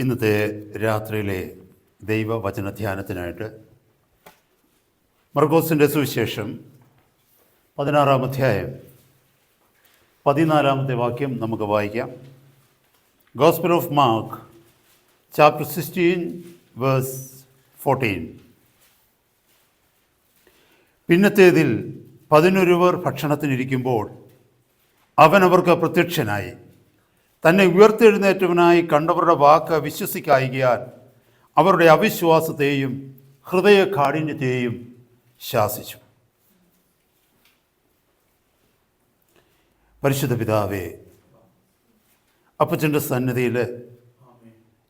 ഇന്നത്തെ രാത്രിയിലെ ദൈവവചന ധ്യാനത്തിനായിട്ട് മർക്കോസിൻ്റെ സുവിശേഷം 16-ാം അധ്യായം 14-ാമത്തെ വാക്യം നമുക്ക് വായിക്കാം. Gospel of Mark chapter 16 verse 14. പിന്നത്തേതിൽ 11 ഭക്ഷണത്തിനിരിക്കുമ്പോൾ അവൻ അവർക്ക് പ്രത്യക്ഷനായി. തന്നെ ഉയർത്തെഴുന്നേറ്റവനായി കണ്ടവരുടെ വാക്ക് വിശ്വസിക്കായികയാൽ അവരുടെ അവിശ്വാസത്തെയും ഹൃദയ കാഠിന്യത്തെയും ശാസിച്ചു. പരിശുദ്ധ പിതാവേ, അപ്പച്ചൻ്റെ സന്നിധിയിൽ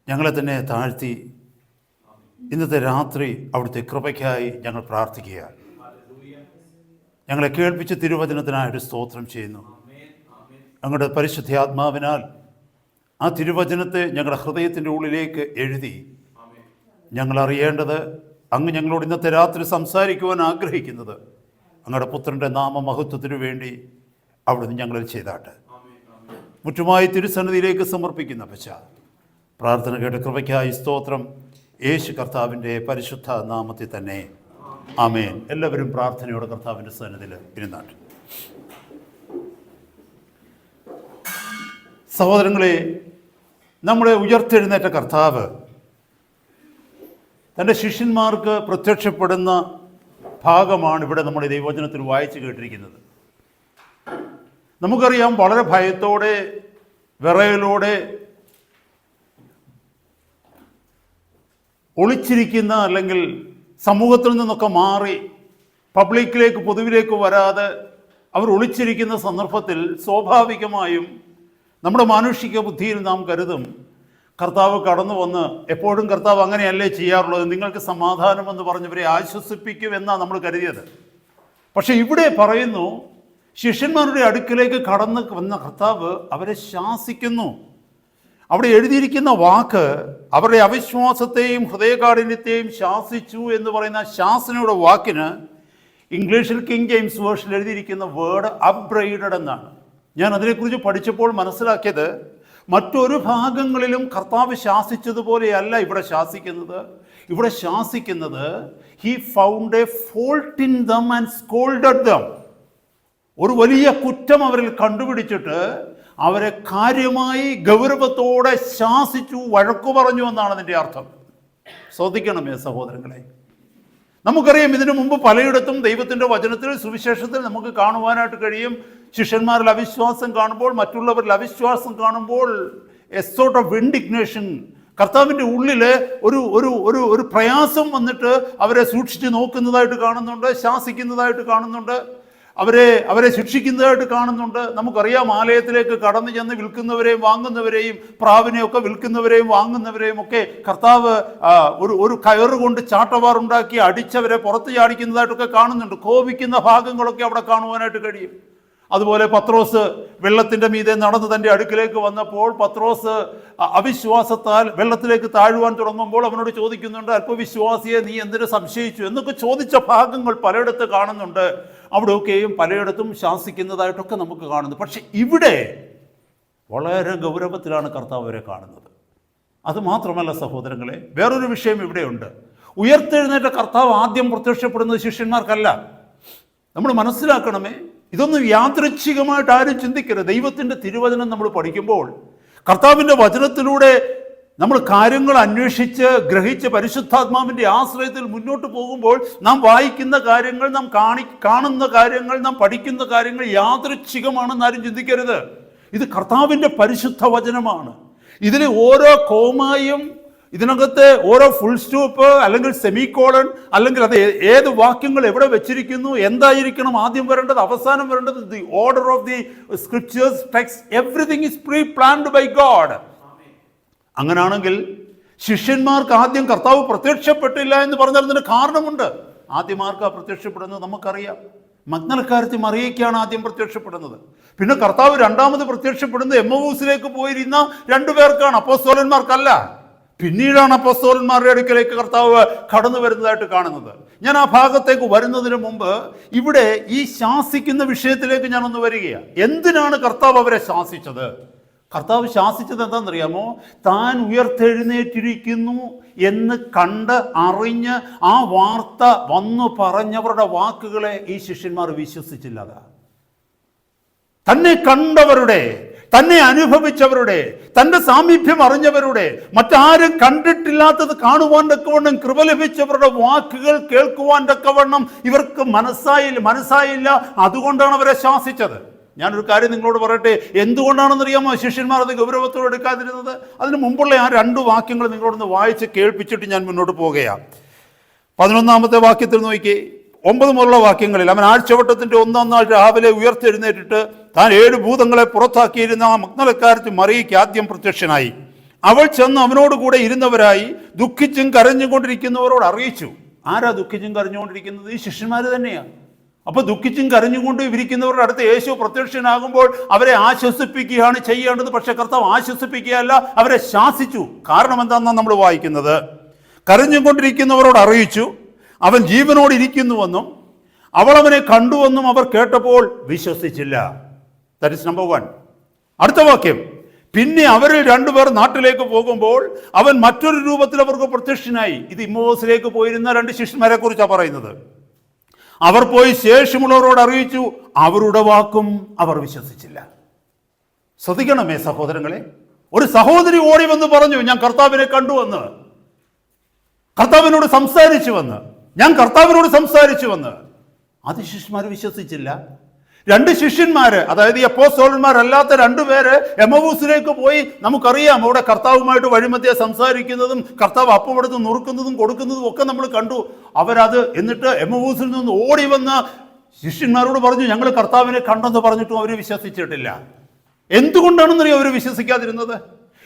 ഞങ്ങളെ തന്നെ താഴ്ത്തി ഇന്നത്തെ രാത്രി അവിടുത്തെ കൃപയ്ക്കായി ഞങ്ങൾ പ്രാർത്ഥിക്കുക. ഞങ്ങളെ കേൾപ്പിച്ച തിരുവചനത്തിനായിട്ട് സ്തോത്രം ചെയ്യുന്നു. ഞങ്ങളുടെ പരിശുദ്ധാത്മാവിനാൽ ആ തിരുവചനത്തെ ഞങ്ങളുടെ ഹൃദയത്തിൻ്റെ ഉള്ളിലേക്ക് എഴുതി ഞങ്ങൾ അറിയേണ്ടത്, അങ്ങ് ഞങ്ങളോട് ഇന്നത്തെ രാത്രി സംസാരിക്കുവാൻ ആഗ്രഹിക്കുന്നത് അങ്ങയുടെ പുത്രൻ്റെ നാമമഹത്വത്തിനു വേണ്ടി അവിടുന്ന് ഞങ്ങളിൽ ചെയ്താട്ടെ. മുറ്റുമായി തിരുസന്നിധിയിലേക്ക് സമർപ്പിക്കുന്ന പശ്ച പ്രാർത്ഥന കേട്ട കൃപയ്ക്കായി സ്തോത്രം. യേശു കർത്താവിൻ്റെ പരിശുദ്ധ നാമത്തിൽ തന്നെ ആമേൻ. എല്ലാവരും പ്രാർത്ഥനയോടെ കർത്താവിൻ്റെ സന്നിധിയിൽ ഇരുന്നാട്ടെ. സഹോദരങ്ങളെ, നമ്മളെ ഉയർത്തെഴുന്നേറ്റ കർത്താവ് തൻ്റെ ശിഷ്യന്മാർക്ക് പ്രത്യക്ഷപ്പെടുന്ന ഭാഗമാണ് ഇവിടെ നമ്മുടെ ദൈവവചനത്തിൽ വായിച്ചു കേട്ടിരിക്കുന്നത്. നമുക്കറിയാം, വളരെ ഭയത്തോടെ വിറയലോടെ ഒളിച്ചിരിക്കുന്ന, അല്ലെങ്കിൽ സമൂഹത്തിൽ നിന്നൊക്കെ മാറി പബ്ലിക്കിലേക്ക് പൊതുവിലേക്ക് വരാതെ അവർ ഒളിച്ചിരിക്കുന്ന സന്ദർഭത്തിൽ സ്വാഭാവികമായും നമ്മുടെ മാനുഷിക ബുദ്ധിയിൽ നാം കരുതും, കർത്താവ് കടന്നു വന്ന്, എപ്പോഴും കർത്താവ് അങ്ങനെയല്ലേ ചെയ്യാറുള്ളത്, നിങ്ങൾക്ക് സമാധാനമെന്ന് പറഞ്ഞവരെ ആശ്വസിപ്പിക്കുമെന്നാണ് നമ്മൾ കരുതിയത്. പക്ഷെ ഇവിടെ പറയുന്നു, ശിഷ്യന്മാരുടെ അടുക്കിലേക്ക് കടന്നു വന്ന കർത്താവ് അവരെ ശാസിക്കുന്നു. അവിടെ എഴുതിയിരിക്കുന്ന വാക്ക് അവരുടെ അവിശ്വാസത്തെയും ഹൃദയകാഠിന്യത്തെയും ശാസിച്ചു എന്ന് പറയുന്ന ശാസനയുടെ വാക്കിന് ഇംഗ്ലീഷിൽ കിങ് ജെയിംസ് വേർഷനിൽ എഴുതിയിരിക്കുന്ന വേർഡ് അപ്ബ്രൈഡഡ് എന്നാണ്. ഞാൻ അതിനെക്കുറിച്ച് പഠിച്ചപ്പോൾ മനസ്സിലാക്കിയത്, മറ്റൊരു ഭാഗങ്ങളിലും കർത്താവ് ശാസിച്ചതുപോലെയല്ല ഇവിടെ ശാസിക്കുന്നത്. ഇവിടെ ശാസിക്കുന്നത് he found a fault in them and scolded them. ഒരു വലിയ കുറ്റം അവരിൽ കണ്ടുപിടിച്ചിട്ട് അവരെ കാര്യമായി ഗൗരവത്തോടെ ശാസിച്ചു, വഴക്കു പറഞ്ഞു എന്നാണ് അതിൻ്റെ അർത്ഥം. ശ്രദ്ധിക്കണമേ സഹോദരങ്ങളെ. നമുക്കറിയാം, ഇതിനു മുമ്പ് പലയിടത്തും ദൈവത്തിൻ്റെ വചനത്തിൽ, സുവിശേഷത്തിൽ നമുക്ക് കാണുവാനായിട്ട് കഴിയും, ശിഷ്യന്മാരിൽ അവിശ്വാസം കാണുമ്പോൾ, മറ്റുള്ളവരിൽ അവിശ്വാസം കാണുമ്പോൾ എ സോർട്ട് ഓഫ് ഇൻഡിഗ്നേഷൻ, കർത്താവിൻ്റെ ഉള്ളിൽ ഒരു ഒരു ഒരു ഒരു പ്രയാസം വന്നിട്ട് അവരെ സൂക്ഷിച്ച് നോക്കുന്നതായിട്ട് കാണുന്നുണ്ട്, ശാസിക്കുന്നതായിട്ട് കാണുന്നുണ്ട്, അവരെ ശിക്ഷിക്കുന്നതായിട്ട് കാണുന്നുണ്ട്. നമുക്കറിയാം, ആലയത്തിലേക്ക് കടന്നു ചെന്ന് വിൽക്കുന്നവരെയും വാങ്ങുന്നവരെയും, പ്രാവിനെയൊക്കെ വിൽക്കുന്നവരെയും വാങ്ങുന്നവരെയും ഒക്കെ കർത്താവ് ഒരു കയറുകൊണ്ട് ചാട്ടവാറുണ്ടാക്കി അടിച്ചവരെ പുറത്ത് ചാടിക്കുന്നതായിട്ടൊക്കെ കാണുന്നുണ്ട്. കോപിക്കുന്ന ഭാഗങ്ങളൊക്കെ അവിടെ കാണുവാനായിട്ട് കഴിയും. അതുപോലെ പത്രോസ് വെള്ളത്തിൻ്റെ മീതെ നടന്ന് തൻ്റെ അടുക്കിലേക്ക് വന്നപ്പോൾ പത്രോസ് അവിശ്വാസത്താൽ വെള്ളത്തിലേക്ക് താഴുവാൻ തുടങ്ങുമ്പോൾ അവനോട് ചോദിക്കുന്നുണ്ട്, അല്പവിശ്വാസിയെ നീ എന്തിനു സംശയിച്ചു എന്നൊക്കെ ചോദിച്ച ഭാഗങ്ങൾ പലയിടത്ത് കാണുന്നുണ്ട്. അവിടെയൊക്കെയും പലയിടത്തും ശാസിക്കുന്നതായിട്ടൊക്കെ നമുക്ക് കാണുന്നു. പക്ഷെ ഇവിടെ വളരെ ഗൗരവത്തിലാണ് കർത്താവ് അവരെ കാണുന്നത്. അതുമാത്രമല്ല സഹോദരങ്ങളെ, വേറൊരു വിഷയം ഇവിടെയുണ്ട്. ഉയർത്തെഴുന്നേറ്റ കർത്താവ് ആദ്യം പ്രത്യക്ഷപ്പെടുന്നത് ശിഷ്യന്മാർക്കല്ല. നമ്മൾ മനസ്സിലാക്കണമേ, ഇതൊന്നും യാദൃച്ഛികമായിട്ട് ആരും ചിന്തിക്കരുത്. ദൈവത്തിൻ്റെ തിരുവചനം നമ്മൾ പഠിക്കുമ്പോൾ, കർത്താവിൻ്റെ വചനത്തിലൂടെ നമ്മൾ കാര്യങ്ങൾ അന്വേഷിച്ച് ഗ്രഹിച്ച് പരിശുദ്ധാത്മാവിൻ്റെ ആശ്രയത്തിൽ മുന്നോട്ട് പോകുമ്പോൾ നാം വായിക്കുന്ന കാര്യങ്ങൾ, നാം കാണുന്ന കാര്യങ്ങൾ, നാം പഠിക്കുന്ന കാര്യങ്ങൾ യാദൃച്ഛികമാണെന്ന് ആരും ചിന്തിക്കരുത്. ഇത് കർത്താവിൻ്റെ പരിശുദ്ധ വചനമാണ്. ഇതിലെ ഓരോ കോമായും, ഇതിനകത്ത് ഓരോ ഫുൾ സ്റ്റോപ്പ് അല്ലെങ്കിൽ സെമിക്കോളൻ, അല്ലെങ്കിൽ അത് ഏത് വാക്യങ്ങൾ എവിടെ വെച്ചിരിക്കുന്നു, എന്തായിരിക്കണം ആദ്യം വരേണ്ടത്, അവസാനം വരേണ്ടത്, the order of the scriptures text, everything is pre planned by God. അങ്ങനാണെങ്കിൽ ശിഷ്യന്മാർക്ക് ആദ്യം കർത്താവ് പ്രത്യക്ഷപ്പെട്ടില്ല എന്ന് പറഞ്ഞതിന് കാരണമുണ്ട്. ആദ്യമാർക്കാ പ്രത്യക്ഷപ്പെടുന്നത് നമുക്കറിയാം. മഗ്ദലക്കാരത്തി മറിയയ്ക്കാണ് ആദ്യം പ്രത്യക്ഷപ്പെടുന്നത്. പിന്നെ കർത്താവ് രണ്ടാമത് പ്രത്യക്ഷപ്പെടുന്നത് എമ്മവൂസിലേക്ക് പോയിരുന്ന 2 പേർക്കാണ്, അപ്പോസ്തലന്മാർക്കല്ല. പിന്നീടാണ് അപ്പോസ്തലന്മാരുടെ അടുക്കലേക്ക് കർത്താവ് കടന്നു വരുന്നതായിട്ട് കാണുന്നത്. ഞാൻ ആ ഭാഗത്തേക്ക് വരുന്നതിന് മുമ്പ് ഇവിടെ ഈ ശാസിക്കുന്ന വിഷയത്തിലേക്ക് ഞാനൊന്ന് വരികയാണ്. എന്തിനാണ് കർത്താവ് അവരെ ശാസിച്ചത്? കർത്താവ് ശാസിച്ചത് എന്താണെന്നറിയാമോ? താൻ ഉയർത്തെഴുന്നേറ്റിരിക്കുന്നു എന്ന് കണ്ട് അറിഞ്ഞ് ആ വാർത്ത വന്നു പറഞ്ഞവരുടെ വാക്കുകളെ ഈ ശിഷ്യന്മാർ വിശ്വസിച്ചില്ല. തന്നെ കണ്ടവരുടെ, തന്നെ അനുഭവിച്ചവരുടെ, തൻ്റെ സാമീപ്യം അറിഞ്ഞവരുടെ, മറ്റാരും കണ്ടിട്ടില്ലാത്തത് കാണുവാൻ തക്കവണ്ണം കൃപ ലഭിച്ചവരുടെ വാക്കുകൾ കേൾക്കുവാൻ തക്കവണ്ണം ഇവർക്ക് മനസ്സായില്ല. അതുകൊണ്ടാണ് അവരെ ശാസിച്ചത്. ഞാനൊരു കാര്യം നിങ്ങളോട് പറയട്ടെ, എന്തുകൊണ്ടാണെന്നറിയാമോ ശിഷ്യന്മാർ അത് ഗൗരവത്തോടെ എടുക്കാതിരുന്നത്? അതിന് മുമ്പുള്ള ആ 2 വാക്യങ്ങൾ നിങ്ങളോടൊന്ന് വായിച്ച് കേൾപ്പിച്ചിട്ട് ഞാൻ മുന്നോട്ട് പോകുകയാണ്. 11-ാമത്തെ വാക്യത്തിൽ നോക്കി, 9 മുതലുള്ള വാക്യങ്ങളിൽ, അവൻ ആഴ്ചവട്ടത്തിൻ്റെ 1-ാം നാൾ രാവിലെ ഉയർത്തെഴുന്നേറ്റിട്ട് താൻ 7 ഭൂതങ്ങളെ പുറത്താക്കിയിരുന്ന ആ മഗ്ദലക്കാരത്തി മറിയയ്ക്ക് ആദ്യം പ്രത്യക്ഷനായി. അവൾ ചെന്ന് അവനോട് കൂടെ ഇരുന്നവരായി ദുഃഖിച്ചും കരഞ്ഞും കൊണ്ടിരിക്കുന്നവരോട് അറിയിച്ചു. ആരാ ദുഃഖിച്ചും കരഞ്ഞുകൊണ്ടിരിക്കുന്നത്? ഈ ശിഷ്യന്മാർ തന്നെയാണ്. അപ്പോൾ ദുഃഖിച്ചും കരഞ്ഞുകൊണ്ട് ഇരിക്കുന്നവരുടെ അടുത്ത് യേശു പ്രത്യക്ഷനാകുമ്പോൾ അവരെ ആശ്വസിപ്പിക്കുകയാണ് ചെയ്യേണ്ടത്. പക്ഷെ കർത്താവ് ആശ്വസിപ്പിക്കുകയല്ല, അവരെ ശാസിച്ചു. കാരണം എന്താണെന്നാണ് നമ്മൾ വായിക്കുന്നത്. കരഞ്ഞും കൊണ്ടിരിക്കുന്നവരോട് അറിയിച്ചു, അവൻ ജീവനോട് ഇരിക്കുന്നുവെന്നും അവൾ അവനെ കണ്ടുവെന്നും അവർ കേട്ടപ്പോൾ വിശ്വസിച്ചില്ല. That is number 1. അടുത്ത വാക്യം, പിന്നെ അവരിൽ 2 പേർ നാട്ടിലേക്ക് പോകുമ്പോൾ അവൻ മറ്റൊരു രൂപത്തിൽ അവർക്ക് പ്രത്യക്ഷനായി. ഇത് ഇമ്മോസിലേക്ക് പോയിരുന്ന 2 ശിഷ്യന്മാരെ കുറിച്ചാണ് പറയുന്നത്. അവർ പോയി ശേഷമുള്ളവരോട് അറിയിച്ചു, അവരുടെ വാക്കും അവർ വിശ്വസിച്ചില്ല. ശ്രദ്ധിക്കണമേ സഹോദരങ്ങളെ, ഒരു സഹോദരി ഓടി വന്ന് പറഞ്ഞു, ഞാൻ കർത്താവിനെ കണ്ടുവെന്ന്, കർത്താവിനോട് സംസാരിച്ചുവെന്ന്, ഞാൻ കർത്താവിനോട് സംസാരിച്ചുവെന്ന്. അത് ശിഷ്യന്മാർ വിശ്വസിച്ചില്ല. 2 ശിഷ്യന്മാര്, അതായത് ഈ അപ്പോസ്തലന്മാരല്ലാത്ത 2 പേര് എമ്മവൂസിലേക്ക് പോയി. നമുക്കറിയാം, അവിടെ കർത്താവുമായിട്ട് വഴിമധ്യേ സംസാരിക്കുന്നതും കർത്താവ് അപ്പമെടുത്ത് നുറുക്കുന്നതും കൊടുക്കുന്നതും ഒക്കെ നമ്മൾ കണ്ടു. അവരത് എന്നിട്ട് എമ്മവൂസിൽ നിന്ന് ഓടി വന്ന് ശിഷ്യന്മാരോട് പറഞ്ഞു, ഞങ്ങൾ കർത്താവിനെ കണ്ടെന്ന് പറഞ്ഞിട്ടും അവർ വിശ്വസിച്ചിട്ടില്ല. എന്തുകൊണ്ടാണെന്നറിയോ അവർ വിശ്വസിക്കാതിരുന്നത്?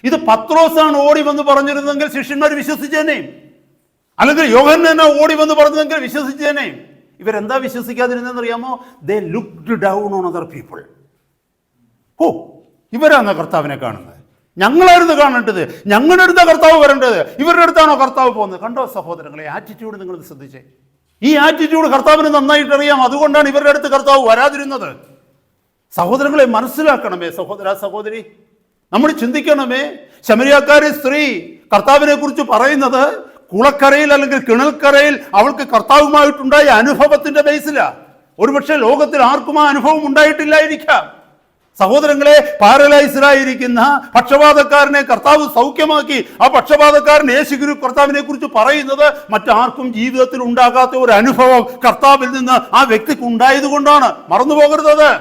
ഇത് പത്രോസാണ് ഓടി വന്ന് പറഞ്ഞിരുന്നെങ്കിൽ ശിഷ്യന്മാർ വിശ്വസിച്ചേനേയും, അല്ലെങ്കിൽ യോഹന്നാൻ ഓടി വന്ന് പറഞ്ഞതെങ്കിൽ വിശ്വസിച്ചേനേയും. ഇവരെന്താ വിശ്വസിക്കാതിരുന്നതെന്ന് അറിയാമോ? They looked down on other people. ഓ, ഇവരാണ് കർത്താവിനെ കാണുന്നത്, ഞങ്ങളായിരുന്നു കാണേണ്ടത്, ഞങ്ങളുടെ അടുത്ത കർത്താവ് വരേണ്ടത്, ഇവരുടെ അടുത്താണോ കർത്താവ് പോകുന്നത്? കണ്ടോ സഹോദരങ്ങളെ, ആറ്റിറ്റ്യൂഡ് നിങ്ങൾ ശ്രദ്ധിച്ചേ. ഈ ആറ്റിറ്റ്യൂഡ് കർത്താവിന് നന്നായിട്ട് അറിയാം. അതുകൊണ്ടാണ് ഇവരുടെ അടുത്ത് കർത്താവ് വരാതിരുന്നത്. സഹോദരങ്ങളെ മനസ്സിലാക്കണമേ, സഹോദരി, നമ്മൾ ചിന്തിക്കണമേ. ശമരിയാക്കാരി സ്ത്രീ കർത്താവിനെ കുറിച്ച് പറയുന്നത് കുളക്കരയിൽ അല്ലെങ്കിൽ കിണൽക്കരയിൽ അവൾക്ക് കർത്താവുമായിട്ടുണ്ടായ അനുഭവത്തിന്റെ ബേസിലാണ്. ഒരുപക്ഷെ ലോകത്തിൽ ആർക്കും ആ അനുഭവം ഉണ്ടായിട്ടില്ലായിരിക്കാം. സഹോദരങ്ങളെ, പാരലൈസ്ഡായിരിക്കുന്ന പക്ഷപാതക്കാരനെ കർത്താവ് സൗഖ്യമാക്കി. ആ പക്ഷപാതക്കാരൻ യേശുഗുരു കർത്താവിനെ കുറിച്ച് പറയുന്നത് മറ്റാർക്കും ജീവിതത്തിൽ ഉണ്ടാകാത്ത ഒരു അനുഭവം കർത്താവിൽ നിന്ന് ആ വ്യക്തിക്ക് ഉണ്ടായതുകൊണ്ടാണ്. മറന്നുപോകരുത്.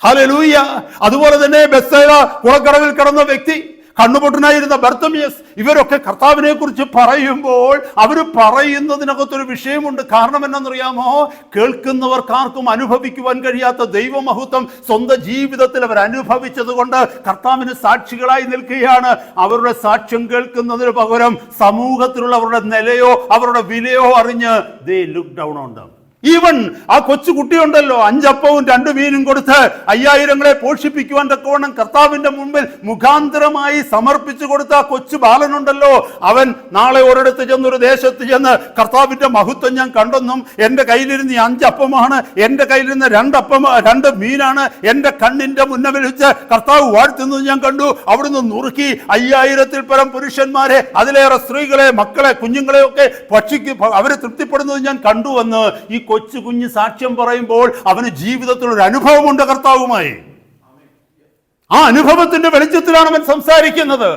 ഹല്ലേലൂയ. അതുപോലെ തന്നെ ബെത്സൈദ കുളക്കടവിൽ കിടന്ന വ്യക്തി, കണ്ണുപൊട്ടനായിരുന്ന ബർത്തമിയസ്, ഇവരൊക്കെ കർത്താവിനെ കുറിച്ച് പറയുമ്പോൾ അവർ പറയുന്നതിനകത്തൊരു വിഷയമുണ്ട്. കാരണം എന്നറിയാമോ? കേൾക്കുന്നവർക്കാർക്കും അനുഭവിക്കുവാൻ കഴിയാത്ത ദൈവമഹത്വം സ്വന്തം ജീവിതത്തിൽ അവർ അനുഭവിച്ചത് കൊണ്ട് കർത്താവിന് സാക്ഷികളായി നിൽക്കുകയാണ്. അവരുടെ സാക്ഷ്യം കേൾക്കുന്നതിന് പകരം സമൂഹത്തിലുള്ള അവരുടെ നിലയോ അവരുടെ വിലയോ അറിഞ്ഞ് they look down on them. Even ആ കൊച്ചു കുട്ടിയുണ്ടല്ലോ, 5 അപ്പവും 2 മീനും കൊടുത്ത് 5000 പോഷിപ്പിക്കുവാൻ തക്കവണ്ണം കർത്താവിന്റെ മുമ്പിൽ മുഖാന്തരമായി സമർപ്പിച്ചു കൊടുത്ത ആ കൊച്ചു ബാലനുണ്ടല്ലോ, അവൻ നാളെ ഒരിടത്ത് ചെന്നൊരു ദേശത്ത് ചെന്ന് കർത്താവിന്റെ മഹത്വം ഞാൻ കണ്ടെന്നും, എൻ്റെ കയ്യിലിരുന്ന് 5 അപ്പമാണ്, എൻ്റെ കയ്യിലിരുന്ന് 2 മീനാണ് എൻ്റെ കണ്ണിന്റെ മുന്നിൽ വെച്ച് കർത്താവ് വാഴ്ത്തുന്നത് ഞാൻ കണ്ടു. അവിടുന്ന് നുറുക്കി 5000-ൽ പരം പുരുഷന്മാരെ, അതിലേറെ സ്ത്രീകളെ, മക്കളെ, കുഞ്ഞുങ്ങളെ ഒക്കെ അവരെ തൃപ്തിപ്പെടുന്നത് ഞാൻ കണ്ടുവെന്ന് ഈ കൊച്ചു കുഞ്ഞ് സാക്ഷ്യം പറയുമ്പോൾ അവന് ജീവിതത്തിൽ ഒരു അനുഭവമുണ്ട് കർത്താവുമായി. ആ അനുഭവത്തിന്റെ വെളിച്ചത്തിലാണ് അവൻ സംസാരിക്കുന്നത്.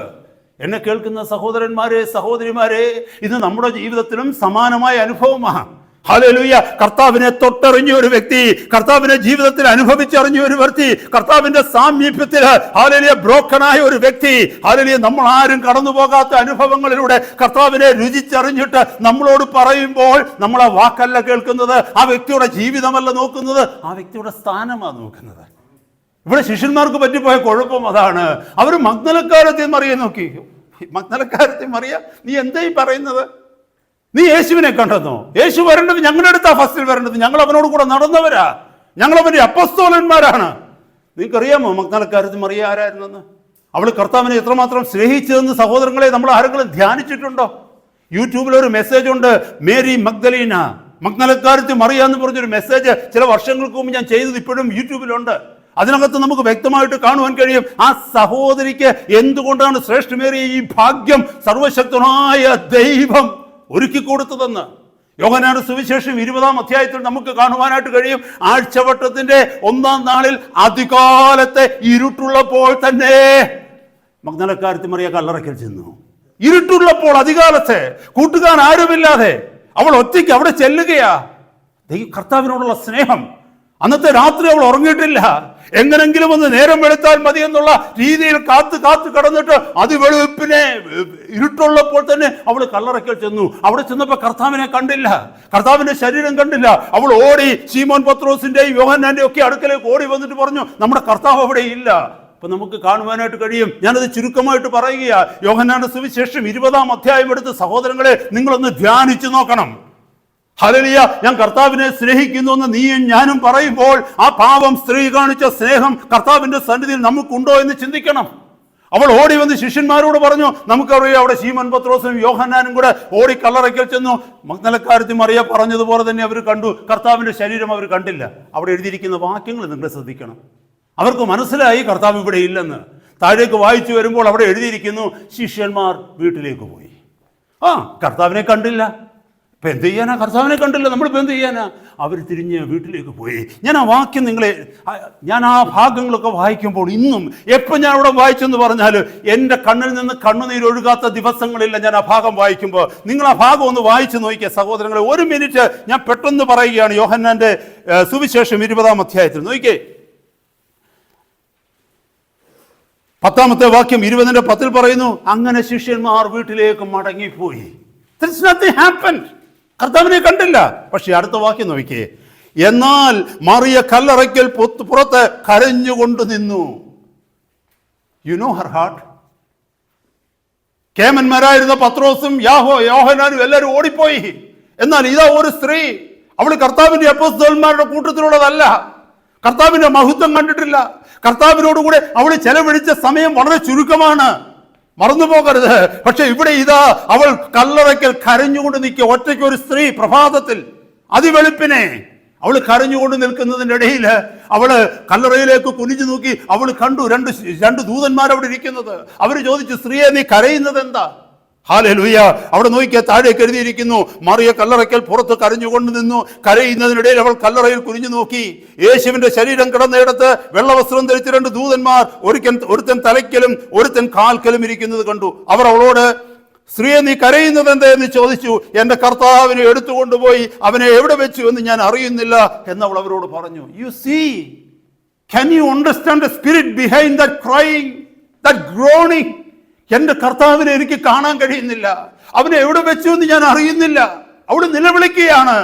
എന്നെ കേൾക്കുന്ന സഹോദരന്മാരെ, സഹോദരിമാരെ, ഇത് നമ്മുടെ ജീവിതത്തിലും സമാനമായ അനുഭവമാണ്. ഹല്ലേലൂയ. കർത്താവിനെ തൊട്ടറിഞ്ഞ ഒരു വ്യക്തി, കർത്താവിനെ ജീവിതത്തിൽ അനുഭവിച്ചറിഞ്ഞ ഒരു വ്യക്തി, കർത്താവിന്റെ സാമീപ്യത്തിൽ ഹല്ലേലൂയ ബ്രോക്കണായ ഒരു വ്യക്തി, ഹല്ലേലൂയ, നമ്മൾ ആരും കടന്നു പോകാത്ത അനുഭവങ്ങളിലൂടെ കർത്താവിനെ രുചിച്ചറിഞ്ഞിട്ട് നമ്മളോട് പറയുമ്പോൾ നമ്മൾ ആ വാക്കല്ല കേൾക്കുന്നത്, ആ വ്യക്തിയുടെ ജീവിതമല്ല നോക്കുന്നത്, ആ വ്യക്തിയുടെ സ്ഥാനമാണ് നോക്കുന്നത്. ഇവിടെ ശിഷ്യന്മാർക്ക് പറ്റിപ്പോയ കുഴപ്പം അതാണ്. അവർ മഗ്ദലക്കാരത്തെ മറിയ നോക്കി. മഗ്ദലക്കാരത്തെ മറിയ, നീ എന്തായി പറയുന്നത്? നീ യേശുവിനെ കണ്ടെന്നോ? യേശു വരേണ്ടത് ഞങ്ങളുടെ അടുത്താ ഫസ്റ്റിൽ വരേണ്ടത്. ഞങ്ങൾ അവനോട് കൂടെ നടന്നവരാ, ഞങ്ങൾ അവന്റെ അപ്പോസ്തലന്മാരാണ്. നിങ്ങൾക്കറിയാമോ മഗ്ദലക്കാരത്തി മറിയ ആരായിരുന്നെന്ന്? അവൾ കർത്താവിനെ എത്രമാത്രം സ്നേഹിച്ചതെന്ന് സഹോദരങ്ങളെ നമ്മൾ ആരെങ്കിലും ധ്യാനിച്ചിട്ടുണ്ടോ? യൂട്യൂബിൽ ഒരു മെസ്സേജ് ഉണ്ട്, മേരി മഗ്ദലീന, മഗ്ദലക്കാരത്തി മറിയ എന്ന് പറഞ്ഞൊരു മെസ്സേജ് ചില വർഷങ്ങൾക്ക് മുമ്പ് ഞാൻ ചെയ്തത് ഇപ്പോഴും യൂട്യൂബിലുണ്ട്. അതിനകത്ത് നമുക്ക് വ്യക്തമായിട്ട് കാണുവാൻ കഴിയും ആ സഹോദരിക്ക് എന്തുകൊണ്ടാണ് ശ്രേഷ്ഠമേറിയ ഈ ഭാഗ്യം സർവശക്തനായ ദൈവം ഒരുക്കി കൊടുത്തതെന്ന്. യോഹന്നാന്റെ സുവിശേഷം 20-ാം അധ്യായത്തിൽ നമുക്ക് കാണുവാനായിട്ട് കഴിയും. ആഴ്ചവട്ടത്തിന്റെ 1-ാം നാളിൽ അതികാലത്തെ ഇരുട്ടുള്ളപ്പോൾ തന്നെ മഗ്ദലക്കാരത്തി മറിയ കല്ലറയ്ക്കൽ ചെന്നു. ഇരുട്ടുള്ളപ്പോൾ, അധികാലത്തെ, കൂട്ടുകാൻ ആരുമില്ലാതെ അവൾ ഒറ്റയ്ക്ക് അവിടെ ചെല്ലുകയാ. കർത്താവിനോടുള്ള സ്നേഹം. അന്നത്തെ രാത്രി അവൾ ഉറങ്ങിയിട്ടില്ല. എങ്ങനെങ്കിലും ഒന്ന് നേരം വെളുത്താൽ മതി എന്നുള്ള രീതിയിൽ കാത്ത് കടന്നിട്ട് അതിവെളുപ്പിനെ ഇരുട്ടുള്ളപ്പോൾ തന്നെ അവൾ കല്ലറയ്ക്കൽ ചെന്നു. അവിടെ ചെന്നപ്പോൾ കർത്താവിനെ കണ്ടില്ല, കർത്താവിന്റെ ശരീരം കണ്ടില്ല. അവൾ ഓടി ശീമോൻ പത്രോസിന്റെയും യോഹന്നാന്റെയും ഒക്കെ അടുക്കലേക്ക് ഓടി വന്നിട്ട് പറഞ്ഞു, നമ്മുടെ കർത്താവ് അവിടെ ഇല്ല. അപ്പൊ നമുക്ക് കാണുവാനായിട്ട് കഴിയും. ഞാനത് ചുരുക്കമായിട്ട് പറയുകയാ. യോഹന്നാന്റെ സുവിശേഷം 20-ാം അധ്യായം എടുത്ത് സഹോദരങ്ങളെ നിങ്ങളൊന്ന് ധ്യാനിച്ചു നോക്കണം. ഹല്ലേലൂയ, ഞാൻ കർത്താവിനെ സ്നേഹിക്കുന്നു എന്ന് നീയും ഞാനും പറയുമ്പോൾ ആ പാവം സ്ത്രീ കാണിച്ച സ്നേഹം കർത്താവിന്റെ സന്നിധിയിൽ നമുക്കുണ്ടോ എന്ന് ചിന്തിക്കണം. അവൾ ഓടി വന്ന് ശിഷ്യന്മാരോട് പറഞ്ഞു, നമുക്കറിയാം അവിടെ ശീമോൻ പത്രോസും യോഹന്നാനും കൂടെ ഓടി കല്ലറയ്ക്കൽ ചെന്നു. മഗ്ദലക്കാരത്തി മറിയ പറഞ്ഞതുപോലെ തന്നെ അവർ കണ്ടു. കർത്താവിന്റെ ശരീരം അവർ കണ്ടില്ല. അവിടെ എഴുതിയിരിക്കുന്ന വാക്യങ്ങൾ നിങ്ങൾ ശ്രദ്ധിക്കണം. അവർക്ക് മനസ്സിലായി കർത്താവ് ഇവിടെ ഇല്ലെന്ന്. താഴേക്ക് വായിച്ചു വരുമ്പോൾ അവിടെ എഴുതിയിരിക്കുന്നു, ശിഷ്യന്മാർ വീട്ടിലേക്ക് പോയി. കർത്താവിനെ കണ്ടില്ല. ഇപ്പം എന്ത് ചെയ്യാനാ? കർത്താവിനെ കണ്ടില്ല, നമ്മളിപ്പോൾ എന്ത് ചെയ്യാനാ? അവർ തിരിഞ്ഞ് വീട്ടിലേക്ക് പോയി. ഞാൻ ആ വാക്യം ഞാൻ ആ ഭാഗങ്ങളൊക്കെ വായിക്കുമ്പോൾ ഇന്നും എപ്പോൾ ഞാൻ അവിടെ വായിച്ചെന്ന് പറഞ്ഞാൽ എൻ്റെ കണ്ണിൽ നിന്ന് കണ്ണുനീരൊഴുകാത്ത ദിവസങ്ങളില്ല. ഞാൻ ആ ഭാഗം വായിക്കുമ്പോൾ നിങ്ങൾ ആ ഭാഗം ഒന്ന് വായിച്ചു നോക്കിയ സഹോദരങ്ങളെ. 1 മിനിറ്റ് ഞാൻ പെട്ടെന്ന് പറയുകയാണ്. യോഹന്നാന്റെ സുവിശേഷം 20-ാം അധ്യായത്തിൽ നോക്കിക്കേ. 10-ാമത്തെ വാക്യം 20-ന്റെ 10 പറയുന്നു, അങ്ങനെ ശിഷ്യന്മാർ വീട്ടിലേക്ക് മടങ്ങിപ്പോയി. കർത്താവിനെ കണ്ടില്ല. പക്ഷെ അടുത്ത വാക്യം നോക്കിയേ, എന്നാൽ മറിയ കല്ലറയ്ക്കൽ പുറത്ത് കരഞ്ഞുകൊണ്ട് നിന്നു. You know her heart. കേമന്മാരായിരുന്ന പത്രോസും യോഹന്നാനും എല്ലാവരും ഓടിപ്പോയി. എന്നാൽ ഇതാ ഒരു സ്ത്രീ, അവൾ കർത്താവിന്റെ അപ്പോസ്തലന്മാരുടെ കൂട്ടത്തിലുള്ളതല്ല. കർത്താവിന്റെ മഹത്വം കണ്ടിട്ടില്ല. കർത്താവിനോടുകൂടെ അവൾ ചെലവഴിച്ച സമയം വളരെ ചുരുക്കമാണ്, മറന്നു പോകരുത്. പക്ഷെ ഇവിടെ ഇതാ അവൾ കല്ലറയ്ക്കൽ കരഞ്ഞുകൊണ്ട് നിൽക്കുക. ഒറ്റയ്ക്ക് ഒരു സ്ത്രീ പ്രഭാതത്തിൽ അതിവെളുപ്പിനെ അവൾ കരഞ്ഞുകൊണ്ട് നിൽക്കുന്നതിൻ്റെ ഇടയിൽ അവള് കല്ലറയിലേക്ക് കുനിഞ്ഞു നോക്കി. അവൾ കണ്ടു രണ്ട് ദൂതന്മാർ അവിടെ ഇരിക്കുന്നത്. അവർ ചോദിച്ചു, സ്ത്രീയെ നീ കരയുന്നത് എന്താ? ഹല്ലേലൂയ. അവിടെ നോക്കിയാൽ താഴേക്ക് എഴുതിയിരിക്കുന്നു, മറിയ കല്ലറയ്ക്കൽ പുറത്ത് കരഞ്ഞുകൊണ്ട് നിന്നു. കരയുന്നതിനിടയിൽ അവൾ കല്ലറയിൽ കുനിഞ്ഞു നോക്കി. യേശുവിന്റെ ശരീരം കിടന്നിടത്ത് വെള്ളവസ്ത്രം ധരിച്ച 2 ദൂതന്മാർ, ഒരുത്തൻ തലയ്ക്കലും ഒരുത്തൻ കാൽക്കലും ഇരിക്കുന്നത് കണ്ടു. അവർ അവളോട്, സ്ത്രീയെ നീ കരയുന്നത് എന്താ എന്ന് ചോദിച്ചു. എന്റെ കർത്താവിനെ എടുത്തുകൊണ്ടുപോയി അവനെ എവിടെ വെച്ചു എന്ന് ഞാൻ അറിയുന്നില്ല എന്ന് അവൾ അവരോട് പറഞ്ഞു. You see, can you understand the spirit behind that crying, that groaning? എന്റെ കർത്താവിനെ എനിക്ക് കാണാൻ കഴിയുന്നില്ല, അവനെ എവിടെ വെച്ചു എന്ന് ഞാൻ അറിയുന്നില്ല. അവിടെ നിലവിളിക്കുകയാണ്.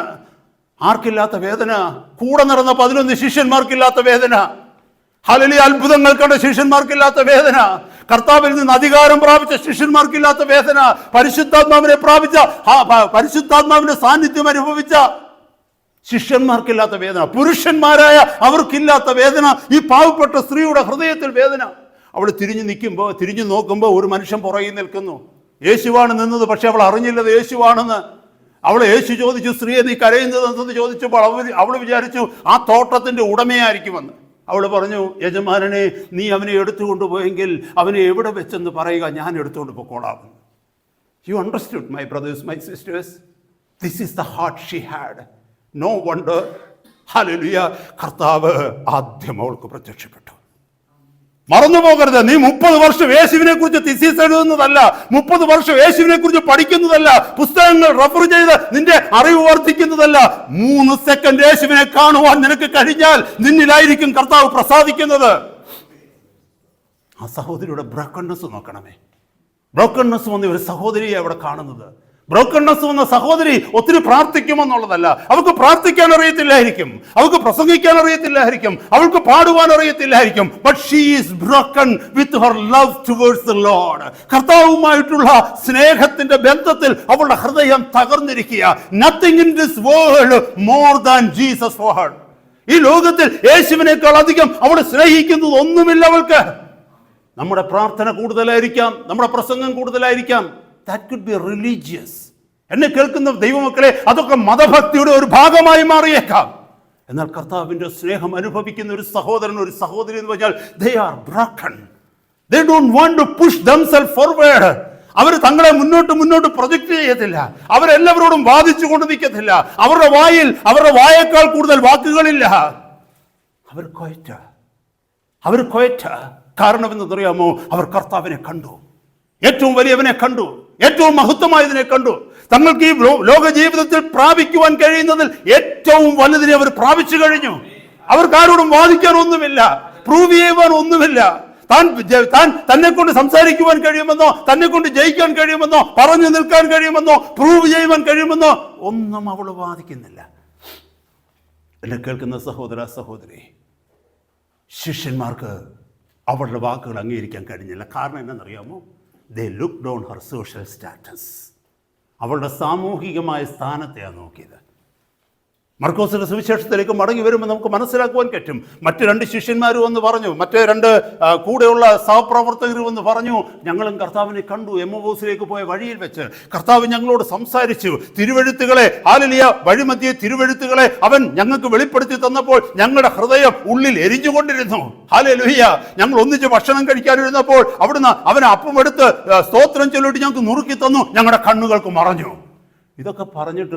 ആർക്കില്ലാത്ത വേദന? കൂടെ നടന്ന 11 ശിഷ്യന്മാർക്കില്ലാത്ത വേദന. ഹല്ലേലൂയ. അത്ഭുതങ്ങൾ കണ്ട ശിഷ്യന്മാർക്കില്ലാത്ത വേദന. കർത്താവിൽ നിന്ന് അധികാരം പ്രാപിച്ച ശിഷ്യന്മാർക്കില്ലാത്ത വേദന. പരിശുദ്ധാത്മാവിന്റെ സാന്നിധ്യം അനുഭവിച്ച ശിഷ്യന്മാർക്കില്ലാത്ത വേദന. പുരുഷന്മാരായ അവർക്കില്ലാത്ത വേദന. ഈ പാവപ്പെട്ട സ്ത്രീയുടെ ഹൃദയത്തിൽ വേദന. അവൾ തിരിഞ്ഞു നോക്കുമ്പോൾ ഒരു മനുഷ്യൻ പുറകിൽ നിൽക്കുന്നു. യേശുവാണ് നിന്നത്. പക്ഷെ അവൾ അറിഞ്ഞില്ലത് യേശുവാണെന്ന്. യേശു ചോദിച്ചു, സ്ത്രീയെ നീ കരയുന്നത് എന്തെന്ന് ചോദിച്ചപ്പോൾ അവൾ വിചാരിച്ചു ആ തോട്ടത്തിന്റെ ഉടമയായിരിക്കുമെന്ന്. അവൾ പറഞ്ഞു, യജമാനനെ, നീ അവനെ എടുത്തുകൊണ്ടുപോയെങ്കിൽ അവനെ എവിടെ വെച്ചെന്ന് പറയുക, ഞാൻ എടുത്തുകൊണ്ട് പോയിക്കോളാം. You understood my brothers, my sisters, this is the heart she had. No wonder. Hallelujah. കർത്താവ് ആദ്യം അവൾക്ക് പ്രത്യക്ഷപ്പെട്ടു. മറന്നു പോകരുത്. നീ 30 വർഷം യേശുവിനെ കുറിച്ച് തിസീസ് എഴുതുന്നതല്ല, 30 വർഷം യേശുവിനെ കുറിച്ച് പഠിക്കുന്നതല്ല, പുസ്തകങ്ങൾ റെഫർ ചെയ്ത് നിന്റെ അറിവ് വർദ്ധിക്കുന്നതല്ല. 3 സെക്കൻഡ് യേശുവിനെ കാണുവാൻ നിനക്ക് കഴിഞ്ഞാൽ നിന്നിലായിരിക്കും കർത്താവ് പ്രസാദിക്കുന്നത്. ആ സഹോദരിയുടെ ബ്രോക്കൺനെസ് നോക്കണമേ. ബ്രോക്കൺനെസ് വന്ന ഒരു സഹോദരിയെ അവിടെ കാണുന്നത്. ബ്രോക്കൺനെസ് വന്ന സഹോദരി ഒത്തിരി പ്രാർത്ഥിക്കുമെന്നുള്ളതല്ല. അവൾക്ക് പ്രാർത്ഥിക്കാൻ അറിയത്തില്ലായിരിക്കും, അവൾക്ക് പ്രസംഗിക്കാൻ അറിയത്തില്ലായിരിക്കും, അവൾക്ക് പാടുവാൻ അറിയത്തില്ലായിരിക്കും. But she is broken with her love towards the Lord. കർത്താവുമായിട്ടുള്ള സ്നേഹത്തിന്റെ ബന്ധത്തിൽ അവളുടെ ഹൃദയം തകർന്നിരിക്കുക. Nothing in this world more than Jesus for her. ഈ ലോകത്തിൽ യേശുവിനേക്കാൾ അധികം അവൾ സ്നേഹിക്കുന്നത് ഒന്നുമില്ല അവൾക്ക്. നമ്മുടെ പ്രാർത്ഥന കൂടുതലായിരിക്കാം, നമ്മുടെ പ്രസംഗം കൂടുതലായിരിക്കാം. That could be religious. എന്നെ കേൾക്കുന്ന ദൈവമക്കളെ, അതൊക്കെ മതഭക്തിയുടെ ഒരു ഭാഗമായി മാറിയേക്കാം. എന്നാൽ കർത്താവിൻ്റെ സ്നേഹം അനുഭവിക്കുന്ന ഒരു സഹോദരൻ, ഒരു സഹോദരി എന്ന് പറഞ്ഞാൽ they are broken. They don't want to push themselves forward. അവർ തങ്ങളെ മുന്നോട്ട് പ്രൊജക്റ്റ് ചെയ്യത്തില്ല. അവരെല്ലാവരോടും വാദിച്ചു കൊണ്ട് നിൽക്കത്തില്ല. അവരുടെ വായേക്കാൾ കൂടുതൽ വാക്കുകളില്ല. അവർ കൊയറ്റ. കാരണം എന്തെന്നറിയാമോ? അവർ കർത്താവിനെ കണ്ടു, ഏറ്റവും വലിയവനെ കണ്ടു, ഏറ്റവും മഹത്വമായതിനെ കണ്ടു. തങ്ങൾക്ക് ഈ ലോക ജീവിതത്തിൽ പ്രാപിക്കുവാൻ കഴിയുന്നതിൽ ഏറ്റവും വലുതിനെ അവർ പ്രാപിച്ചു കഴിഞ്ഞു. അവർക്ക് ആരോടും വാദിക്കാൻ ഒന്നുമില്ല, പ്രൂവ് ചെയ്യുവാൻ ഒന്നുമില്ല. തന്നെ കൊണ്ട് സംസാരിക്കുവാൻ കഴിയുമെന്നോ, തന്നെ കൊണ്ട് ജയിക്കാൻ കഴിയുമെന്നോ, പറഞ്ഞു നിൽക്കാൻ കഴിയുമെന്നോ, പ്രൂവ് ചെയ്യുവാൻ കഴിയുമെന്നോ ഒന്നും അവൾ വാദിക്കുന്നില്ല. എന്നെ കേൾക്കുന്ന സഹോദര സഹോദരി, ശിഷ്യന്മാർക്ക് അവളുടെ വാക്കുകൾ അംഗീകരിക്കാൻ കഴിഞ്ഞില്ല. കാരണം എന്താണെന്നറിയാമോ? they looked on her social status. അവളുടെ സാമൂഹികമായ സ്ഥാനത്തെയാണ് നോക്കിയത്. മർക്കോസിന്റെ സുവിശേഷത്തിലേക്ക് മടങ്ങി വരുമ്പോൾ നമുക്ക് മനസ്സിലാക്കുവാൻ പറ്റും. മറ്റ് 2 ശിഷ്യന്മാരും ഒന്ന് പറഞ്ഞു, മറ്റേ 2 കൂടെയുള്ള സഹപ്രവർത്തകരും എന്ന് പറഞ്ഞു, ഞങ്ങളും കർത്താവിനെ കണ്ടു. എമ്മോസിലേക്ക് പോയ വഴിയിൽ വെച്ച് കർത്താവ് ഞങ്ങളോട് സംസാരിച്ചു. തിരുവെഴുത്തുകളെ, ഹല്ലേലൂയ, വഴിമധ്യേ തിരുവെഴുത്തുകളെ അവൻ ഞങ്ങൾക്ക് വെളിപ്പെടുത്തി തന്നപ്പോൾ ഞങ്ങളുടെ ഹൃദയം ഉള്ളിൽ എരിഞ്ഞുകൊണ്ടിരുന്നു. ഹല്ലേലൂയ. ഞങ്ങൾ ഒന്നിച്ച് ഭക്ഷണം കഴിക്കാനിരുന്നപ്പോൾ അവിടുന്ന് അവൻ അപ്പമെടുത്ത് സ്തോത്രം ചൊല്ലിട്ട് ഞങ്ങൾക്ക് നുറുക്കി തന്നു. ഞങ്ങളുടെ കണ്ണുകൾക്ക് മറഞ്ഞു. ഇതൊക്കെ പറഞ്ഞിട്ട്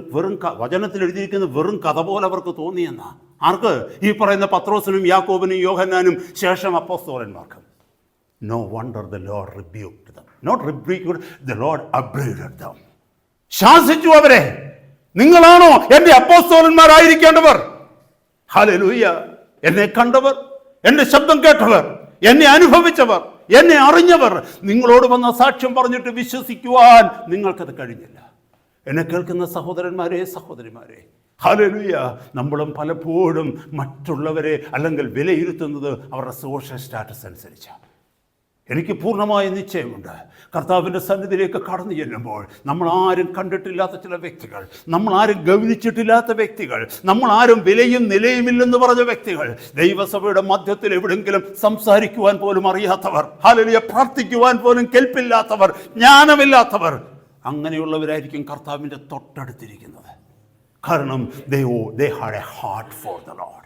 വചനത്തിൽ എഴുതിയിരിക്കുന്ന വെറും കഥ പോലെ അവർക്ക് തോന്നിയെന്നാ. ആർക്ക്? ഈ പറയുന്ന പത്രോസിനും യാക്കോബിനും യോഹന്നാനും ശേഷം അപ്പോസ്തലന്മാർക്കും. No wonder the Lord rebuked them. Not rebuked, the Lord upbraided them. ശാസിച്ചു അവരെ. നിങ്ങളാണോ എൻ്റെ അപ്പോസ്തലന്മാരായിരിക്കേണ്ടവർ? ഹല്ലേലൂയ. എന്നെ കണ്ടവർ, എൻ്റെ ശബ്ദം കേട്ടവർ, എന്നെ അനുഭവിച്ചവർ, എന്നെ അറിഞ്ഞവർ നിങ്ങളോട് വന്ന സാക്ഷ്യം പറഞ്ഞിട്ട് വിശ്വസിക്കുവാൻ നിങ്ങൾക്കത് കഴിഞ്ഞില്ല. എന്നെ കേൾക്കുന്ന സഹോദരന്മാരെ, സഹോദരിമാരെ, ഹല്ലേലൂയ. നമ്മളും പലപ്പോഴും മറ്റുള്ളവരെ അല്ലെങ്കിൽ വിലയിരുത്തുന്നത് അവരുടെ സോഷ്യൽ സ്റ്റാറ്റസ് അനുസരിച്ചാണ്. എനിക്ക് പൂർണ്ണമായ നിശ്ചയമുണ്ട്, കർത്താവിൻ്റെ സന്നിധിയിലേക്ക് കടന്നു ചെല്ലുമ്പോൾ നമ്മൾ ആരും കണ്ടിട്ടില്ലാത്ത ചില വ്യക്തികൾ, നമ്മൾ ആരും ഗൗനിച്ചിട്ടില്ലാത്ത വ്യക്തികൾ, നമ്മൾ ആരും വിലയും നിലയുമില്ലെന്ന് പറഞ്ഞ വ്യക്തികൾ, ദൈവസഭയുടെ മധ്യത്തിൽ എവിടെയെങ്കിലും സംസാരിക്കുവാൻ പോലും അറിയാത്തവർ, ഹല്ലേലൂയ, പ്രാർത്ഥിക്കുവാൻ പോലും കെൽപ്പില്ലാത്തവർ, ജ്ഞാനമില്ലാത്തവർ, അങ്ങനെയുള്ളവരായിരിക്കും കർത്താവിൻ്റെ തൊട്ടടുത്തിരിക്കുന്നത്. കാരണം they had a heart for the Lord.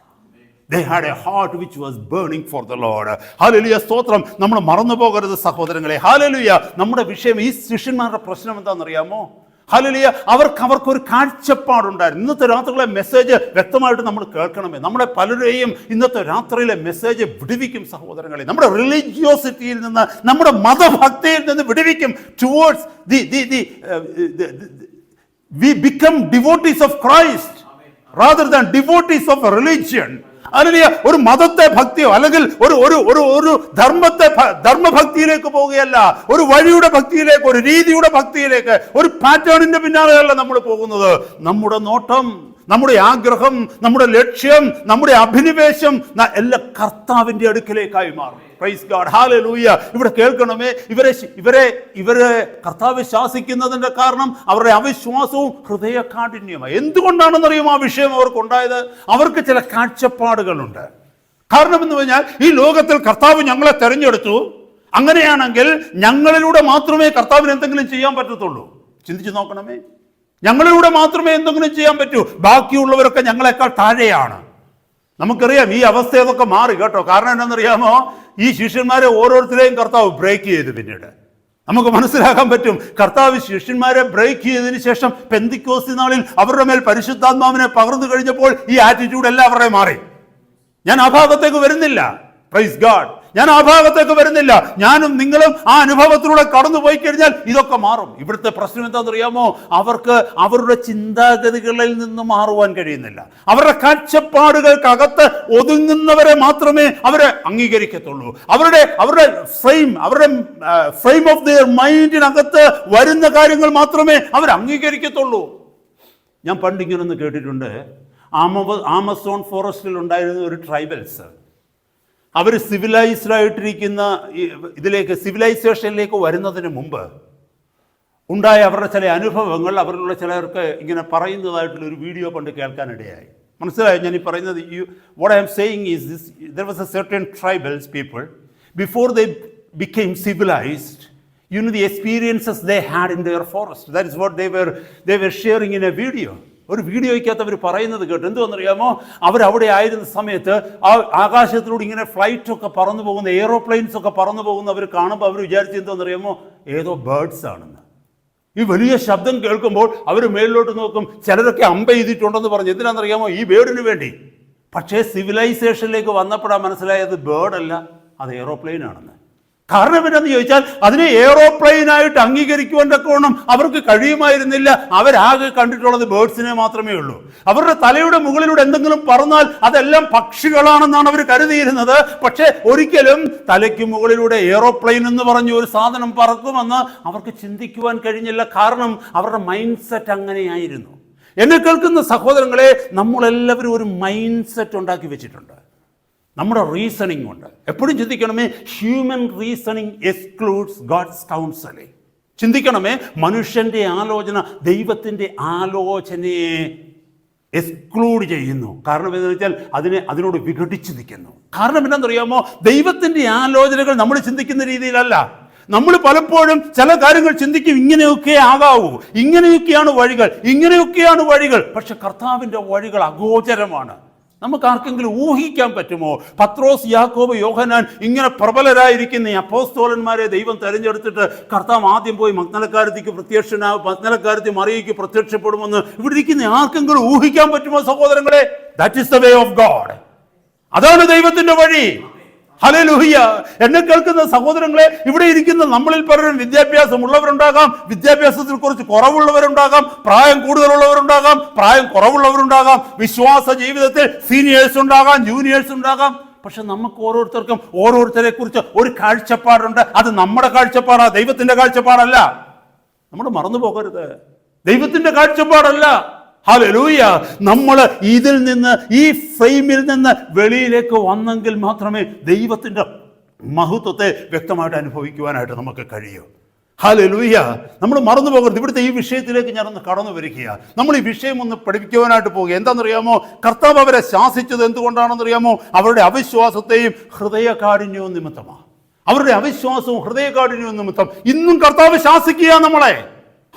They had a heart which was burning for the Lord. Hallelujah, സ്തോത്രം. നമ്മൾ മറന്നു പോകരുത് സഹോദരങ്ങളെ. ഹല്ലേലൂയ. നമ്മുടെ വിഷയം, ഈ ശിഷ്യന്മാരുടെ പ്രശ്നം എന്താണെന്നറിയാമോ? ഹല്ലേലൂയ, അവർക്കൊരു കാഴ്ചപ്പാടുണ്ടായിരുന്നു. ഇന്നത്തെ രാത്രിയിലെ മെസ്സേജ് വ്യക്തമായിട്ട് നമ്മൾ കേൾക്കണമേ. നമ്മുടെ പലരെയും ഇന്നത്തെ രാത്രിയിലെ മെസ്സേജ് വിടുവിക്കും സഹോദരങ്ങളെ. നമ്മുടെ റിലീജിയോസിറ്റിയിൽ നിന്ന്, നമ്മുടെ മതഭക്തിയിൽ നിന്ന് വിടുവിക്കും. Towards we become devotees of Christ rather than devotees of a religion. അല്ലെങ്കിൽ ഒരു മതത്തെ ഭക്തിയോ അല്ലെങ്കിൽ ഒരു ധർമ്മഭക്തിയിലേക്ക് പോവുകയല്ല, ഒരു വഴിയുടെ ഭക്തിയിലേക്ക്, ഒരു രീതിയുടെ ഭക്തിയിലേക്ക്, ഒരു പാറ്റേണിന്റെ പിന്നാലെയല്ല നമ്മൾ പോകുന്നത്. നമ്മുടെ നോട്ടം, നമ്മുടെ ആഗ്രഹം, നമ്മുടെ ലക്ഷ്യം, നമ്മുടെ അഭിനിവേശം എല്ലാം കർത്താവിന്റെ അടുക്കലേക്കായി മാറും. Praise God, hallelujah. ഇവിടെ കേൾക്കണമേ, ഇവരെ കർത്താവ് ശാസിക്കുന്നതിന്റെ കാരണം അവരുടെ അവിശ്വാസവും ഹൃദയകാഠിന്യമായി. എന്തുകൊണ്ടാണെന്നറിയുമോ ആ വിഷയം അവർക്കുണ്ടായത്? അവർക്ക് ചില കാഴ്ചപ്പാടുകളുണ്ട്. കാരണം എന്ന് പറഞ്ഞാൽ, ഈ ലോകത്തിൽ കർത്താവ് ഞങ്ങളെ തെരഞ്ഞെടുത്തു, അങ്ങനെയാണെങ്കിൽ ഞങ്ങളിലൂടെ മാത്രമേ കർത്താവിന് എന്തെങ്കിലും ചെയ്യാൻ പറ്റത്തുള്ളൂ. ചിന്തിച്ചു നോക്കണമേ. ഞങ്ങളിലൂടെ മാത്രമേ എന്തെങ്കിലും ചെയ്യാൻ പറ്റൂ. ബാക്കിയുള്ളവരൊക്കെ ഞങ്ങളെക്കാൾ താഴെയാണ്. നമുക്കറിയാം ഈ അവസ്ഥ അതൊക്കെ മാറി കേട്ടോ. കാരണം എന്താണെന്നറിയാമോ? ഈ ശിഷ്യന്മാരെ ഓരോരുത്തരെയും കർത്താവ് ബ്രേക്ക് ചെയ്തു. പിന്നീട് നമുക്ക് മനസ്സിലാക്കാൻ പറ്റും, കർത്താവ് ശിഷ്യന്മാരെ ബ്രേക്ക് ചെയ്തതിന് ശേഷം പെന്തിക്കോസ്തി നാളിൽ അവരുടെ മേൽ പരിശുദ്ധാത്മാവിനെ പകർന്നു കഴിഞ്ഞപ്പോൾ ഈ ആറ്റിറ്റ്യൂഡ് എല്ലാം അവരുടെ മാറി. ഞാൻ ആ ഭാഗത്തേക്ക് വരുന്നില്ല. Praise God. ഞാൻ ആ ഭാഗത്തേക്ക് വരുന്നില്ല. ഞാനും നിങ്ങളും ആ അനുഭവത്തിലൂടെ കടന്നുപോയി കഴിഞ്ഞാൽ ഇതൊക്കെ മാറും. ഇവിടുത്തെ പ്രശ്നം എന്താണെന്നറിയാമോ? അവർക്ക് അവരുടെ ചിന്താഗതികളിൽ നിന്ന് മാറുവാൻ കഴിയുന്നില്ല. അവരുടെ കാഴ്ചപ്പാടുകൾക്കകത്ത് ഒതുങ്ങുന്നവരെ മാത്രമേ അവരെ അംഗീകരിക്കത്തുള്ളൂ. അവരുടെ ഫ്രെയിം ഓഫ് ദിയർ മൈൻഡിനകത്ത് വരുന്ന കാര്യങ്ങൾ മാത്രമേ അവർ അംഗീകരിക്കത്തുള്ളൂ. ഞാൻ പണ്ടിങ്ങനൊന്ന് കേട്ടിട്ടുണ്ട്. ആമസോൺ ഫോറസ്റ്റിൽ ഉണ്ടായിരുന്ന ഒരു ട്രൈബൽസ്, അവർ സിവിലൈസ്ഡ് ആയിട്ടിരിക്കുന്ന ഇതിലേക്ക്, സിവിലൈസേഷനിലേക്ക് വരുന്നതിന് മുമ്പ് ഉണ്ടായ അവരുടെ ചില അനുഭവങ്ങൾ അവരിലുള്ള ചിലർക്ക് ഇങ്ങനെ പറയുന്നതായിട്ടുള്ള ഒരു വീഡിയോ പണ്ട് കേൾക്കാനിടയായി. മനസ്സിലായോ ഞാൻ ഈ പറയുന്നത്? what I am saying is this: there was a certain tribals people before they became civilized, the experiences they had in their forest. That is what they were sharing in a video. ഒരു വീഡിയോയ്ക്കകത്ത് അവർ പറയുന്നത് കേട്ടു. എന്തുവെന്നറിയാമോ, അവരവിടെ ആയിരുന്ന സമയത്ത് ആ ആകാശത്തിലൂടെ ഇങ്ങനെ ഫ്ലൈറ്റൊക്കെ പറന്നു പോകുന്ന, എയ്റോപ്ലെയിൻസ് ഒക്കെ പറന്നു പോകുന്ന അവർ കാണുമ്പോൾ അവർ വിചാരിച്ച് എന്തുവെന്നറിയാമോ, ഏതോ ബേർഡ്സ് ആണെന്ന്. ഈ വലിയ ശബ്ദം കേൾക്കുമ്പോൾ അവർ മേളിലോട്ട് നോക്കും. ചിലരൊക്കെ അമ്പ ചെയ്തിട്ടുണ്ടെന്ന് പറഞ്ഞു. എന്തിനാണെന്നറിയാമോ, ഈ ബേർഡിന് വേണ്ടി. പക്ഷേ സിവിലൈസേഷനിലേക്ക് വന്നപ്പോഴാണ് മനസ്സിലായത് ബേർഡല്ല, അത് എയ്റോപ്ലെയിൻ ആണെന്ന്. കാരണം എന്താണെന്ന് ചോദിച്ചാൽ അതിനെ എയ്റോപ്ലെയിനായിട്ട് അംഗീകരിക്കുവാൻ തക്കവണ്ണം അവർക്ക് കഴിയുമായിരുന്നില്ല. അവരാകെ കണ്ടിട്ടുള്ളത് ബേർഡ്സിനെ മാത്രമേ ഉള്ളൂ. അവരുടെ തലയുടെ മുകളിലൂടെ എന്തെങ്കിലും പറന്നാൽ അതെല്ലാം പക്ഷികളാണെന്നാണ് അവർ കരുതിയിരുന്നത്. പക്ഷേ ഒരിക്കലും തലയ്ക്ക് മുകളിലൂടെ എയ്റോപ്ലെയിൻ എന്ന് പറഞ്ഞ ഒരു സാധനം പറക്കുമെന്ന് അവർക്ക് ചിന്തിക്കുവാൻ കഴിഞ്ഞില്ല. കാരണം അവരുടെ മൈൻഡ് സെറ്റ് അങ്ങനെയായിരുന്നു. എന്നെ കേൾക്കുന്ന സഹോദരങ്ങളെ, നമ്മളെല്ലാവരും ഒരു മൈൻഡ് സെറ്റ് ഉണ്ടാക്കി വെച്ചിട്ടുണ്ട്. നമ്മുടെ റീസണിങ് ഉണ്ട്. എപ്പോഴും ചിന്തിക്കണമേ, human reasoning excludes God's counselling. ചിന്തിക്കണമേ, മനുഷ്യൻ്റെ ആലോചന ദൈവത്തിൻ്റെ ആലോചനയെ എക്സ്ക്ലൂഡ് ചെയ്യുന്നു. കാരണം എന്താണെന്ന് വെച്ചാൽ അതിനോട് വിഘടിച്ച് നിൽക്കുന്നു. കാരണം എന്താണെന്നറിയാമോ, ദൈവത്തിൻ്റെ ആലോചനകൾ നമ്മൾ ചിന്തിക്കുന്ന രീതിയിലല്ല. നമ്മൾ പലപ്പോഴും ചില കാര്യങ്ങൾ ചിന്തിക്കും, ഇങ്ങനെയൊക്കെ ആകാവൂ, ഇങ്ങനെയൊക്കെയാണ് വഴികൾ. പക്ഷെ കർത്താവിൻ്റെ വഴികൾ അഗോചരമാണ്. നമുക്ക് ആർക്കെങ്കിലും ഊഹിക്കാൻ പറ്റുമോ? പത്രോസ്, യാക്കോബ്, യോഹന്നാൻ ഇങ്ങനെ പ്രബലരായിരിക്കുന്ന ഈ അപ്പോസ്തലന്മാരെ ദൈവം തെരഞ്ഞെടുത്തിട്ട് കർത്താവ് ആദ്യം പോയി മഗ്ദലക്കാരത്തി മറിയയ്ക്ക് പ്രത്യക്ഷപ്പെടുമെന്ന് ഇവിടെ ഇരിക്കുന്ന ആർക്കെങ്കിലും ഊഹിക്കാൻ പറ്റുമോ സഹോദരങ്ങളെ? That is the way of God. അതാണ് ദൈവത്തിന്റെ വഴി. ഹല്ലേലൂയ. എന്നെ കേൾക്കുന്ന സഹോദരങ്ങളെ, ഇവിടെ ഇരിക്കുന്ന നമ്മളിൽ പലരും വിദ്യാഭ്യാസമുള്ളവരുണ്ടാകാം, വിദ്യാഭ്യാസത്തിൽ കുറച്ച് കുറവുള്ളവരുണ്ടാകാം, പ്രായം കൂടുതലുള്ളവരുണ്ടാകാം, പ്രായം കുറവുള്ളവരുണ്ടാകാം, വിശ്വാസ ജീവിതത്തിൽ സീനിയേഴ്സ് ഉണ്ടാകാം, ജൂനിയേഴ്സ് ഉണ്ടാകാം. പക്ഷെ നമുക്ക് ഓരോരുത്തർക്കും ഓരോരുത്തരെ കുറിച്ച് ഒരു കാഴ്ചപ്പാടുണ്ട്. അത് നമ്മുടെ കാഴ്ചപ്പാടാ, ദൈവത്തിന്റെ കാഴ്ചപ്പാടല്ല. നമ്മൾ മറന്നു പോകരുത്, ദൈവത്തിന്റെ കാഴ്ചപ്പാടല്ല. ഹല്ലേലൂയ. നമ്മൾ ഇതിൽ നിന്ന്, ഈ ഫ്രെയിമിൽ നിന്ന് വെളിയിലേക്ക് വന്നെങ്കിൽ മാത്രമേ ദൈവത്തിൻ്റെ മഹത്വത്തെ വ്യക്തമായിട്ട് അനുഭവിക്കുവാനായിട്ട് നമുക്ക് കഴിയൂ. ഹല്ലേലൂയ. നമ്മൾ മറന്നു പോകരുത്. ഇവിടുത്തെ ഈ വിഷയത്തിലേക്ക് ഞാനൊന്ന് കടന്നു വരികയാണ്. നമ്മൾ ഈ വിഷയം ഒന്ന് പഠിപ്പിക്കുവാനായിട്ട് പോകുക. എന്താണെന്നറിയാമോ, കർത്താവ് അവരെ ശാസിച്ചത് എന്തുകൊണ്ടാണെന്നറിയാമോ? അവരുടെ അവിശ്വാസത്തെയും ഹൃദയകാഠിന്യവും നിമിത്തമാണ്. അവരുടെ അവിശ്വാസവും ഹൃദയകാഠിന്യവും നിമിത്തം ഇന്നും കർത്താവ് ശാസിക്കുക നമ്മളെ.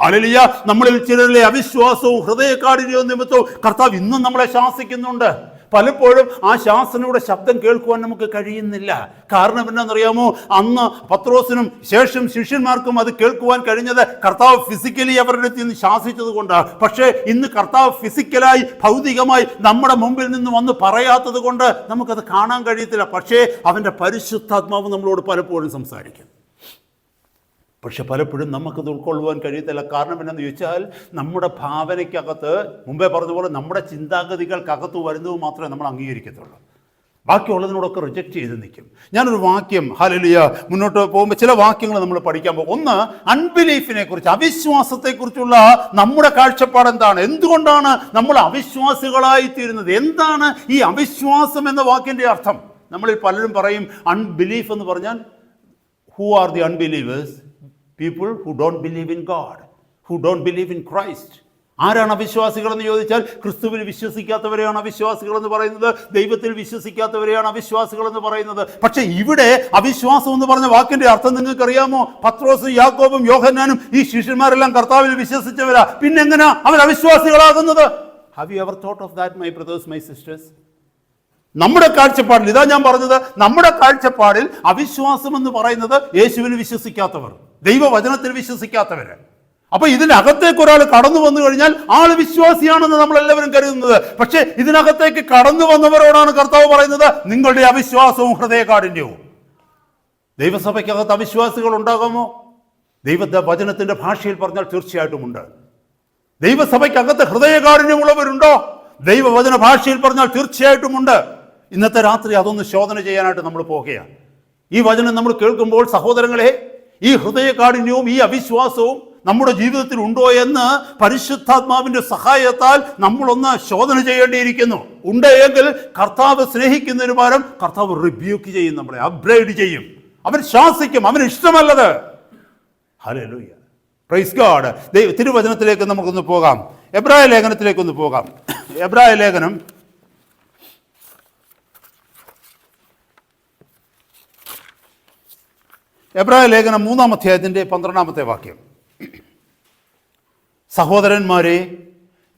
ഹല്ലേലൂയ. നമ്മളിൽ ചിലരിലെ അവിശ്വാസവും ഹൃദയകാഠിന്യവും നിമിത്തവും കർത്താവ് ഇന്നും നമ്മളെ ശാസിക്കുന്നുണ്ട്. പലപ്പോഴും ആ ശാസനയുടെ ശബ്ദം കേൾക്കുവാൻ നമുക്ക് കഴിയുന്നില്ല. കാരണം എന്താണെന്നറിയാമോ, അന്ന് പത്രോസിനും ശേഷം ശിഷ്യന്മാർക്കും അത് കേൾക്കുവാൻ കഴിഞ്ഞത് കർത്താവ് ഫിസിക്കലി അവരുടെ അടുത്ത് നിന്ന് ശാസിച്ചത് കൊണ്ടാണ്. പക്ഷേ ഇന്ന് കർത്താവ് ഫിസിക്കലായി, ഭൗതികമായി നമ്മുടെ മുമ്പിൽ നിന്ന് വന്ന് പറയാത്തത് കൊണ്ട് നമുക്കത് കാണാൻ കഴിയത്തില്ല. പക്ഷേ അവൻ്റെ പരിശുദ്ധാത്മാവ് നമ്മളോട് പലപ്പോഴും സംസാരിക്കും. പക്ഷെ പലപ്പോഴും നമുക്കത് ഉൾക്കൊള്ളുവാൻ കഴിയത്തില്ല. കാരണം എന്താണെന്ന് ചോദിച്ചാൽ നമ്മുടെ ഭാവനയ്ക്കകത്ത്, മുമ്പേ പറഞ്ഞതുപോലെ നമ്മുടെ ചിന്താഗതികൾക്കകത്ത് വരുന്നത് മാത്രമേ നമ്മൾ അംഗീകരിക്കത്തുള്ളൂ. ബാക്കിയുള്ളതിനോടൊക്കെ റിജക്റ്റ് ചെയ്ത് നിൽക്കും. ഞാനൊരു വാക്യം, ഹല്ലേലൂയ, മുന്നോട്ട് പോകുമ്പോൾ ചില വാക്യങ്ങൾ നമ്മൾ പഠിക്കാൻ പോകും. ഒന്ന്, അൺബിലീഫിനെ കുറിച്ച്, അവിശ്വാസത്തെക്കുറിച്ചുള്ള നമ്മുടെ കാഴ്ചപ്പാട് എന്താണ്? എന്തുകൊണ്ടാണ് നമ്മൾ അവിശ്വാസികളായി തീരുന്നത്? എന്താണ് ഈ അവിശ്വാസം എന്ന വാക്കിൻ്റെ അർത്ഥം? നമ്മളിൽ പലരും പറയും അൺബിലീഫ് എന്ന് പറഞ്ഞാൽ, who are the unbelievers? People who don't believe in God, who don't believe in Christ. ആരാണ് അവിശ്വാസികളെന്ന് ചോദിച്ചാൽ, ക്രിസ്തുവിൽ വിശ്വസിക്കാത്തവരെയാണ് അവിശ്വാസികളെന്ന് പറയുന്നത്, ദൈവത്തിൽ വിശ്വസിക്കാത്തവരെയാണ് അവിശ്വാസികളെന്ന് പറയുന്നത്. പക്ഷെ ഇവിടെ അവിശ്വാസം എന്ന് പറഞ്ഞ വാക്കിന്റെ അർത്ഥം നിങ്ങൾക്കറിയാമോ? പത്രോസും യാക്കോബും യോഹന്നാനും ഈ ശിഷ്യന്മാരെല്ലാം കർത്താവിൽ വിശ്വസിച്ചവരാ. പിന്നെങ്ങനാ അവർ അവിശ്വാസികളാകുന്നത്? Have you ever thought of that, my brothers, my sisters? നമ്മുടെ കാഴ്ചപ്പാടിൽ, ഇതാ ഞാൻ പറഞ്ഞത്, നമ്മുടെ കാഴ്ചപ്പാടിൽ അവിശ്വാസം എന്ന് പറയുന്നത് യേശുവിൽ വിശ്വസിക്കാത്തവർ, ദൈവവചനത്തിൽ വിശ്വസിക്കാത്തവര്. അപ്പൊ ഇതിനകത്തേക്ക് ഒരാൾ കടന്നു വന്നു കഴിഞ്ഞാൽ ആൾ വിശ്വാസിയാണെന്ന് നമ്മളെല്ലാവരും കരുതുന്നത്. പക്ഷേ ഇതിനകത്തേക്ക് കടന്നു വന്നവരോടാണ് കർത്താവ് പറയുന്നത്, നിങ്ങളുടെ അവിശ്വാസവും ഹൃദയകാഠിന്യവും. ദൈവസഭയ്ക്കകത്ത് അവിശ്വാസികൾ ഉണ്ടാകുമോ? ദൈവത്തെ വചനത്തിന്റെ ഭാഷയിൽ പറഞ്ഞാൽ തീർച്ചയായിട്ടും ഉണ്ട്. ദൈവസഭയ്ക്കകത്ത് ഹൃദയകാഠിന്യമുള്ളവരുണ്ടോ? ദൈവവചന ഭാഷയിൽ പറഞ്ഞാൽ തീർച്ചയായിട്ടും ഉണ്ട്. ഇന്നത്തെ രാത്രി അതൊന്ന് ശോധന ചെയ്യാനായിട്ട് നമ്മൾ പോകുകയാണ്. ഈ വചനം നമ്മൾ കേൾക്കുമ്പോൾ സഹോദരങ്ങളെ, ഈ ഹൃദയകാഠിന്യവും ഈ അവിശ്വാസവും നമ്മുടെ ജീവിതത്തിൽ ഉണ്ടോ എന്ന് പരിശുദ്ധാത്മാവിന്റെ സഹായത്താൽ നമ്മളൊന്ന് ശോധന ചെയ്യേണ്ടിയിരിക്കുന്നു. ഉണ്ട് എങ്കിൽ കർത്താവ് സ്നേഹിക്കുന്നതിന് പകരം കർത്താവ് റിബ്യൂക്ക് ചെയ്യും, നമ്മളെ അപ്ഗ്രേഡ് ചെയ്യും, അവൻ ശാസിക്കും, അവന് ഇഷ്ടമല്ലത്. Hallelujah, praise God. തിരുവചനത്തിലേക്ക് നമുക്കൊന്ന് പോകാം, എബ്രായ ലേഖനത്തിലേക്കൊന്ന് പോകാം. എബ്രായ ലേഖനം എബ്രായ ലേഖനം 3-ാം അധ്യായത്തിൻ്റെ 12-ാമത്തെ വാക്യം. സഹോദരന്മാരെ,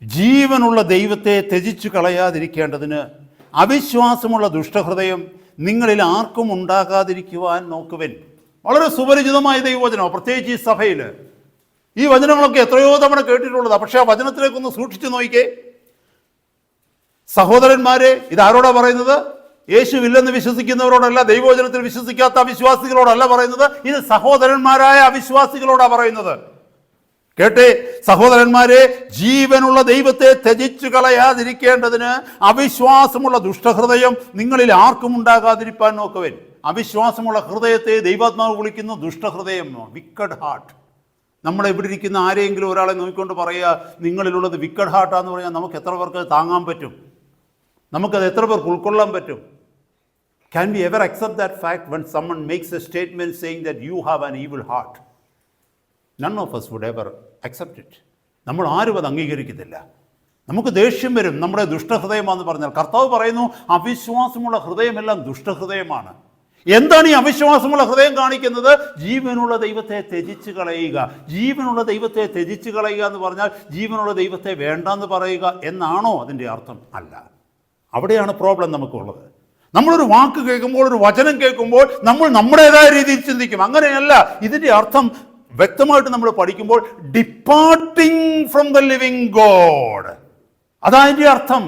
ജീവനുള്ള ദൈവത്തെ ത്യജിച്ചു കളയാതിരിക്കേണ്ടതിന് അവിശ്വാസമുള്ള ദുഷ്ടഹൃദയം നിങ്ങളിൽ ആർക്കും ഉണ്ടാകാതിരിക്കുവാൻ നോക്കുവൻ. വളരെ സുപരിചിതമായ ദൈവവചനം, പ്രത്യേകിച്ച് ഈ സഭയിൽ ഈ വചനങ്ങളൊക്കെ എത്രയോ തവണ കേട്ടിട്ടുള്ളതാണ്. പക്ഷേ ആ വചനത്തിലേക്കൊന്ന് സൂക്ഷിച്ചു നോക്കിക്കേ. സഹോദരന്മാരെ, ഇതാരോടാ പറയുന്നത്? യേശുവില്ലെന്ന് വിശ്വസിക്കുന്നവരോടല്ല, ദൈവവചനത്തിൽ വിശ്വസിക്കാത്ത അവിശ്വാസികളോടല്ല പറയുന്നത്. ഇത് സഹോദരന്മാരായ അവിശ്വാസികളോടാ പറയുന്നത്. കേട്ടെ സഹോദരന്മാരെ, ജീവനുള്ള ദൈവത്തെ ത്യജിച്ചു കളയാതിരിക്കേണ്ടതിന് അവിശ്വാസമുള്ള ദുഷ്ടഹൃദയം നിങ്ങളിൽ ആർക്കും ഉണ്ടാകാതിരിപ്പാൻ നോക്കുവൻ. അവിശ്വാസമുള്ള ഹൃദയത്തെ ദൈവാത്മാവ് വിളിക്കുന്നു ദുഷ്ടഹൃദയം, വിക്കഡ് ഹാർട്ട്. നമ്മളെ ഇവിടെ ഇരിക്കുന്ന ആരെങ്കിലും ഒരാളെ നോക്കിക്കൊണ്ട് പറയുക നിങ്ങളിലുള്ളത് വിക്കഡ് ഹാർട്ടാന്ന് പറഞ്ഞാൽ നമുക്ക് എത്ര പേർക്ക് താങ്ങാൻ പറ്റും? നമുക്കത് എത്ര പേർക്ക് ഉൾക്കൊള്ളാൻ പറ്റും? Can we ever accept that fact when someone makes a statement saying that you have an evil heart? None of us would ever accept it. നമ്മൾ ആരും അത് അംഗീകരിക്കത്തില്ല. നമുക്ക് ദേഷ്യം വരും നമ്മുടെ ദുഷ്ടഹൃദയമാണെന്ന് പറഞ്ഞാൽ. കർത്താവ് പറയുന്നു അവിശ്വാസമുള്ള ഹൃദയമെല്ലാം ദുഷ്ടഹൃദയമാണ്. എന്താണ് ഈ അവിശ്വാസമുള്ള ഹൃദയം കാണിക്കുന്നത്? ജീവനുള്ള ദൈവത്തെ ത്യജിച്ചു കളയുക. ജീവനുള്ള ദൈവത്തെ ത്യജിച്ചു കളയുക എന്ന് പറഞ്ഞാൽ ജീവനുള്ള ദൈവത്തെ വേണ്ടെന്ന് പറയുക എന്നാണോ അതിൻ്റെ അർത്ഥം? അല്ല. അവിടെയാണ് പ്രോബ്ലം നമുക്കുള്ളത്. നമ്മളൊരു വാക്ക് കേൾക്കുമ്പോൾ, ഒരു വചനം കേൾക്കുമ്പോൾ നമ്മൾ നമ്മുടേതായ രീതിയിൽ ചിന്തിക്കും. അങ്ങനെയല്ല. ഇതിൻ്റെ അർത്ഥം വ്യക്തമായിട്ട് നമ്മൾ പഠിക്കുമ്പോൾ departing from the living God, അതതിൻ്റെ അർത്ഥം.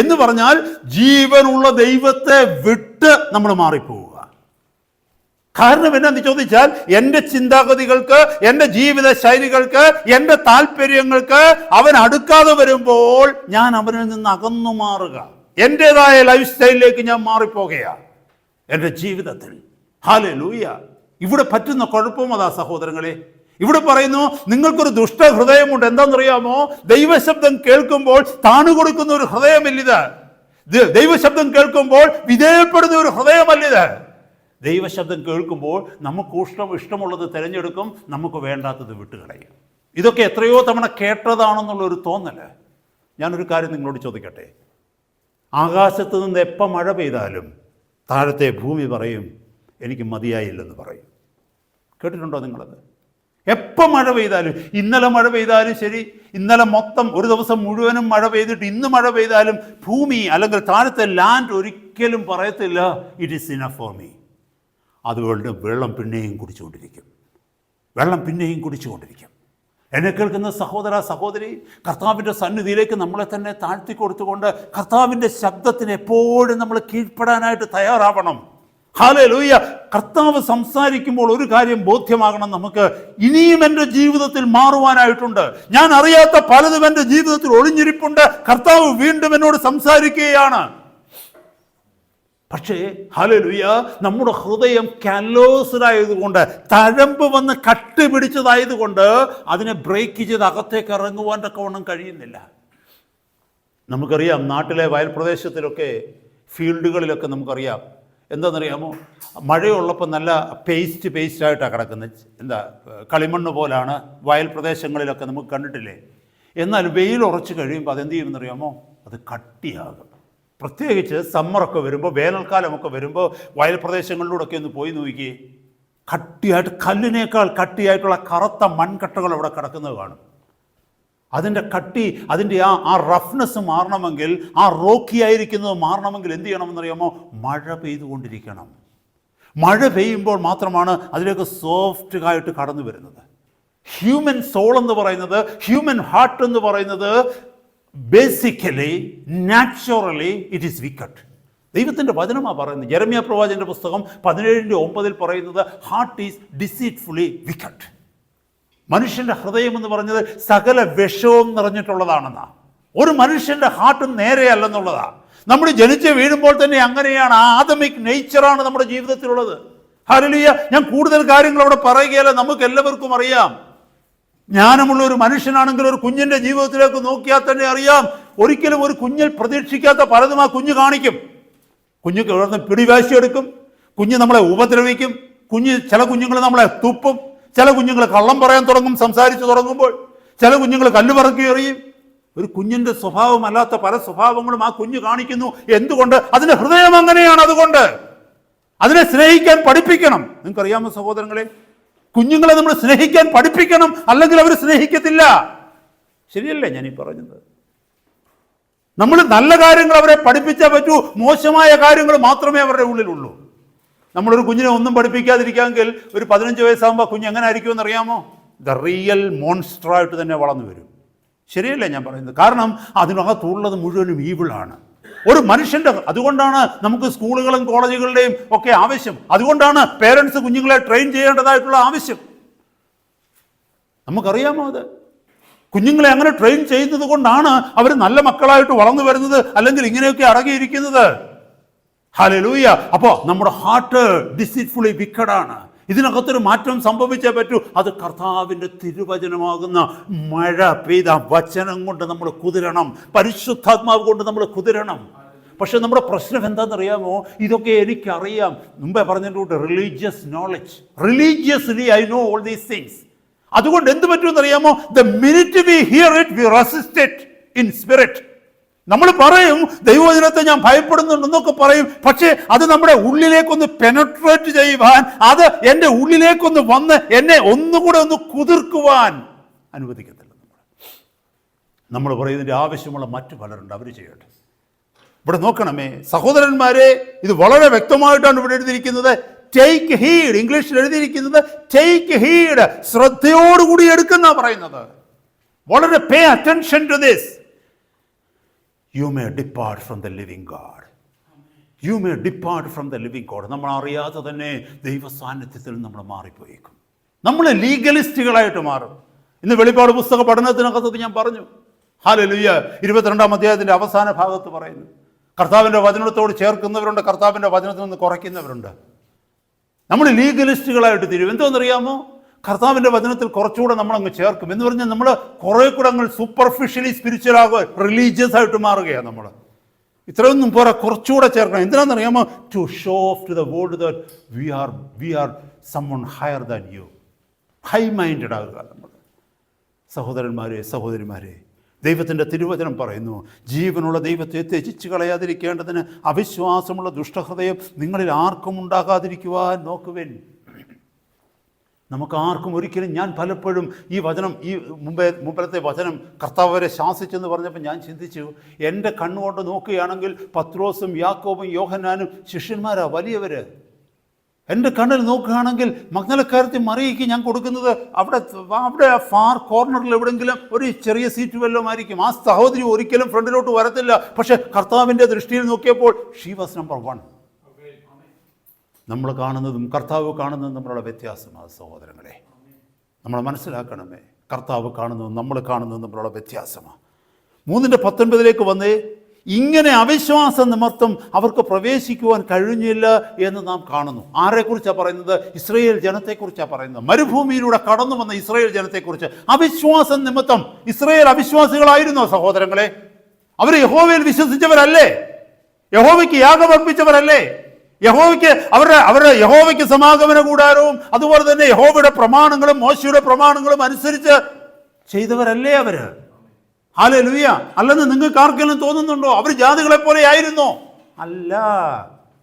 എന്ന് പറഞ്ഞാൽ ജീവനുള്ള ദൈവത്തെ വിട്ട് നമ്മൾ മാറിപ്പോവുക. കാരണം എന്നാന്ന് ചോദിച്ചാൽ എൻ്റെ ചിന്താഗതികൾക്ക്, എൻ്റെ ജീവിത ശൈലികൾക്ക്, എൻ്റെ താല്പര്യങ്ങൾക്ക് അവൻ അടുക്കാതെ വരുമ്പോൾ ഞാൻ അവനിൽ നിന്ന് അകന്നു മാറുക. എൻ്റെതായ ലൈഫ് സ്റ്റൈലിലേക്ക് ഞാൻ മാറിപ്പോകുകയാണ് എൻ്റെ ജീവിതത്തിൽ. ഹല്ലേലൂയ. ഇവിടെ പറ്റുന്ന കുഴപ്പം അതാ സഹോദരങ്ങളെ. ഇവിടെ പറയുന്നു നിങ്ങൾക്കൊരു ദുഷ്ടഹൃദയമുണ്ട്. എന്താണെന്നറിയാമോ? ദൈവശബ്ദം കേൾക്കുമ്പോൾ താണുകൊടുക്കുന്ന ഒരു ഹൃദയമല്ലിത്. ദൈവശബ്ദം കേൾക്കുമ്പോൾ വിധേയപ്പെടുന്ന ഒരു ഹൃദയമല്ലിത്. ദൈവശബ്ദം കേൾക്കുമ്പോൾ നമുക്ക് ഇഷ്ടമുള്ളത് തിരഞ്ഞെടുക്കും, നമുക്ക് വേണ്ടാത്തത് വിട്ടുകളയും. ഇതൊക്കെ എത്രയോ തവണ കേട്ടതാണെന്നുള്ളൊരു തോന്നല്. ഞാനൊരു കാര്യം നിങ്ങളോട് ചോദിക്കട്ടെ. ആകാശത്ത് നിന്ന് എപ്പോൾ മഴ പെയ്താലും താഴത്തെ ഭൂമി പറയും എനിക്ക് മതിയായില്ലെന്ന് പറയും. കേട്ടിട്ടുണ്ടോ നിങ്ങളത്? എപ്പോൾ മഴ പെയ്താലും, ഇന്നലെ മഴ പെയ്താലും ശരി, ഇന്നലെ മൊത്തം ഒരു ദിവസം മുഴുവനും മഴ പെയ്തിട്ട് ഇന്ന് മഴ പെയ്താലും ഭൂമി അല്ലെങ്കിൽ താഴത്തെ ലാൻഡ് ഒരിക്കലും പറയത്തില്ല it is enough for me. അതുകൊണ്ട് വെള്ളം പിന്നെയും കുടിച്ചുകൊണ്ടിരിക്കും, വെള്ളം പിന്നെയും കുടിച്ചുകൊണ്ടിരിക്കും. എന്നെ കേൾക്കുന്ന സഹോദര സഹോദരി, കർത്താവിൻ്റെ സന്നിധിയിലേക്ക് നമ്മളെ തന്നെ താഴ്ത്തി കൊടുത്തുകൊണ്ട് കർത്താവിൻ്റെ ശബ്ദത്തിന് എപ്പോഴും നമ്മൾ കീഴ്പ്പെടാനായിട്ട് തയ്യാറാവണം. ഹല്ലേലൂയ. കർത്താവ് സംസാരിക്കുമ്പോൾ ഒരു കാര്യം ബോധ്യമാകണം നമുക്ക്, ഇനിയും എൻ്റെ ജീവിതത്തിൽ മാറുവാനായിട്ടുണ്ട്. ഞാൻ അറിയാത്ത പലതും എൻ്റെ ജീവിതത്തിൽ ഒളിഞ്ഞിരിപ്പുണ്ട്. കർത്താവ് വീണ്ടും എന്നോട് സംസാരിക്കുകയാണ്. പക്ഷേ ഹല്ലേലൂയ, നമ്മുടെ ഹൃദയം കാലോസ്ഡ് ആയതുകൊണ്ട്, തഴമ്പ് വന്ന് കട്ടി പിടിച്ചതായതുകൊണ്ട് അതിനെ ബ്രേക്ക് ചെയ്ത് അകത്തേക്ക് ഇറങ്ങുവാൻ തക്കവണ്ണം കഴിയുന്നില്ല. നമുക്കറിയാം നാട്ടിലെ വയൽ പ്രദേശത്തിലൊക്കെ, ഫീൽഡുകളിലൊക്കെ നമുക്കറിയാം എന്താണെന്നറിയാമോ, മഴയുള്ളപ്പോൾ നല്ല പേസ്റ്റായിട്ടാണ് കിടക്കുന്നത്. എന്താ കളിമണ്ണ് പോലാണ് വയൽ പ്രദേശങ്ങളിലൊക്കെ നമുക്ക് കണ്ടിട്ടില്ലേ. എന്നാൽ വെയിൽ ഉറച്ച് കഴിയുമ്പോൾ അതെന്ത് ചെയ്യുമെന്നറിയാമോ, അത് കട്ടിയാകും. പ്രത്യേകിച്ച് സമ്മറൊക്കെ വരുമ്പോൾ, വേനൽക്കാലമൊക്കെ വരുമ്പോൾ വയൽ പ്രദേശങ്ങളിലൂടെയൊക്കെ ഒന്ന് പോയി നോക്കിയേ, കട്ടിയായിട്ട് കല്ലിനേക്കാൾ കട്ടിയായിട്ടുള്ള കറുത്ത മൺകട്ടകൾ അവിടെ കിടക്കുന്നത് കാണും. അതിൻ്റെ കട്ടി, അതിൻ്റെ ആ റഫ്നെസ് മാറണമെങ്കിൽ, ആ റോക്കി ആയിരിക്കുന്നത് മാറണമെങ്കിൽ എന്ത് ചെയ്യണമെന്നറിയാമോ, മഴ പെയ്തുകൊണ്ടിരിക്കണം. മഴ പെയ്യുമ്പോൾ മാത്രമാണ് അതിലേക്ക് സോഫ്റ്റ് ആയിട്ട് കടന്നു വരുന്നത്. ഹ്യൂമൻ സോൾ എന്ന് പറയുന്നത്, ഹ്യൂമൻ ഹാർട്ട് എന്ന് പറയുന്നത് basically, naturally it is wicket. ദൈവത്തിൻ്റെ വചനമാണ് പറയുന്നത്. യെരമ്യാ പ്രവാചകന്റെ പുസ്തകം 17:9 പറയുന്നത് ഹാർട്ട് ഈസ് ഡിസീറ്റ്ഫുള്ളി വിക്കറ്റ്. മനുഷ്യൻ്റെ ഹൃദയം എന്ന് പറഞ്ഞത് സകല വിഷവും നിറഞ്ഞിട്ടുള്ളതാണെന്നാണ്. ഒരു മനുഷ്യൻ്റെ ഹാർട്ട് നേരെയല്ലെന്നുള്ളതാണ്. നമ്മൾ ജനിച്ച് വീഴുമ്പോൾ തന്നെ അങ്ങനെയാണ്. ആദമിക് നേച്ചറാണ് നമ്മുടെ ജീവിതത്തിലുള്ളത്. ഹല്ലേലൂയ. ഞാൻ കൂടുതൽ കാര്യങ്ങൾ അവിടെ പറയുകയല്ല, നമുക്ക് എല്ലാവർക്കും അറിയാം. ജ്ഞാനമുള്ള ഒരു മനുഷ്യനാണെങ്കിൽ ഒരു കുഞ്ഞിൻ്റെ ജീവിതത്തിലേക്ക് നോക്കിയാൽ തന്നെ അറിയാം, ഒരിക്കലും ഒരു കുഞ്ഞിൽ പ്രതീക്ഷിക്കാത്ത പലതും ആ കുഞ്ഞ് കാണിക്കും. കുഞ്ഞ് കിടന്ന് പിടിവാശിയെടുക്കും, കുഞ്ഞ് നമ്മളെ ഉപദ്രവിക്കും, ചില കുഞ്ഞുങ്ങൾ നമ്മളെ തുപ്പും, ചില കുഞ്ഞുങ്ങൾ കള്ളം പറയാൻ തുടങ്ങും സംസാരിച്ച് തുടങ്ങുമ്പോൾ, ചില കുഞ്ഞുങ്ങൾ കല്ല് പറക്കി എറിയും. ഒരു കുഞ്ഞിൻ്റെ സ്വഭാവമല്ലാത്ത പല സ്വഭാവങ്ങളും ആ കുഞ്ഞ് കാണിക്കുന്നു. എന്തുകൊണ്ട്? അതിൻ്റെ ഹൃദയം അങ്ങനെയാണ്. അതുകൊണ്ട് അതിനെ സ്നേഹിക്കാൻ പഠിപ്പിക്കണം. നിങ്ങൾക്കറിയാമോ സഹോദരങ്ങളെ, കുഞ്ഞുങ്ങളെ നമ്മൾ സ്നേഹിക്കാൻ പഠിപ്പിക്കണം, അല്ലെങ്കിൽ അവർ സ്നേഹിക്കത്തില്ല. ശരിയല്ലേ ഞാനീ പറഞ്ഞത്? നമ്മൾ നല്ല കാര്യങ്ങൾ അവരെ പഠിപ്പിച്ചാൽ പറ്റൂ, മോശമായ കാര്യങ്ങൾ മാത്രമേ അവരുടെ ഉള്ളിലുള്ളൂ. നമ്മളൊരു കുഞ്ഞിനെ ഒന്നും പഠിപ്പിക്കാതിരിക്കാമെങ്കിൽ ഒരു 15 വയസ്സാകുമ്പോൾ കുഞ്ഞ് എങ്ങനെ ആയിരിക്കുമെന്ന് അറിയാമോ? ദ റിയൽ മോൺസ്റ്ററായിട്ട് തന്നെ വളർന്നു വരും. ശരിയല്ലേ ഞാൻ പറയുന്നത്? കാരണം അതിനകത്തുള്ളത് മുഴുവനും ഈവിളാണ്. ഒരു മനുഷ്യൻ്റെ, അതുകൊണ്ടാണ് നമുക്ക് സ്കൂളുകളും കോളേജുകളുടെയും ഒക്കെ ആവശ്യം. അതുകൊണ്ടാണ് പേരൻസ് കുഞ്ഞുങ്ങളെ ട്രെയിൻ ചെയ്യേണ്ടതായിട്ടുള്ള ആവശ്യം. നമുക്കറിയാമോ അത്? കുഞ്ഞുങ്ങളെ അങ്ങനെ ട്രെയിൻ ചെയ്യുന്നത് കൊണ്ടാണ് അവർ നല്ല മക്കളായിട്ട് വളർന്നു വരുന്നത്, അല്ലെങ്കിൽ ഇങ്ങനെയൊക്കെ അടങ്ങിയിരിക്കുന്നത്. ഹല്ലേലൂയ. അപ്പോൾ നമ്മുടെ ഹാർട്ട് ഡിസീറ്റ്ഫുള്ളി വിക്കഡാണ്. ഇതിനകത്തൊരു മാറ്റം സംഭവിച്ചേ പറ്റൂ. അത് കർത്താവിൻ്റെ തിരുവചനമാകുന്ന മഴ പെയ്ത വചനം കൊണ്ട് നമ്മൾ കുതിരണം, പരിശുദ്ധാത്മാവ് കൊണ്ട് നമ്മൾ കുതിരണം. പക്ഷെ നമ്മുടെ പ്രശ്നം എന്താണെന്നറിയാമോ? ഇതൊക്കെ എനിക്കറിയാം. മുമ്പേ പറഞ്ഞിട്ടുണ്ട്, religious knowledge, religiously I know all these things. അതുകൊണ്ട് എന്ത് പറ്റുമെന്നറിയാമോ? The minute we hear it we resist it in spirit. നമ്മൾ പറയും ദൈവവചനത്തെ ഞാൻ ഭയപ്പെടുന്നുണ്ടെന്നൊക്കെ പറയും, പക്ഷേ അത് നമ്മുടെ ഉള്ളിലേക്കൊന്ന് പെനട്രേറ്റ് ചെയ്യുവാൻ, അത് എൻ്റെ ഉള്ളിലേക്കൊന്ന് വന്ന് എന്നെ ഒന്നുകൂടെ ഒന്ന് കുതിർക്കുവാൻ അനുവദിക്കത്തില്ല. നമ്മൾ പറയുന്നതിൻ്റെ ആവശ്യമുള്ള മറ്റു പലരുണ്ട്, അവർ ചെയ്യട്ടെ. ഇവിടെ നോക്കണമേ സഹോദരന്മാരെ, ഇത് വളരെ വ്യക്തമായിട്ടാണ് ഇവിടെ എഴുതിയിരിക്കുന്നത്. ടേക്ക് ഹീഡ്, ഇംഗ്ലീഷിൽ എഴുതിയിരിക്കുന്നത് ടേക്ക് ഹീഡ്, ശ്രദ്ധയോടുകൂടി എടുക്കുന്ന പറയുന്നത്. വളരെ pay attention to this. You may depart from the living God. You may depart from the living God. നമ്മൾ അറിയാതെ തന്നെ ദൈവ സാന്നിധ്യത്തിൽ നമ്മൾ മാറിപ്പോയേക്കും. നമ്മൾ ലീഗലിസ്റ്റുകളായിട്ട് മാറും. ഇന്ന് വെളിപ്പാട് പുസ്തക പഠനത്തിനകത്ത് ഞാൻ പറഞ്ഞു, ഹല്ലേലൂയ, 22-ാം അധ്യായത്തിൻ്റെ അവസാന ഭാഗത്ത് പറയുന്നു, കർത്താവിൻ്റെ വചനത്തോട് ചേർക്കുന്നവരുണ്ട്, കർത്താവിൻ്റെ വചനത്തിൽ നിന്ന് കുറയ്ക്കുന്നവരുണ്ട്. നമ്മൾ ലീഗലിസ്റ്റുകളായിട്ട് തീരും. എന്തോന്നറിയാമോ? കർത്താവിൻ്റെ വചനത്തിൽ കുറച്ചുകൂടെ നമ്മളങ്ങ് ചേർക്കും. എന്ന് പറഞ്ഞാൽ നമ്മൾ കുറേ കൂടെ അങ്ങ് സൂപ്പർഫിഷ്യലി സ്പിരിച്വൽ ആകുക, റിലീജിയസ് ആയിട്ട് മാറുകയാണ്. നമ്മൾ ഇത്രയൊന്നും പോരാ, കുറച്ചുകൂടെ ചേർക്കണം. എന്തിനാണെന്നറിയാമോ? To show off to the world that we are someone higher than you. High minded ആകുക നമ്മൾ. സഹോദരന്മാരെ, സഹോദരിമാരെ, ദൈവത്തിൻ്റെ തിരുവചനം പറയുന്നു, ജീവനുള്ള ദൈവത്തെ ത്യജിച്ച് കളയാതിരിക്കേണ്ടതിന് അവിശ്വാസമുള്ള ദുഷ്ടഹൃദയം നിങ്ങളിൽ ആർക്കും ഉണ്ടാകാതിരിക്കുവാൻ നോക്കുവിൻ. നമുക്ക് ആർക്കും ഒരിക്കലും, ഞാൻ പലപ്പോഴും ഈ വചനം, ഈ മുമ്പത്തെ വചനം കർത്താവ് വരെ ശാസിച്ചെന്ന് പറഞ്ഞപ്പോൾ ഞാൻ ചിന്തിച്ചു, എൻ്റെ കണ്ണുകൊണ്ട് നോക്കുകയാണെങ്കിൽ പത്രോസും യാക്കോബും യോഹന്നാനും ശിഷ്യന്മാരാ വലിയവർ. എൻ്റെ കണ്ണിൽ നോക്കുകയാണെങ്കിൽ മഗ്ദലക്കാരത്തി മറിയയ്ക്ക് ഞാൻ കൊടുക്കുന്നത് അവിടെ ഫാർ കോർണറിൽ എവിടെയെങ്കിലും ഒരു ചെറിയ സീറ്റ് വല്ലതും ആയിരിക്കും. ആ സഹോദരി ഒരിക്കലും ഫ്രണ്ടിലോട്ട് വരത്തില്ല. പക്ഷെ കർത്താവിൻ്റെ ദൃഷ്ടിയിൽ നോക്കിയപ്പോൾ ഷീ വാസ് നമ്പർ 1. നമ്മൾ കാണുന്നതും കർത്താവ് കാണുന്നതും തമ്മിലുള്ള വ്യത്യാസമാണ് സഹോദരങ്ങളെ. നമ്മൾ മനസ്സിലാക്കണമേ, കർത്താവ് കാണുന്നതും നമ്മൾ കാണുന്നതും തമ്മിലുള്ള വ്യത്യാസമാണ്. 3:19 വന്നേ, ഇങ്ങനെ അവിശ്വാസ നിമിത്തം അവർക്ക് പ്രവേശിക്കുവാൻ കഴിഞ്ഞില്ല എന്ന് നാം കാണുന്നു. ആരെക്കുറിച്ചാണ് പറയുന്നത്? ഇസ്രായേൽ ജനത്തെക്കുറിച്ചാണ് പറയുന്നത്. മരുഭൂമിയിലൂടെ കടന്നു വന്ന ഇസ്രായേൽ ജനത്തെക്കുറിച്ച്. അവിശ്വാസം നിമിത്തം ഇസ്രായേൽ അവിശ്വാസികളായിരുന്നോ സഹോദരങ്ങളെ? അവർ യഹോവയിൽ വിശ്വസിച്ചവരല്ലേ? യഹോവയ്ക്ക് യാഗമർപ്പിച്ചവരല്ലേ? യഹോവയ്ക്ക് അവരുടെ യഹോവയ്ക്ക് സമാഗമന കൂടാരവും അതുപോലെ തന്നെ യഹോവയുടെ പ്രമാണങ്ങളും മോശയുടെ പ്രമാണങ്ങളും അനുസരിച്ച് ചെയ്തവരല്ലേ അവര്? ഹല്ലേലൂയ. അല്ലെന്ന് നിങ്ങൾക്ക് ആർക്കെങ്കിലും തോന്നുന്നുണ്ടോ അവർ ജാതികളെ പോലെ ആയിരുന്നോ? അല്ല.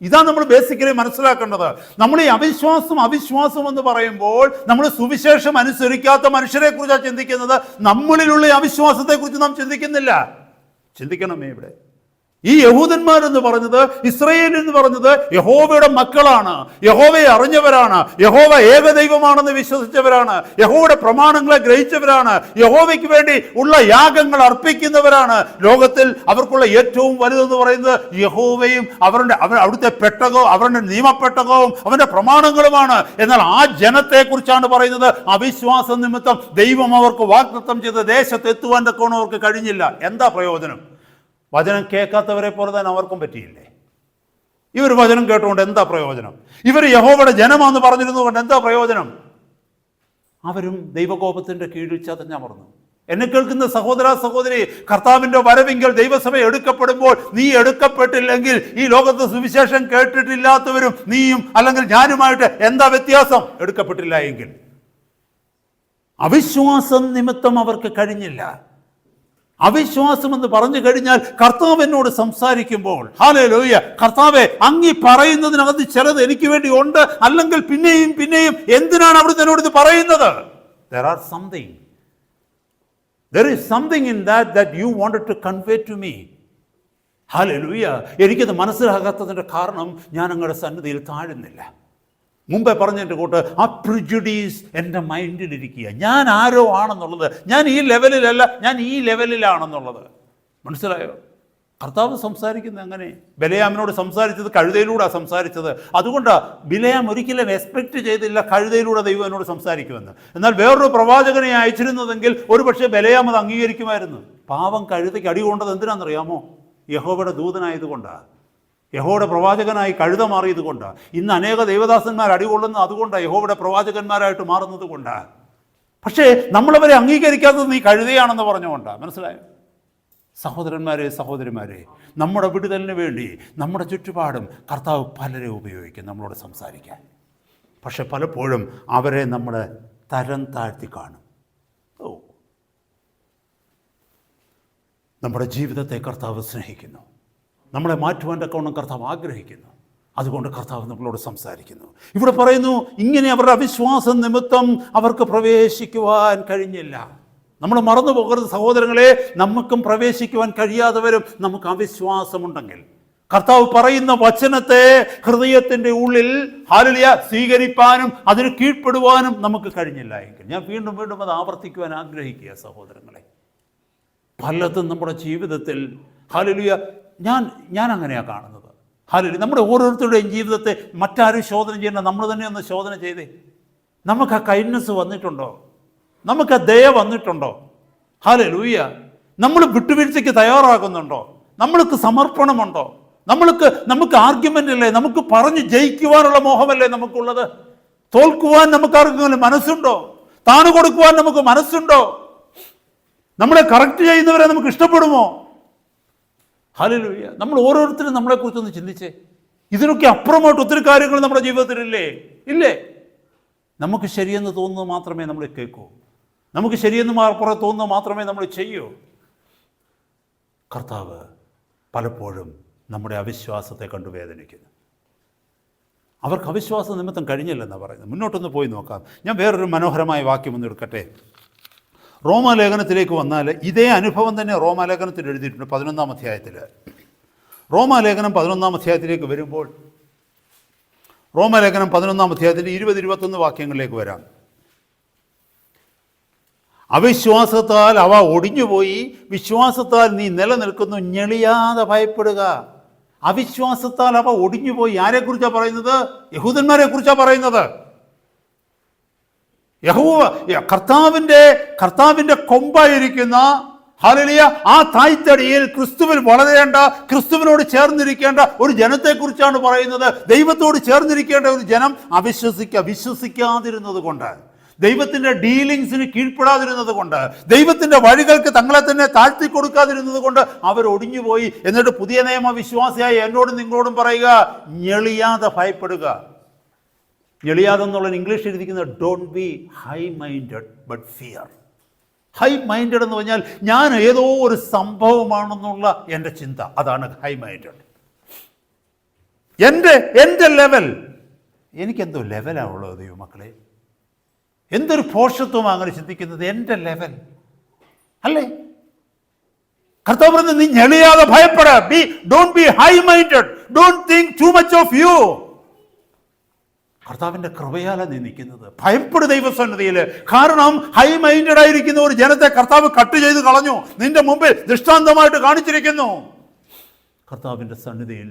ഇതാണ് നമ്മൾ ബേസിക്കലി മനസ്സിലാക്കേണ്ടത്. നമ്മൾ ഈ അവിശ്വാസം എന്ന് പറയുമ്പോൾ നമ്മൾ സുവിശേഷം അനുസരിക്കാത്ത മനുഷ്യരെ കുറിച്ചാണ് ചിന്തിക്കുന്നത്. നമ്മളിലുള്ള അവിശ്വാസത്തെക്കുറിച്ച് നാം ചിന്തിക്കുന്നില്ല. ചിന്തിക്കണമേ ഇവിടെ. ഈ യഹൂദന്മാരെന്ന് പറഞ്ഞത്, ഇസ്രായേൽ എന്ന് പറഞ്ഞത് യഹോവയുടെ മക്കളാണ്, യഹോവയെ അറിഞ്ഞവരാണ്, യഹോവ ഏകദൈവമാണെന്ന് വിശ്വസിച്ചവരാണ്, യഹോവയുടെ പ്രമാണങ്ങളെ ഗ്രഹിച്ചവരാണ്, യഹോവയ്ക്ക് വേണ്ടി ഉള്ള യാഗങ്ങൾ അർപ്പിക്കുന്നവരാണ്. ലോകത്തിൽ അവർക്കുള്ള ഏറ്റവും വലുതെന്ന് പറയുന്നത് യഹോവയും അവിടുത്തെ പെട്ടകവും അവരുടെ നിയമപ്പെട്ടകവും അവന്റെ പ്രമാണങ്ങളുമാണ്. എന്നാൽ ആ ജനത്തെക്കുറിച്ചാണ് പറയുന്നത്, അവിശ്വാസ നിമിത്തം ദൈവം അവർക്ക് വാഗ്ദത്തം ചെയ്ത ദേശത്ത് എത്തുവാൻ തക്കവണ്ണം അവർക്ക് കഴിഞ്ഞില്ല. എന്താ പ്രയോജനം? വചനം കേൾക്കാത്തവരെ പോലെ തന്നെ അവർക്കും പറ്റിയില്ലേ? ഇവർ വചനം കേട്ടുകൊണ്ട് എന്താ പ്രയോജനം? ഇവർ യഹോവയുടെ ജനമാണെന്ന് പറഞ്ഞിരുന്നുകൊണ്ട് എന്താ പ്രയോജനം? അവരും ദൈവകോപത്തിൻ്റെ കീഴിൽ ചതഞ്ഞമർന്നു. എന്നെ കേൾക്കുന്ന സഹോദര സഹോദരി, കർത്താവിൻ്റെ വരവിങ്കൽ ദൈവസഭ എടുക്കപ്പെടുമ്പോൾ നീ എടുക്കപ്പെട്ടില്ലെങ്കിൽ ഈ ലോകത്ത് സുവിശേഷം കേട്ടിട്ടില്ലാത്തവരും നീയും അല്ലെങ്കിൽ ഞാനുമായിട്ട് എന്താ വ്യത്യാസം? എടുക്കപ്പെട്ടില്ല എങ്കിൽ അവിശ്വാസം നിമിത്തം അവർക്ക് കഴിഞ്ഞില്ല. അവിശ്വാസം എന്ന് പറഞ്ഞു കഴിഞ്ഞാൽ കർത്താവ് എന്നോട് സംസാരിക്കുമ്പോൾ, ഹല്ലേലൂയ, കർത്താവേ അങ്ങ് പറയുന്നതിനകത്ത് ചിലത് എനിക്ക് വേണ്ടി ഉണ്ട്, അല്ലെങ്കിൽ പിന്നെയും പിന്നെയും എന്തിനാണ് അവിടുന്ന് എന്നോട് ഇത് പറയുന്നത്? There is something in that you wanted to convey to me. Hallelujah. എനിക്കത് മനസ്സിലാകാത്തതിൻ്റെ കാരണം ഞാൻ അങ്ങയുടെ സന്നിധിയിൽ താഴുന്നില്ല. മുമ്പേ പറഞ്ഞതിൻ്റെ കൂട്ട് ആ പ്രിജുഡീസ് എൻ്റെ മൈൻഡിലിരിക്കുക. ഞാൻ ആരോ ആണെന്നുള്ളത്, ഞാൻ ഈ ലെവലിലല്ല, ഞാൻ ഈ ലെവലിലാണെന്നുള്ളത്. മനസ്സിലായോ? കർത്താവ് സംസാരിക്കുന്നത് അങ്ങനെ. ബിലെയാമിനോട് സംസാരിച്ചത് കഴുതയിലൂടെയാണ് സംസാരിച്ചത്. അതുകൊണ്ടാണ് ബിലെയാം ഒരിക്കലും എക്സ്പെക്റ്റ് ചെയ്തില്ല കഴുതയിലൂടെ ദൈവം എന്നോട് സംസാരിക്കുമെന്ന്. എന്നാൽ വേറൊരു പ്രവാചകനെ അയച്ചിരുന്നതെങ്കിൽ ഒരു പക്ഷേ ബിലെയാം അത് അംഗീകരിക്കുമായിരുന്നു. പാവം കഴുതയ്ക്ക് അടി കൊണ്ടത് എന്തിനാണെന്നറിയാമോ? യഹോവയുടെ ദൂതനായതുകൊണ്ടാണ്, യഹോവയുടെ പ്രവാചകനായി കഴുത മാറിയത് കൊണ്ടാണ്. ഇന്ന് അനേക ദൈവദാസന്മാർ അടികൊള്ളുന്നത് അതുകൊണ്ടാണ്, യഹോവയുടെ പ്രവാചകന്മാരായിട്ട് മാറുന്നത് കൊണ്ടാണ്. പക്ഷേ നമ്മളവരെ അംഗീകരിക്കാത്തത് നീ കഴുതയാണെന്ന് പറഞ്ഞുകൊണ്ടാണ്. മനസ്സിലായോ? സഹോദരന്മാരെ, സഹോദരിമാരെ, നമ്മുടെ വിടുതലിന് വേണ്ടി നമ്മുടെ ചുറ്റുപാടും കർത്താവ് പലരെ ഉപയോഗിക്കും നമ്മളോട് സംസാരിക്കാൻ. പക്ഷെ പലപ്പോഴും അവരെ നമ്മൾ തരം താഴ്ത്തി കാണും. നമ്മുടെ ജീവിതത്തെ കർത്താവ് സ്നേഹിക്കുന്നു. നമ്മളെ മാറ്റുവാൻ തക്കവണ്ണം കർത്താവ് ആഗ്രഹിക്കുന്നു. അതുകൊണ്ട് കർത്താവ് നമ്മളോട് സംസാരിക്കുന്നു. ഇവിടെ പറയുന്നു, ഇങ്ങനെ അവരുടെ അവിശ്വാസം നിമിത്തം അവർക്ക് പ്രവേശിക്കുവാൻ കഴിഞ്ഞില്ല. നമ്മൾ മറന്നു പോകരുത് സഹോദരങ്ങളെ, നമുക്കും പ്രവേശിക്കുവാൻ കഴിയാത്തവരും നമുക്ക് അവിശ്വാസമുണ്ടെങ്കിൽ കർത്താവ് പറയുന്ന വചനത്തെ ഹൃദയത്തിൻ്റെ ഉള്ളിൽ ഹല്ലേലൂയ സ്വീകരിപ്പാനും അതിന് കീഴ്പ്പെടുവാനും നമുക്ക് കഴിഞ്ഞില്ല എങ്കിൽ, ഞാൻ വീണ്ടും വീണ്ടും അത് ആവർത്തിക്കുവാൻ ആഗ്രഹിക്കുക സഹോദരങ്ങളെ. പലതും നമ്മുടെ ജീവിതത്തിൽ ഹല്ലേലൂയ ഞാൻ അങ്ങനെയാണ് കാണുന്നത്. ഹല്ലേലൂയ, നമ്മുടെ ഓരോരുത്തരുടെയും ജീവിതത്തെ മറ്റാരും ശോധന ചെയ്യേണ്ട, നമ്മൾ തന്നെ ഒന്ന് ശോധന ചെയ്തേ. നമുക്ക് ആ കൈൻഡ്നസ് വന്നിട്ടുണ്ടോ? നമുക്ക് ആ ദയ വന്നിട്ടുണ്ടോ? ഹല്ലേലൂയ, നമ്മൾ വിട്ടുവീഴ്ചയ്ക്ക് തയ്യാറാകുന്നുണ്ടോ? നമ്മൾക്ക് സമർപ്പണമുണ്ടോ? നമുക്ക് ആർഗ്യുമെൻ്റ് അല്ലേ? നമുക്ക് പറഞ്ഞ് ജയിക്കുവാനുള്ള മോഹമല്ലേ നമുക്കുള്ളത്? തോൽക്കുവാൻ നമുക്ക് ആർക്കെങ്കിലും മനസ്സുണ്ടോ? താണു കൊടുക്കുവാൻ നമുക്ക് മനസ്സുണ്ടോ? നമ്മളെ കറക്റ്റ് ചെയ്യുന്നവരെ നമുക്ക് ഇഷ്ടപ്പെടുമോ? ഹല്ലേലൂയ, നമ്മൾ ഓരോരുത്തരും നമ്മളെക്കുറിച്ചൊന്ന് ചിന്തിച്ചേ. ഇതിനൊക്കെ അപ്പുറമായിട്ട് ഒത്തിരി കാര്യങ്ങൾ നമ്മുടെ ജീവിതത്തിലില്ലേ? ഇല്ലേ? നമുക്ക് ശരിയെന്ന് തോന്നുന്നത് മാത്രമേ നമ്മൾ കേൾക്കൂ. നമുക്ക് ശരിയെന്ന് അപ്പുറം തോന്നുന്നത് മാത്രമേ നമ്മൾ ചെയ്യൂ. കർത്താവ് പലപ്പോഴും നമ്മുടെ അവിശ്വാസത്തെ കണ്ടു വേദനിക്കുന്നു. അവർക്ക് അവിശ്വാസ നിമിത്തം കഴിഞ്ഞില്ലെന്നാണ് പറയുന്നത്. മുന്നോട്ടൊന്ന് പോയി നോക്കാം. ഞാൻ വേറൊരു മനോഹരമായ വാക്യം ഒന്ന് എടുക്കട്ടെ. റോമാലേഖനത്തിലേക്ക് വന്നാൽ ഇതേ അനുഭവം തന്നെ റോമാലേഖനത്തിൽ എഴുതിയിട്ടുണ്ട്. 11-ാം അധ്യായത്തിൽ, റോമാലേഖനം 11-ാം അധ്യായത്തിലേക്ക് വരുമ്പോൾ, റോമാലേഖനം 11-ാം അധ്യായത്തിൻ്റെ 20-21 വാക്യങ്ങളിലേക്ക് വരാം. അവിശ്വാസത്താൽ അവ ഒടിഞ്ഞുപോയി, വിശ്വാസത്താൽ നീ നിലനിൽക്കുന്നു, ഞെളിയാതെ ഭയപ്പെടുക. അവിശ്വാസത്താൽ അവ ഒടിഞ്ഞുപോയി. ആരെക്കുറിച്ചാണ് പറയുന്നത്? യഹൂദന്മാരെ കുറിച്ചാണ് പറയുന്നത്. യഹോവ കർത്താവിൻ്റെ കൊമ്പായിരിക്കുന്ന ഹല്ലേലൂയ ആ തായ്തടിയിൽ ക്രിസ്തുവിൽ വളരേണ്ട, ക്രിസ്തുവിനോട് ചേർന്നിരിക്കേണ്ട ഒരു ജനത്തെക്കുറിച്ചാണ് പറയുന്നത്. ദൈവത്തോട് ചേർന്നിരിക്കേണ്ട ഒരു ജനം വിശ്വസിക്കാതിരുന്നത് കൊണ്ട്, ദൈവത്തിൻ്റെ ഡീലിങ്സിന് കീഴ്പ്പെടാതിരുന്നത് കൊണ്ട്, ദൈവത്തിൻ്റെ വഴികൾക്ക് തങ്ങളെ തന്നെ താഴ്ത്തി കൊടുക്കാതിരുന്നത് കൊണ്ട് അവർ ഒടിഞ്ഞുപോയി. എന്നിട്ട് പുതിയ നിയമ വിശ്വാസിയായി എന്നോടും നിങ്ങളോടും പറയുക, ഞെളിയാതെ ഭയപ്പെടുക. ഞെളിയാതെന്നുള്ള ഇംഗ്ലീഷ് എഴുതിക്കുന്നത് don't be high minded but fear. High minded എന്ന് പറഞ്ഞാൽ ഞാൻ ഏതോ ഒരു സംഭവമാണെന്നുള്ള എൻ്റെ ചിന്ത, അതാണ് ഹൈ മൈൻഡഡ്. എൻ്റെ ലെവൽ, എനിക്കെന്തോ ലെവലാണുള്ളത് ദൈവമക്കളെ. എന്തൊരു പോഷത്വമാണ് അങ്ങനെ ചിന്തിക്കുന്നത്, എൻ്റെ ലെവൽ അല്ലേ? കർത്താവ് പറയുന്നത്, നീ ഞെളിയാതെ ഭയപ്പെട. Don't be high minded, don't think too much of you. കർത്താവിൻ്റെ കൃപയാലാണ് നീ നിൽക്കുന്നത്. ഭയപ്പെടു ദൈവസന്നിധിയിൽ. കാരണം ഹൈ മൈൻഡഡ് ആയിരിക്കുന്ന ഒരു ജനത്തെ കർത്താവ് കട്ട് ചെയ്ത് കളഞ്ഞു, നിന്റെ മുമ്പിൽ ദൃഷ്ടാന്തമായിട്ട് കാണിച്ചിരിക്കുന്നു. കർത്താവിൻ്റെ സന്നിധിയിൽ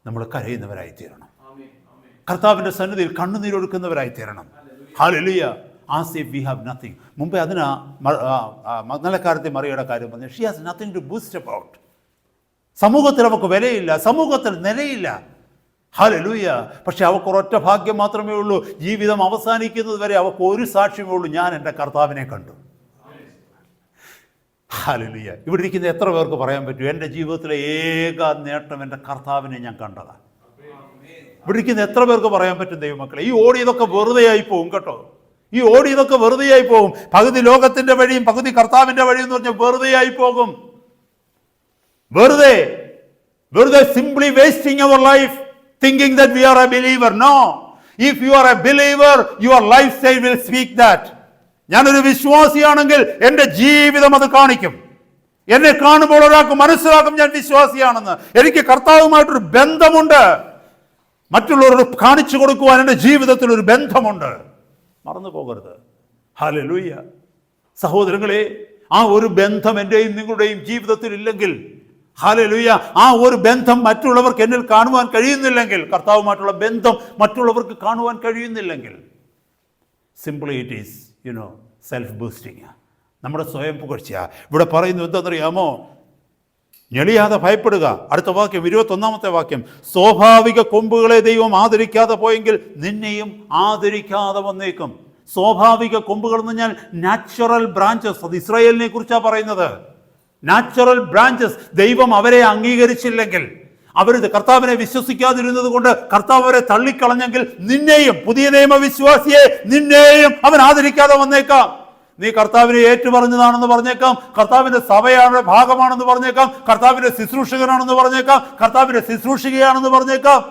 നമ്മൾ കരയുന്നവരായി തീരണം. കർത്താവിൻ്റെ സന്നിധിയിൽ കണ്ണുനീരൊഴുക്കുന്നവരായി തീരണം. ഹല്ലേലൂയ. As if we have nothing. മുമ്പേ അതിനാ മഗ്ദലക്കാരത്തെ മറിയുടെ കാര്യം പറഞ്ഞു. She has nothing to boost about. സമൂഹത്തിൽ അവൾക്ക് വിലയില്ല, സമൂഹത്തിൽ നിലയില്ല. ഹല്ലേലൂയ. പക്ഷെ അവൾക്ക് ഒരൊറ്റ ഭാഗ്യം മാത്രമേ ഉള്ളൂ. ജീവിതം അവസാനിക്കുന്നത് വരെ അവൾക്ക് ഒരു സാക്ഷ്യമേ ഉള്ളൂ, ഞാൻ എൻ്റെ കർത്താവിനെ കണ്ടു. ഹല്ലേലൂയ. ഇവിടെ ഇരിക്കുന്ന എത്ര പേർക്ക് പറയാൻ പറ്റും, എൻ്റെ ജീവിതത്തിലെ ഏക നേട്ടം എൻ്റെ കർത്താവിനെ ഞാൻ കണ്ടതാണ്? ഇവിടെ ഇരിക്കുന്ന എത്ര പേർക്ക് പറയാൻ പറ്റും ദൈവമക്കളെ? ഈ ഓടിയതൊക്കെ വെറുതെ ആയി പോകും കേട്ടോ. ഈ ഓടിയതൊക്കെ വെറുതെ ആയി പോകും. പകുതി ലോകത്തിൻ്റെ വഴിയും പകുതി കർത്താവിൻ്റെ വഴിയും എന്ന് പറഞ്ഞാൽ വെറുതെ ആയി പോകും. വെറുതെ simply wasting our life thinking that we are a believer. No. If you are a believer, your lifestyle will speak that. ഞാനൊരു വിശ്വാസിയാണെങ്കിൽ എൻ്റെ ജീവിതം അത് കാണിക്കും. എന്നെ കാണുമ്പോൾ ഒരാൾക്ക് മനസ്സിലാക്കും ഞാൻ വിശ്വാസിയാണെന്ന്. എനിക്ക് കർത്താവുമായിട്ടൊരു ബന്ധമുണ്ട്. മറ്റുള്ളവരോട് കാണിച്ചു കൊടുക്കുവാൻ എൻ്റെ ജീവിതത്തിൽ ഒരു ബന്ധമുണ്ട്. മറന്നു പോകരുത്. ഹല്ലേലൂയ. സഹോദരങ്ങളെ, ആ ഒരു ബന്ധം എൻ്റെയും നിങ്ങളുടെയും ജീവിതത്തിൽ ഇല്ലെങ്കിൽ, ഹല്ലേലൂയ, ആ ഒരു ബന്ധം മറ്റുള്ളവർക്ക് എന്നിൽ കാണുവാൻ കഴിയുന്നില്ലെങ്കിൽ, കർത്താവുമായിട്ടുള്ള ബന്ധം മറ്റുള്ളവർക്ക് കാണുവാൻ കഴിയുന്നില്ലെങ്കിൽ, simply it is self boosting, നമ്മുടെ സ്വയം പുകഴ്ച. ഇവിടെ പറയുന്നത് എന്താണെന്നറിയാമോ? ഞെളിയാതെ ഭയപ്പെടുക. അടുത്ത വാക്യം, 21-ാമത്തെ വാക്യം, സ്വാഭാവിക കൊമ്പുകളെ ദൈവം ആദരിക്കാതെ പോയെങ്കിൽ നിന്നെയും ആദരിക്കാതെ വന്നേക്കും. സ്വാഭാവിക കൊമ്പുകൾ എന്ന് പറഞ്ഞാൽ നാച്ചുറൽ ബ്രാഞ്ചസ്. അത് ഇസ്രായേലിനെ കുറിച്ചാണ് പറയുന്നത്. Natural branches. ദൈവം അവരെ അംഗീകരിച്ചില്ലെങ്കിൽ, അവർ കർത്താവിനെ വിശ്വസിക്കാതിരുന്നത് കൊണ്ട് കർത്താവ് അവരെ തള്ളിക്കളഞ്ഞെങ്കിൽ, നിന്നെയും, പുതിയ നിയമവിശ്വാസിയെ, നിന്നെയും അവൻ ആദരിക്കാതെ വന്നേക്കാം. നീ കർത്താവിനെ ഏറ്റുപറഞ്ഞതാണെന്ന് പറഞ്ഞേക്കാം, കർത്താവിന്റെ സഭയാണ് ഭാഗമാണെന്ന് പറഞ്ഞേക്കാം, കർത്താവിന്റെ ശുശ്രൂഷകനാണെന്ന് പറഞ്ഞേക്കാം, കർത്താവിന്റെ ശുശ്രൂഷികയാണെന്ന് പറഞ്ഞേക്കാം.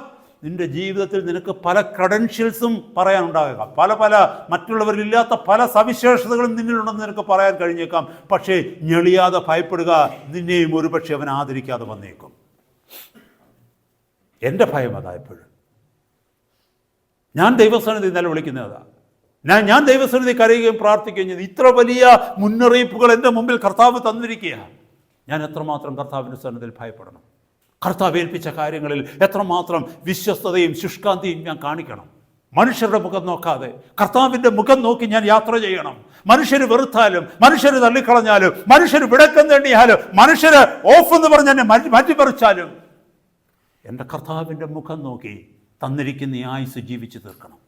നിന്റെ ജീവിതത്തിൽ നിനക്ക് പല ക്രെഡൻഷ്യൽസും പറയാനുണ്ടാകാം, പല മറ്റുള്ളവരില്ലാത്ത പല സവിശേഷതകളും നിന്നിലുണ്ടെന്ന് നിനക്ക് പറയാൻ കഴിഞ്ഞേക്കാം. പക്ഷേ ഞെളിയാതെ ഭയപ്പെടുക, നിന്നെയും ഒരുപക്ഷെ അവൻ ആദരിക്കാതെ വന്നേക്കും. എൻ്റെ ഭയം അതാ. എപ്പോഴും ഞാൻ ദൈവസന്നിധി നിലവിളിക്കുന്നതാ. ഞാൻ ദൈവസന്നിധി കരയുകയും പ്രാർത്ഥിക്കുകയും ചെയ്തു. ഇത്ര വലിയ മുന്നറിയിപ്പുകൾ എൻ്റെ മുമ്പിൽ കർത്താവ് തന്നിരിക്കുക. ഞാൻ എത്രമാത്രം കർത്താവിൻ്റെ സന്നിധിയിൽ ഭയപ്പെടണം? കർത്താവ് ഏൽപ്പിച്ച കാര്യങ്ങളിൽ എത്രമാത്രം വിശ്വസ്തതയും ശുഷ്കാന്തിയും ഞാൻ കാണിക്കണം? മനുഷ്യരുടെ മുഖം നോക്കാതെ കർത്താവിൻ്റെ മുഖം നോക്കി ഞാൻ യാത്ര ചെയ്യണം. മനുഷ്യർ വെറുത്താലും, മനുഷ്യർ തള്ളിക്കളഞ്ഞാലും, മനുഷ്യർ വിടക്കം തേണ്ടിയാലും, മനുഷ്യർ ഓഫ് എന്ന് പറഞ്ഞ് എന്നെ മാറ്റിപ്പറിച്ചാലും, എൻ്റെ കർത്താവിൻ്റെ മുഖം നോക്കി തന്നിരിക്കുന്ന ഈ ആയുസ് ജീവിച്ചു തീർക്കണം.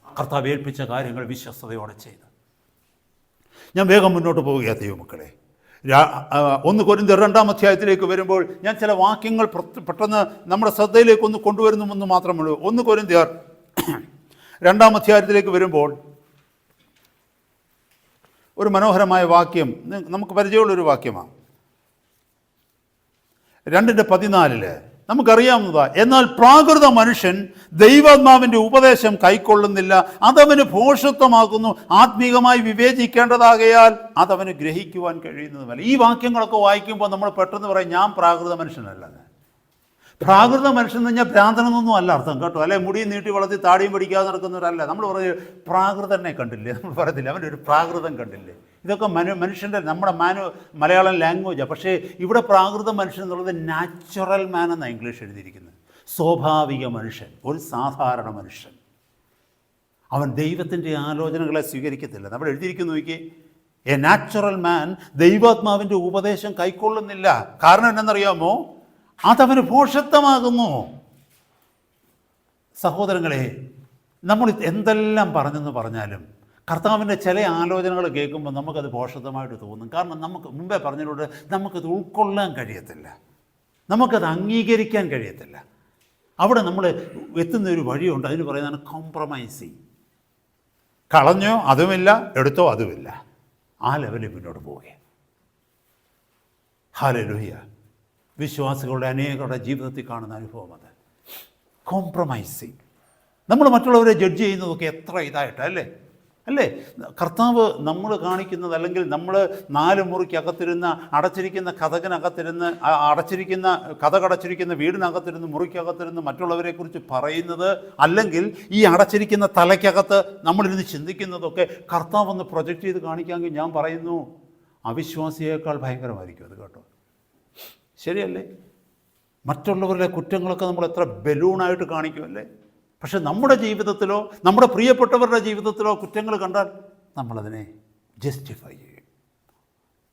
കർത്താവ് ഏൽപ്പിച്ച കാര്യങ്ങൾ വിശ്വസ്തയോടെ ചെയ്ത്. ഞാൻ വേഗം മുന്നോട്ട് പോവുകയാണ് ദൈവമക്കളെ. 1 കൊരിന്ത്യർ 2-ാം അധ്യായത്തിലേക്ക് വരുമ്പോൾ ഞാൻ ചില വാക്യങ്ങൾ പെട്ടെന്ന് നമ്മുടെ ശ്രദ്ധയിലേക്ക് ഒന്ന് കൊണ്ടുവരുന്നുവെന്ന് മാത്രമേ ഉള്ളൂ. 1 കൊരിന്ത്യർ 2-ാം അധ്യായത്തിലേക്ക് വരുമ്പോൾ ഒരു മനോഹരമായ വാക്യം, നമുക്ക് പരിചയമുള്ളൊരു വാക്യമാണ്. 2:14 നമുക്കറിയാവുന്നതാ. എന്നാൽ പ്രാകൃത മനുഷ്യൻ ദൈവാത്മാവിൻ്റെ ഉപദേശം കൈക്കൊള്ളുന്നില്ല, അതവന് ഭോഷത്വമാകുന്നു. ആത്മീകമായി വിവേചിക്കേണ്ടതാകയാൽ അതവന് ഗ്രഹിക്കുവാൻ കഴിയുന്നതുമല്ല. ഈ വാക്യങ്ങളൊക്കെ വായിക്കുമ്പോൾ നമ്മൾ പെട്ടെന്ന് പറയും, ഞാൻ പ്രാകൃത മനുഷ്യനല്ല. പ്രാകൃത മനുഷ്യൻ എന്ന് പറഞ്ഞാൽ ഭ്രാന്തനെന്നൊന്നും അല്ല അർത്ഥം കേട്ടോ. അല്ലെ മുടിയും നീട്ടി വളർത്തി താടിയും പിടിക്കാതെ നടക്കുന്നവരല്ല. നമ്മൾ പറയും പ്രാകൃതനെ കണ്ടില്ലേ, നമ്മൾ പറയത്തില്ല അവൻ്റെ ഒരു പ്രാകൃതം കണ്ടില്ലേ. ഇതൊക്കെ മനുഷ്യൻ്റെ നമ്മുടെ മലയാളം ലാംഗ്വേജാണ്. പക്ഷേ ഇവിടെ പ്രാകൃത മനുഷ്യൻ എന്നുള്ളത് നാച്ചുറൽ മാൻ എന്നാണ് ഇംഗ്ലീഷ് എഴുതിയിരിക്കുന്നത്. സ്വാഭാവിക മനുഷ്യൻ, ഒരു സാധാരണ മനുഷ്യൻ. അവൻ ദൈവത്തിൻ്റെ ആലോചനകളെ സ്വീകരിക്കത്തില്ല. നമ്മൾ എഴുതിയിരിക്കുന്നു നോക്കി, എ നാച്ചുറൽ മാൻ ദൈവാത്മാവിൻ്റെ ഉപദേശം കൈക്കൊള്ളുന്നില്ല. കാരണം എന്നറിയാമോ? അതവന് ഭോഷത്വമാകുന്നു. സഹോദരങ്ങളെ, നമ്മൾ എന്തെല്ലാം പറഞ്ഞെന്ന് പറഞ്ഞാലും കർത്താവിൻ്റെ ചില ആലോചനകൾ കേൾക്കുമ്പോൾ നമുക്കത് ഭോഷത്വമായിട്ട് തോന്നും. കാരണം നമുക്ക് മുമ്പേ പറഞ്ഞതിലൂടെ നമുക്കത് ഉൾക്കൊള്ളാൻ കഴിയത്തില്ല, നമുക്കത് അംഗീകരിക്കാൻ കഴിയത്തില്ല. അവിടെ നമ്മൾ എത്തുന്നൊരു വഴിയുണ്ട്, അതിന് പറയുന്നതാണ് കോംപ്രമൈസിങ്. കളഞ്ഞോ അതുമില്ല, എടുത്തോ അതുമില്ല, ആ ലെവലിൽ മുന്നോട്ട് പോവുക. ഹല്ലേലൂയ. വിശ്വാസികളുടെ അനേകരുടെ ജീവിതത്തിൽ കാണുന്ന അനുഭവം അത് കോംപ്രമൈസിങ്. നമ്മൾ മറ്റുള്ളവരെ ജഡ്ജ് ചെയ്യുന്നതൊക്കെ എത്ര ഇതായിട്ടല്ലേ അല്ലേ? കർത്താവ് നമ്മൾ കാണിക്കുന്നത്, അല്ലെങ്കിൽ നമ്മൾ 4 മുറിക്കകത്തിരുന്ന അടച്ചിരിക്കുന്ന കഥകനകത്തിരുന്ന് കഥകടച്ചിരിക്കുന്ന വീടിനകത്തിരുന്ന് മുറിക്കകത്തിരുന്ന് മറ്റുള്ളവരെക്കുറിച്ച് പറയുന്നത്, അല്ലെങ്കിൽ ഈ അടച്ചിരിക്കുന്ന തലയ്ക്കകത്ത് നമ്മളിരുന്ന് ചിന്തിക്കുന്നതൊക്കെ കർത്താവ് ഒന്ന് പ്രൊജക്റ്റ് ചെയ്ത് കാണിക്കാമെങ്കിൽ ഞാൻ പറയുന്നു അവിശ്വാസിയേക്കാൾ ഭയങ്കരമായിരിക്കും അത് കേട്ടോ. ശരിയല്ലേ? മറ്റുള്ളവരുടെ കുറ്റങ്ങളൊക്കെ നമ്മൾ എത്ര ബലൂണായിട്ട് കാണിക്കുമല്ലേ? പക്ഷെ നമ്മുടെ ജീവിതത്തിലോ നമ്മുടെ പ്രിയപ്പെട്ടവരുടെ ജീവിതത്തിലോ കുറ്റങ്ങൾ കണ്ടാൽ നമ്മളതിനെ ജസ്റ്റിഫൈ ചെയ്യും.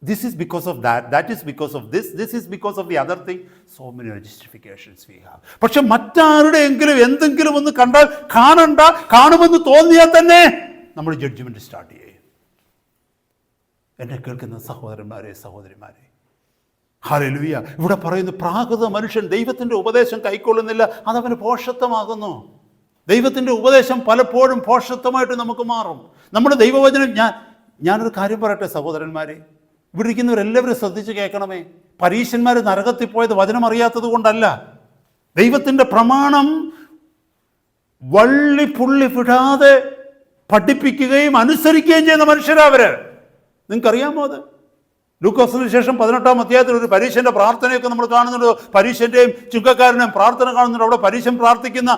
This is because of that is because of this is because of the other thing. So many justifications we have. പക്ഷെ മറ്റാരുടെയെങ്കിലും എന്തെങ്കിലും ഒന്ന് കണ്ടാൽ, കാണുമെന്ന് തോന്നിയാൽ തന്നെ നമ്മൾ ജഡ്ജ്മെൻറ്റ് സ്റ്റാർട്ട് ചെയ്യും. എന്നെ കേൾക്കുന്ന സഹോദരന്മാരെ, സഹോദരിമാരെ, ഹല്ലേലൂയ. ഇവിടെ പറയുന്നു പ്രാകൃത മനുഷ്യൻ ദൈവത്തിൻ്റെ ഉപദേശം കൈക്കൊള്ളുന്നില്ല, അതവന് ഭോഷത്വമാകുന്നു. ദൈവത്തിൻ്റെ ഉപദേശം പലപ്പോഴും ഭോഷത്വമായിട്ട് നമുക്ക് മാറും. നമ്മുടെ ദൈവവചനം, ഞാനൊരു കാര്യം പറയട്ടെ സഹോദരന്മാരെ, ഇവിടെ ഇരിക്കുന്നവരെല്ലാവരും ശ്രദ്ധിച്ച് കേൾക്കണമേ. പരീശന്മാർ നരകത്തിൽ പോയത് വചനം അറിയാത്തത് കൊണ്ടല്ല. ദൈവത്തിൻ്റെ പ്രമാണം വള്ളി പുള്ളി വിടാതെ പഠിപ്പിക്കുകയും അനുസരിക്കുകയും ചെയ്യുന്ന മനുഷ്യരവർ. നിങ്ങൾക്കറിയാമോ അത്? ലൂക്കോസിന് ശേഷം 18-ാം അധ്യായത്തിൽ ഒരു പരീശന്റെ പ്രാർത്ഥനയൊക്കെ നമ്മൾ കാണുന്നുണ്ട്. പരീശന്റെയും ചുങ്കക്കാരനെയും പ്രാർത്ഥന കാണുന്നുണ്ട്. അവിടെ പരീശൻ പ്രാർത്ഥിക്കുന്ന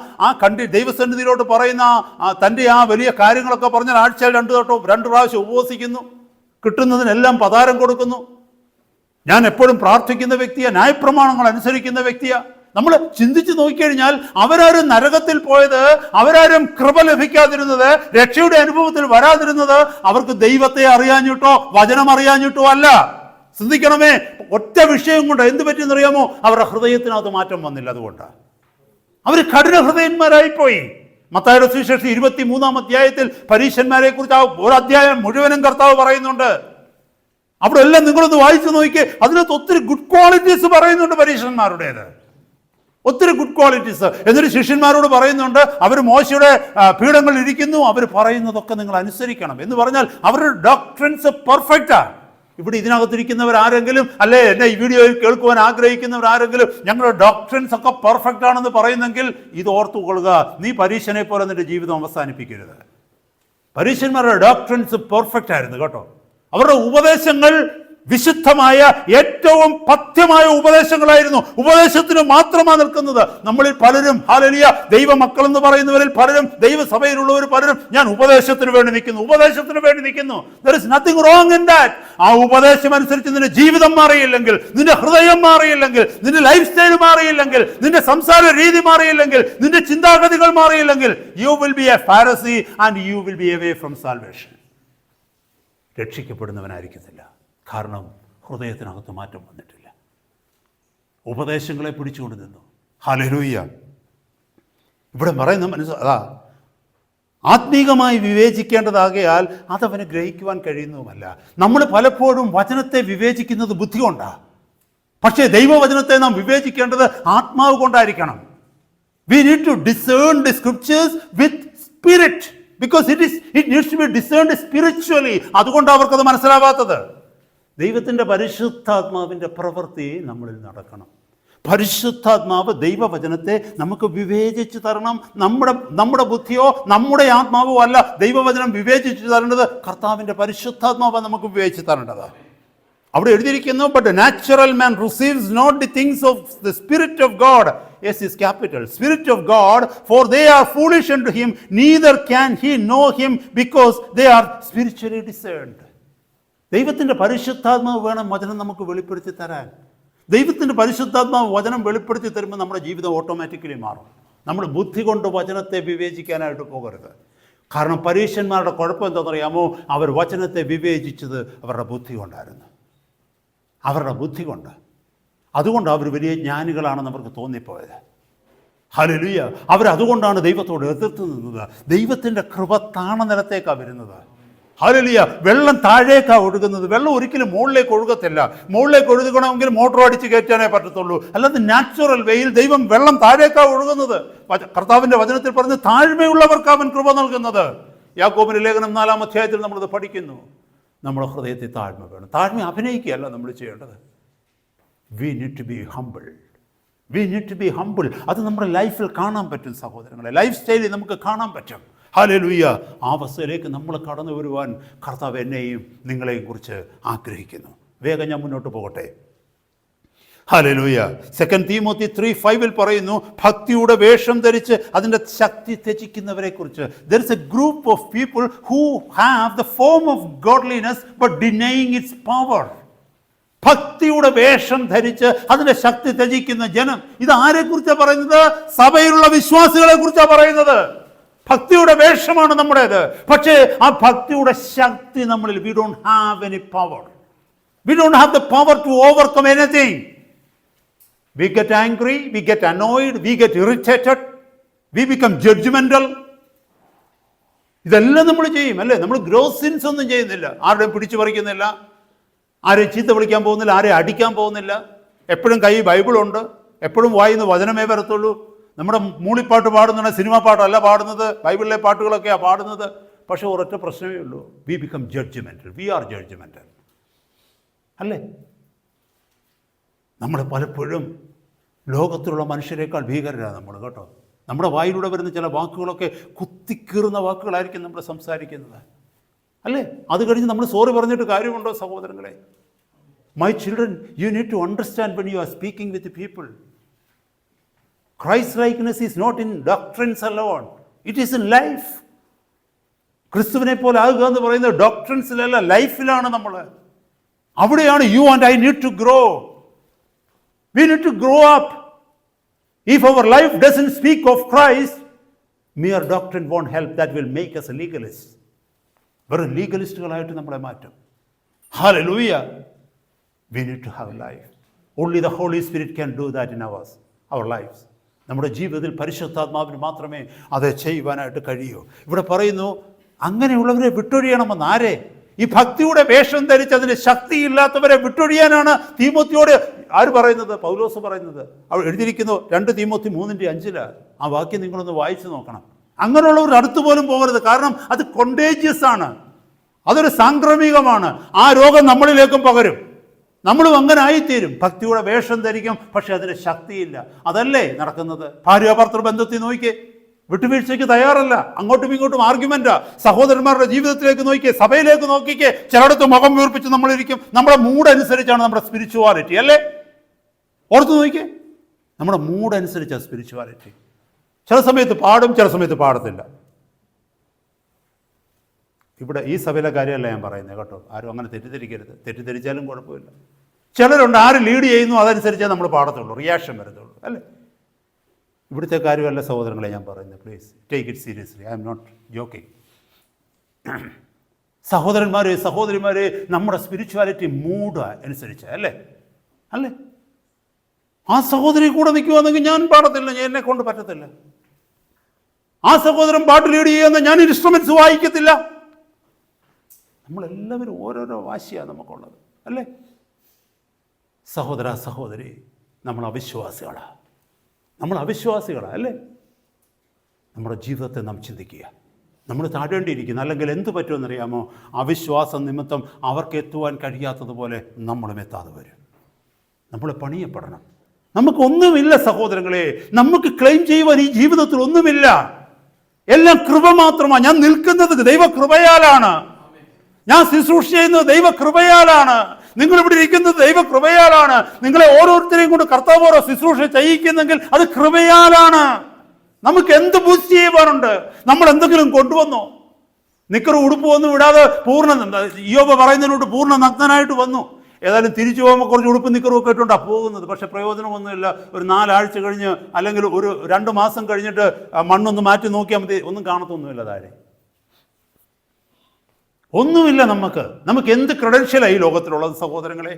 ദൈവസന്നിധിയിലോട്ട് പറയുന്ന തൻ്റെ വലിയ കാര്യങ്ങളൊക്കെ പറഞ്ഞാൽ ആഴ്ചയിൽ 2 പ്രാവശ്യം ഉപവസിക്കുന്നു, കിട്ടുന്നതിനെല്ലാം പതാരം കൊടുക്കുന്നു. ഞാൻ എപ്പോഴും പ്രാർത്ഥിക്കുന്ന വ്യക്തിയാണ്, ന്യായപ്രമാണങ്ങൾ അനുസരിക്കുന്ന വ്യക്തിയാണ്. നമ്മൾ ചിന്തിച്ച് നോക്കിക്കഴിഞ്ഞാൽ അവരാരും നരകത്തിൽ പോയത്, അവരാരും കൃപ ലഭിക്കാതിരുന്നത്, രക്ഷയുടെ അനുഭവത്തിൽ വരാതിരുന്നത് അവർക്ക് ദൈവത്തെ അറിയാഞ്ഞിട്ടോ വചനം അറിയാഞ്ഞിട്ടോ അല്ല. ചിന്തിക്കണമേ, ഒറ്റ വിഷയം കൊണ്ട് എന്ത് പറ്റിയെന്നറിയാമോ? അവരുടെ ഹൃദയത്തിനകത്ത് മാറ്റം വന്നില്ല. അതുകൊണ്ടാണ് അവർ കഠിന ഹൃദയന്മാരായിപ്പോയി. മത്തായിയുടെ സുവിശേഷം 23-ാം അധ്യായത്തിൽ പരീശന്മാരെ കുറിച്ച് ഒരു അധ്യായം മുഴുവനും കർത്താവ് പറയുന്നുണ്ട്. അവിടെ എല്ലാം നിങ്ങളൊന്ന് വായിച്ചു നോക്കിയേ. അതിനകത്ത് ഒത്തിരി ഗുഡ് ക്വാളിറ്റീസ് പറയുന്നുണ്ട് പരീശന്മാരുടേത്, ഒത്തിരി ഗുഡ് ക്വാളിറ്റീസ്. എന്നിട്ട് ശിഷ്യന്മാരോട് പറയുന്നുണ്ട്, അവർ മോശയുടെ പീഠങ്ങളിൽ ഇരിക്കുന്നു, അവർ പറയുന്നതൊക്കെ നിങ്ങൾ അനുസരിക്കണം എന്ന് പറഞ്ഞാൽ അവരുടെ ഡോക്ട്രിൻസ് പെർഫെക്റ്റാണ്. ഇവിടെ ഇതിനകത്തിരിക്കുന്നവരാരെങ്കിലും, അല്ലേ എന്നെ ഈ വീഡിയോയിൽ കേൾക്കുവാൻ ആഗ്രഹിക്കുന്നവരാരെങ്കിലും ഞങ്ങളുടെ ഡോക്ട്രിൻസ് ഒക്കെ പെർഫെക്റ്റ് ആണെന്ന് പറയുന്നെങ്കിൽ ഇത് ഓർത്തുകൊള്ളുക, നീ പരീശനെ പോലെ നിന്റെ ജീവിതം അവസാനിപ്പിക്കരുത്. പരീശന്മാരുടെ ഡോക്ട്രിൻസ് പെർഫെക്റ്റ് ആയിരുന്നു കേട്ടോ. അവരുടെ ഉപദേശങ്ങൾ വിശുദ്ധമായ ഏറ്റവും പഥ്യമായ ഉപദേശങ്ങളായിരുന്നു. ഉപദേശത്തിന് മാത്രമാണ് നിൽക്കുന്നത്. നമ്മളിൽ പലരും ഹല്ലേലൂയ ദൈവമക്കൾ എന്ന് പറയുന്നവരിൽ പലരും, ദൈവസഭയിലുള്ളവർ പലരും, ഞാൻ ഉപദേശത്തിന് വേണ്ടി നിൽക്കുന്നു, ഉപദേശത്തിന് വേണ്ടി നിൽക്കുന്നു. There is nothing wrong in that. ആ ഉപദേശം അനുസരിച്ച് നിന്റെ ജീവിതം മാറിയില്ലെങ്കിൽ, നിന്റെ ഹൃദയം മാറിയില്ലെങ്കിൽ, നിന്റെ ലൈഫ് സ്റ്റൈൽ മാറിയില്ലെങ്കിൽ, നിന്റെ സംസാര രീതി മാറിയില്ലെങ്കിൽ, നിന്റെ ചിന്താഗതികൾ മാറിയില്ലെങ്കിൽ, you will be a Pharisee and you will be away from salvation. രക്ഷിക്കപ്പെടുന്നവനായിരിക്കത്തില്ല. കാരണം ഹൃദയത്തിനകത്ത് മാറ്റം വന്നിട്ടില്ല. ഉപദേശങ്ങളെ പിടിച്ചുകൊണ്ട് നിന്നു. ഹല്ലേലൂയ. ഇവിടെ പറയുന്ന ആത്മീകമായി വിവേചിക്കേണ്ടതാകയാൽ അതവന് ഗ്രഹിക്കുവാൻ കഴിയുന്നതുമല്ല. നമ്മൾ പലപ്പോഴും വചനത്തെ വിവേചിക്കുന്നത് ബുദ്ധി കൊണ്ടാണ്. പക്ഷേ ദൈവവചനത്തെ നാം വിവേചിക്കേണ്ടത് ആത്മാവ് കൊണ്ടായിരിക്കണം. We need to discern the scriptures with spirit because it needs to be discerned spiritually. അതുകൊണ്ടാണ് അവർക്കത് മനസ്സിലാവാത്തത്. ദൈവത്തിൻ്റെ പരിശുദ്ധാത്മാവിൻ്റെ പ്രവൃത്തി നമ്മളിൽ നടക്കണം. പരിശുദ്ധാത്മാവ് ദൈവവചനത്തെ നമുക്ക് വിവേചിച്ച് തരണം. നമ്മുടെ ബുദ്ധിയോ നമ്മുടെ ആത്മാവോ അല്ല ദൈവവചനം വിവേചിച്ച് തരേണ്ടത്. കർത്താവിൻ്റെ പരിശുദ്ധാത്മാവ് നമുക്ക് വിവേചിച്ച് തരേണ്ടത്. അവിടെ എഴുതിയിരിക്കുന്നു, but natural man receives not the things of the spirit of God. Yes is capital. Spirit of God, for they are foolish unto him, neither can he know him because they are spiritually discerned. ദൈവത്തിൻ്റെ പരിശുദ്ധാത്മാവ് വേണം വചനം നമുക്ക് വെളിപ്പെടുത്തി തരാൻ. ദൈവത്തിൻ്റെ പരിശുദ്ധാത്മാവ് വചനം വെളിപ്പെടുത്തി തരുമ്പോൾ നമ്മുടെ ജീവിതം ഓട്ടോമാറ്റിക്കലി മാറും. നമ്മൾ ബുദ്ധി കൊണ്ട് വചനത്തെ വിവേചിക്കാനായിട്ട് പോകരുത്. കാരണം പരീശന്മാരുടെ കുഴപ്പം എന്താണെന്നറിയാമോ? അവർ വചനത്തെ വിവേചിച്ചത് അവരുടെ ബുദ്ധി കൊണ്ടായിരുന്നു. അവരുടെ ബുദ്ധി കൊണ്ട്. അതുകൊണ്ട് അവർ വലിയ ജ്ഞാനികളാണെന്ന് അവർക്ക് തോന്നിപ്പോയത്. ഹല്ലേലൂയ. അവരതുകൊണ്ടാണ് ദൈവത്തോട് എതിർത്ത് നിന്നത്. ദൈവത്തിൻ്റെ കൃപ താണ നിലത്തേക്കാണ് വരുന്നത്. ഹല്ലേലൂയ. വെള്ളം താഴേക്കാണ് ഒഴുകുന്നത്. വെള്ളം ഒരിക്കലും മുകളിലേക്ക് ഒഴുകത്തില്ല. മുകളിലേക്ക് ഒഴുകണമെങ്കിൽ മോട്ടോർ അടിച്ച് കയറ്റാനേ പറ്റത്തുള്ളൂ. അല്ലാതെ നാച്ചുറൽ വേയിൽ ദൈവം വെള്ളം താഴേക്കാണ് ഒഴുകുന്നത്. കർത്താവിൻ്റെ വചനത്തിൽ പറഞ്ഞ് താഴ്മയുള്ളവർക്ക് അവൻ കൃപ നൽകുന്നത്. യാക്കോബിന്റെ ലേഖനം 4-ാം അധ്യായത്തിൽ നമ്മളത് പഠിക്കുന്നു. നമ്മുടെ ഹൃദയത്തിൽ താഴ്മ വേണം. താഴ്മ അഭിനയിക്കുകയല്ല നമ്മൾ ചെയ്യേണ്ടത്. We need to be humble. We need to be humble. അത് നമ്മുടെ ലൈഫിൽ കാണാൻ പറ്റും സഹോദരങ്ങളെ. ലൈഫ് സ്റ്റൈലിൽ നമുക്ക് കാണാൻ പറ്റും. ഹല്ലേലൂയ. ആ അവസ്ഥയിലേക്ക് നമ്മൾ കടന്നു വരുവാൻ കർത്താവ് എന്നെയും നിങ്ങളെയും കുറിച്ച് ആഗ്രഹിക്കുന്നു. വേഗം ഞാൻ മുന്നോട്ട് പോകട്ടെ. ഹല്ലേലൂയ. 2 തീമോത്തി 3:5 പറയുന്നു, ഭക്തിയുടെ വേഷം ധരിച്ച് അതിൻ്റെ ശക്തി ത്യജിക്കുന്നവരെ കുറിച്ച്. There is a group of people who have the form of godliness but denying its power. ഭക്തിയുടെ വേഷം ധരിച്ച് അതിൻ്റെ ശക്തി ത്യജിക്കുന്ന ജനം. ഇത് ആരെക്കുറിച്ചാണ് പറയുന്നത്? സഭയിലുള്ള വിശ്വാസികളെ കുറിച്ചാണ് പറയുന്നത്. ഭക്തിയുടെ വേഷമാണ് നമ്മുടേത്. പക്ഷേ ആ ഭക്തിയുടെ ശക്തി നമ്മളിൽ, we don't have any power. We don't have the power to overcome anything. We get angry, we get annoyed, we get irritated, we become judgmental. ഇതെല്ലാം നമ്മൾ ചെയ്യും അല്ലേ? നമ്മൾ ഗ്രോസ് സിൻസ് ഒന്നും ചെയ്യുന്നില്ല. ആരുടെയും പിടിച്ചു പറിക്കുന്നില്ല, ആരെയും ചീത്ത വിളിക്കാൻ പോകുന്നില്ല, ആരെയും അടിക്കാൻ പോകുന്നില്ല. എപ്പോഴും കൈ ബൈബിളുണ്ട്, എപ്പോഴും വായിന്ന് വചനമേ വരത്തുള്ളൂ. നമ്മുടെ മൂളിപ്പാട്ട് പാടുന്ന സിനിമാ പാട്ടല്ല പാടുന്നത്, ബൈബിളിലെ പാട്ടുകളൊക്കെയാണ് പാടുന്നത്. പക്ഷേ ഒരൊറ്റ പ്രശ്നമേ ഉള്ളൂ, we become judgmental. We are judgmental അല്ലേ? നമ്മൾ പലപ്പോഴും ലോകത്തിലുള്ള മനുഷ്യരെക്കാൾ ഭീകരരാണ് നമ്മൾ കേട്ടോ. നമ്മുടെ വായിലൂടെ വരുന്ന ചില വാക്കുകളൊക്കെ കുത്തിക്കീറുന്ന വാക്കുകളായിരിക്കും നമ്മൾ സംസാരിക്കുന്നത് അല്ലേ? അത് കഴിഞ്ഞ് നമ്മൾ സോറി പറഞ്ഞിട്ട് കാര്യമുണ്ടോ സഹോദരങ്ങളെ? My children, you need to understand when you are speaking with the people. Christ-likeness is not in doctrines alone. It is in life. ക്രിസ്തുവിനെ പോലെ ആകുക എന്ന് പറയുന്നത് ഡോക്ട്രിൻസിലല്ല, ലൈഫിലാണ് നമ്മൾ. അവിടെയാണ് you and I need to grow. We need to grow up. If our life doesn't speak of Christ, mere doctrine won't help. That will make us a legalist. വെറും ലീഗലിസ്റ്റുകളായിട്ട് നമ്മളെ മാറ്റും. Hallelujah. We need to have life. Only the Holy Spirit can do that in our lives. നമ്മുടെ ജീവിതത്തിൽ പരിശുദ്ധാത്മാവിന് മാത്രമേ അത് ചെയ്യുവാനായിട്ട് കഴിയൂ. ഇവിടെ പറയുന്നു അങ്ങനെയുള്ളവരെ വിട്ടൊഴിയണമെന്ന്. ആരെ? ഈ ഭക്തിയുടെ വേഷം ധരിച്ച് അതിന് ശക്തിയില്ലാത്തവരെ വിട്ടൊഴിയാനാണ് തീമോത്തിയോട് ആര് പറയുന്നത്? പൗലോസ് പറയുന്നത്. അവിടെ എഴുതിയിരിക്കുന്നു 2 തീമോത്തി 3:5. ആ വാക്യം നിങ്ങളൊന്ന് വായിച്ചു നോക്കണം. അങ്ങനെയുള്ളവർ അടുത്തു പോലും പോകരുത്. കാരണം അത് കൊണ്ടേജിയസ് ആണ്, അതൊരു സാംക്രമികമാണ്. ആ രോഗം നമ്മളിലേക്കും പകരും. നമ്മളും അങ്ങനെ ആയിത്തീരും. ഭക്തിയുടെ വേഷം ധരിക്കും, പക്ഷെ അതിന് ശക്തിയില്ല. അതല്ലേ നടക്കുന്നത്? ഭാര്യാഭർത്തൃ ബന്ധത്തിൽ നോക്കിയേ, വിട്ടുവീഴ്ചയ്ക്ക് തയ്യാറല്ല, അങ്ങോട്ടും ഇങ്ങോട്ടും ആർഗ്യുമെന്റാ. സഹോദരന്മാരുടെ ജീവിതത്തിലേക്ക് നോക്കിയേ, സഭയിലേക്ക് നോക്കിക്കേ, ചിലയിടത്ത് മുഖം വീർപ്പിച്ച് നമ്മളിരിക്കും. നമ്മുടെ മൂഡ് അനുസരിച്ചാണ് നമ്മുടെ സ്പിരിച്വാലിറ്റി, അല്ലേ? ഓർത്ത് നോക്കിയേ, നമ്മുടെ മൂഡ് അനുസരിച്ചാണ് സ്പിരിച്വാലിറ്റി. ചില സമയത്ത് പാടും, ചില സമയത്ത് പാടത്തില്ല. ഇവിടെ ഈ സഭയിലെ കാര്യമല്ല ഞാൻ പറയുന്നത് കേട്ടോ, ആരും അങ്ങനെ തെറ്റിദ്ധരിക്കരുത്. തെറ്റിദ്ധരിച്ചാലും കുഴപ്പമില്ല. ചിലരുണ്ട്, ആര് ലീഡ് ചെയ്യുന്നു അതനുസരിച്ചേ നമ്മൾ പാടത്തുള്ളൂ, റിയാക്ഷൻ വരത്തുള്ളൂ, അല്ലേ? ഇവിടുത്തെ കാര്യമല്ല സഹോദരങ്ങളെ ഞാൻ പറയുന്നത്. Please take it seriously. I am not joking. സഹോദരന്മാരെ, സഹോദരിമാരെ, നമ്മുടെ സ്പിരിച്വാലിറ്റി മൂഡ് അനുസരിച്ച്, അല്ലേ? അല്ലേ? ആ സഹോദരി കൂടെ നിൽക്കുവാണെങ്കിൽ ഞാൻ പാടത്തില്ല, എന്നെ കൊണ്ട് പറ്റത്തില്ല. ആ സഹോദരൻ പാട്ട് ലീഡ് ചെയ്യുന്ന ഞാൻ ഇൻസ്ട്രുമെന്റ്സ് വായിക്കത്തില്ല. നമ്മളെല്ലാവരും ഓരോരോ വാശിയാണ് നമുക്കുള്ളത്, അല്ലേ? സഹോദര, സഹോദരി, നമ്മൾ അവിശ്വാസികളാണ്. നമ്മൾ അവിശ്വാസികളാണ്, അല്ലേ? നമ്മുടെ ജീവിതത്തെ നാം ചിന്തിക്കുക. നമ്മൾ താഴേണ്ടിയിരിക്കുന്നു. അല്ലെങ്കിൽ എന്ത് പറ്റുമെന്നറിയാമോ? അവിശ്വാസം നിമിത്തം അവർക്ക് എത്തുവാൻ കഴിയാത്തതുപോലെ നമ്മളും എത്താതെ വരും. നമ്മൾ പണിയപ്പെടണം. നമുക്കൊന്നുമില്ല സഹോദരങ്ങളെ, നമുക്ക് ക്ലെയിം ചെയ്യുവാൻ ഈ ജീവിതത്തിൽ ഒന്നുമില്ല. എല്ലാം കൃപ മാത്രമാണ്. ഞാൻ നിൽക്കുന്നത് ദൈവകൃപയാലാണ്. ഞാൻ ശുശ്രൂഷ ചെയ്യുന്നത് ദൈവകൃപയാലാണ്. നിങ്ങളിവിടെ ഇരിക്കുന്നത് ദൈവകൃപയാലാണ്. നിങ്ങളെ ഓരോരുത്തരെയും കൊണ്ട് കർത്താവ് ഓരോ ശുശ്രൂഷ ചെയ്യിക്കുന്നെങ്കിൽ അത് കൃപയാലാണ്. നമുക്ക് എന്ത് ബൂസ്റ്റ് ചെയ്യുവാനുണ്ട്? നമ്മൾ എന്തെങ്കിലും കൊണ്ടുവന്നോ? നിക്കറും ഉടുപ്പും ഒന്നും ഇടാതെ യോബ് പറയുന്നതിനോട് പൂർണ്ണ നഗ്നനായിട്ട് വന്നു. ഏതായാലും തിരിച്ചു പോകുമ്പോൾ കുറച്ച് ഉടുപ്പ് നിക്കറും ഒക്കെ ഇട്ടുകൊണ്ടാണ് പോകുന്നത്. പക്ഷെ പ്രയോജനമൊന്നുമില്ല. ഒരു 4 ആഴ്ച കഴിഞ്ഞ് അല്ലെങ്കിൽ ഒരു 2 മാസം കഴിഞ്ഞിട്ട് മണ്ണൊന്ന് മാറ്റി നോക്കിയാൽ മതി, ഒന്നും കാണത്തൊന്നുമില്ല താഴെ. ഒന്നുമില്ല. നമുക്ക് എന്ത് ക്രെഡൻഷ്യലായി ലോകത്തിലുള്ളത് സഹോദരങ്ങളെ?